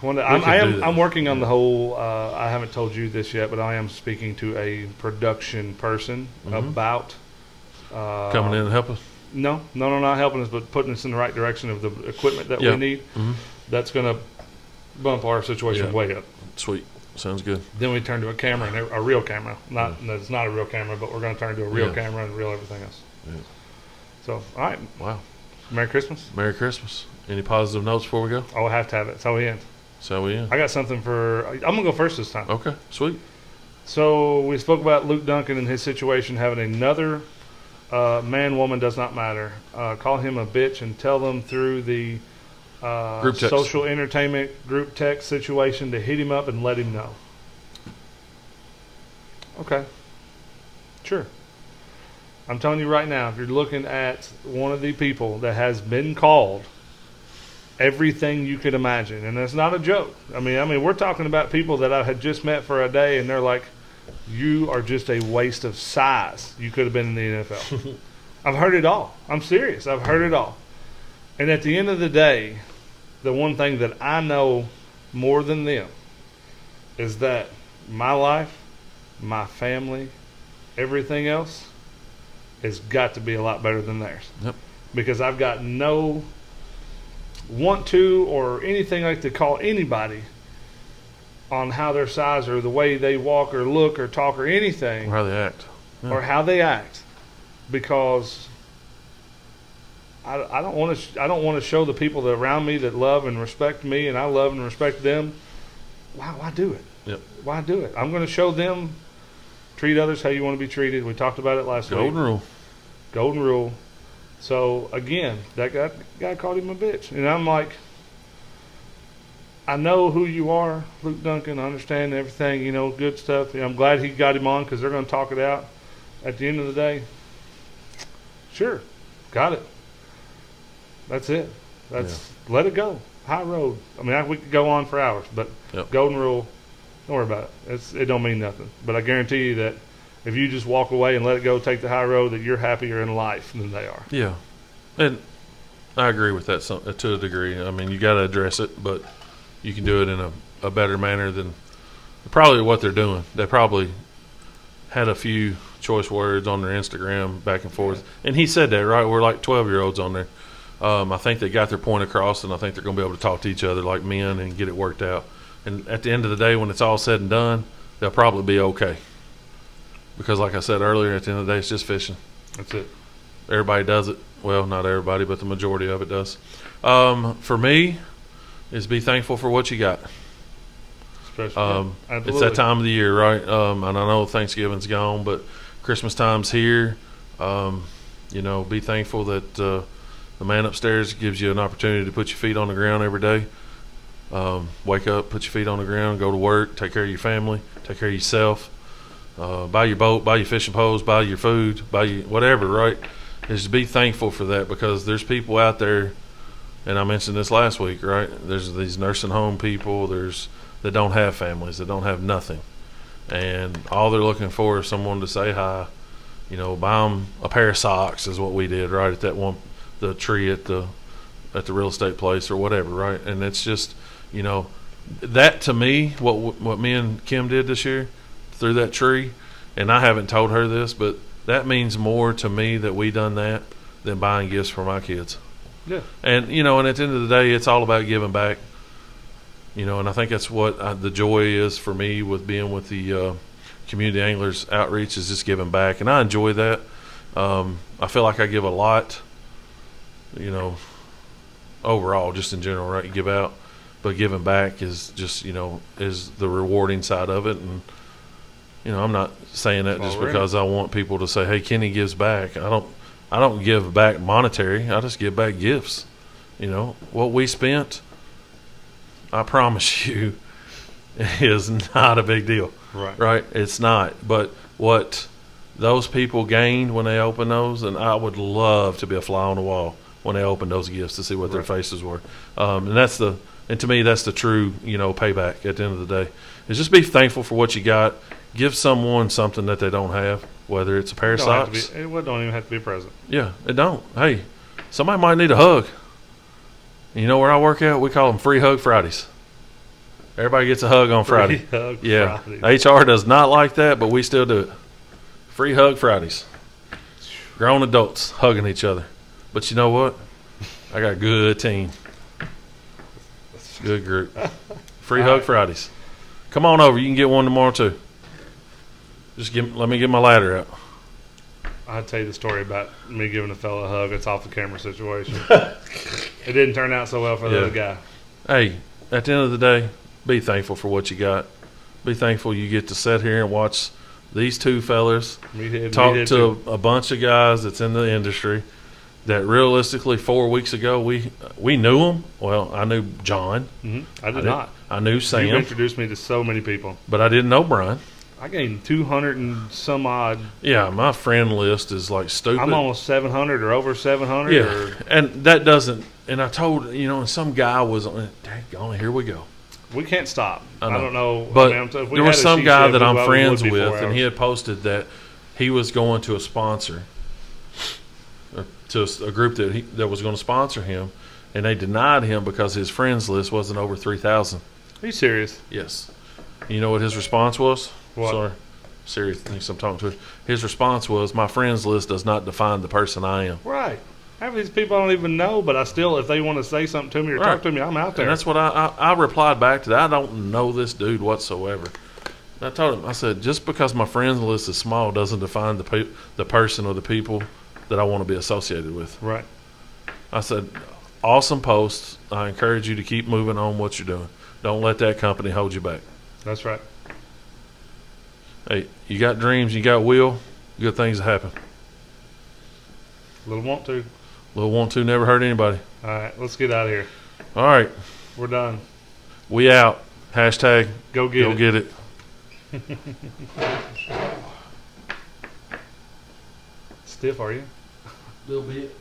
I'm working on the whole. I haven't told you this yet, but I am speaking to a production person about coming in and helping. No, not helping us, but putting us in the right direction of the equipment that we need. Mm-hmm. That's going to bump our situation way up. Sweet, sounds good. Then we turn to a camera, and a real camera. It's not a real camera, but we're going to turn to a real camera and reel everything else. Yeah. So, all right. Wow. Merry Christmas. Merry Christmas. Any positive notes before we go? Oh, I have to have it. That's how we end. I got something for. I'm gonna go first this time. Okay, sweet. So we spoke about Luke Duncan and his situation having another man, woman does not matter. Call him a bitch and tell them through the social entertainment group text situation to hit him up and let him know. Okay, sure. I'm telling you right now, if you're looking at one of the people that has been called everything you could imagine, and that's not a joke. I mean, we're talking about people that I had just met for a day, and they're like, "You are just a waste of size. You could have been in the NFL." I've heard it all. I'm serious. I've heard it all. And at the end of the day, the one thing that I know more than them is that my life, my family, everything else has got to be a lot better than theirs. Yep. Because I've got no want to or anything like to call anybody on how their size or the way they walk or look or talk or anything. Or how they act. Yeah. Or how they act. Because I don't want to show the people that around me that love and respect me and I love and respect them. Why do it? Yep. Why do it? I'm going to show them, treat others how you want to be treated. We talked about it last week. Golden rule. Golden rule. So, again, that guy called him a bitch. And I'm like, I know who you are, Luke Duncan. I understand everything, good stuff. I'm glad he got him on because they're going to talk it out. At the end of the day, sure, got it. That's it. Let it go. High road. I mean, we could go on for hours, but golden rule, don't worry about it. It don't mean nothing. But I guarantee you that if you just walk away and let it go, take the high road, that you're happier in life than they are. Yeah. And I agree with that to a degree. I mean, you got to address it, but you can do it in a better manner than probably what they're doing. They probably had a few choice words on their Instagram back and forth. And he said that, right? We're like 12-year-olds on there. I think they got their point across, and I think they're going to be able to talk to each other like men and get it worked out. And at the end of the day, when it's all said and done, they'll probably be okay. Because like I said earlier, at the end of the day, it's just fishing. That's it. Everybody does it. Well, not everybody, but the majority of it does. For me, is be thankful for what you got. It's that time of the year, right? And I know Thanksgiving's gone, but Christmas time's here. Be thankful that the man upstairs gives you an opportunity to put your feet on the ground every day. Wake up, put your feet on the ground, go to work, take care of your family, take care of yourself. Buy your boat, buy your fishing poles, buy your food, buy your whatever, right? Is to be thankful for that, because there's people out there, and I mentioned this last week, right? There's these nursing home people, that don't have families, that don't have nothing. And all they're looking for is someone to say hi, buy them a pair of socks is what we did, right? At the tree at the real estate place or whatever, right? And it's just, that to me, what me and Kim did this year, through that tree, and I haven't told her this, but that means more to me that we done that than buying gifts for my kids. Yeah. And and at the end of the day, it's all about giving back. And I think that's what the joy is for me with being with the community anglers outreach, is just giving back, and I enjoy that. I feel like I give a lot. overall, just in general, right? You give out, but giving back is just, is the rewarding side of it. And, I'm not saying that just because I want people to say, hey, Kenny gives back. I don't give back monetary. I just give back gifts. What we spent, I promise you, is not a big deal. Right? It's not. But what those people gained when they opened those, and I would love to be a fly on the wall when they opened those gifts to see what their faces were. And to me, that's the true, payback at the end of the day. Is just be thankful for what you got. Give someone something that they don't have, whether it's a pair of socks. It don't even have to be a present. Yeah, it don't. Hey, somebody might need a hug. Where I work at, we call them Free Hug Fridays. Everybody gets a hug on Friday. Free Hug Fridays. HR does not like that, but we still do it. Free Hug Fridays. Grown adults hugging each other. But you know what? I got a good team. Good group. Free Hug Fridays. Come on over. You can get one tomorrow too. Let me get my ladder out. I'll tell you the story about me giving a fella a hug. It's off the camera situation. It didn't turn out so well for the other guy. Hey, at the end of the day, be thankful for what you got. Be thankful you get to sit here and watch these two fellas talk to a bunch of guys that's in the industry that realistically 4 weeks ago we knew them. Well, I knew John. I did not. I knew Sam. You introduced me to so many people. But I didn't know Brian. I gained 200 and some odd. Yeah, my friend list is like stupid. I'm almost 700 or over 700. Yeah, and that doesn't. And I told and some guy was on. Daggone, here we go. We can't stop. I don't know. But there was some guy that I'm friends with, and he had posted that he was going to a sponsor, or to a group that was going to sponsor him, and they denied him because his friends list wasn't over 3,000. Are you serious? Yes. You know what his response was? What? Sorry. Serious thinks I'm talking to her. His response was, my friends list does not define the person I am. Right. Half of these people I don't even know, but I still, if they want to say something to me or talk to me, I'm out there. And that's what I replied back to that. I don't know this dude whatsoever. I told him, I said, just because my friends list is small doesn't define the person or the people that I want to be associated with. Right. I said, awesome posts. I encourage you to keep moving on what you're doing. Don't let that company hold you back. That's right. Hey, you got dreams, you got will, good things happen. Little want to. Little want to never hurt anybody. All right, let's get out of here. All right. We're done. We out. Hashtag go get it. Stiff, are you? A little bit.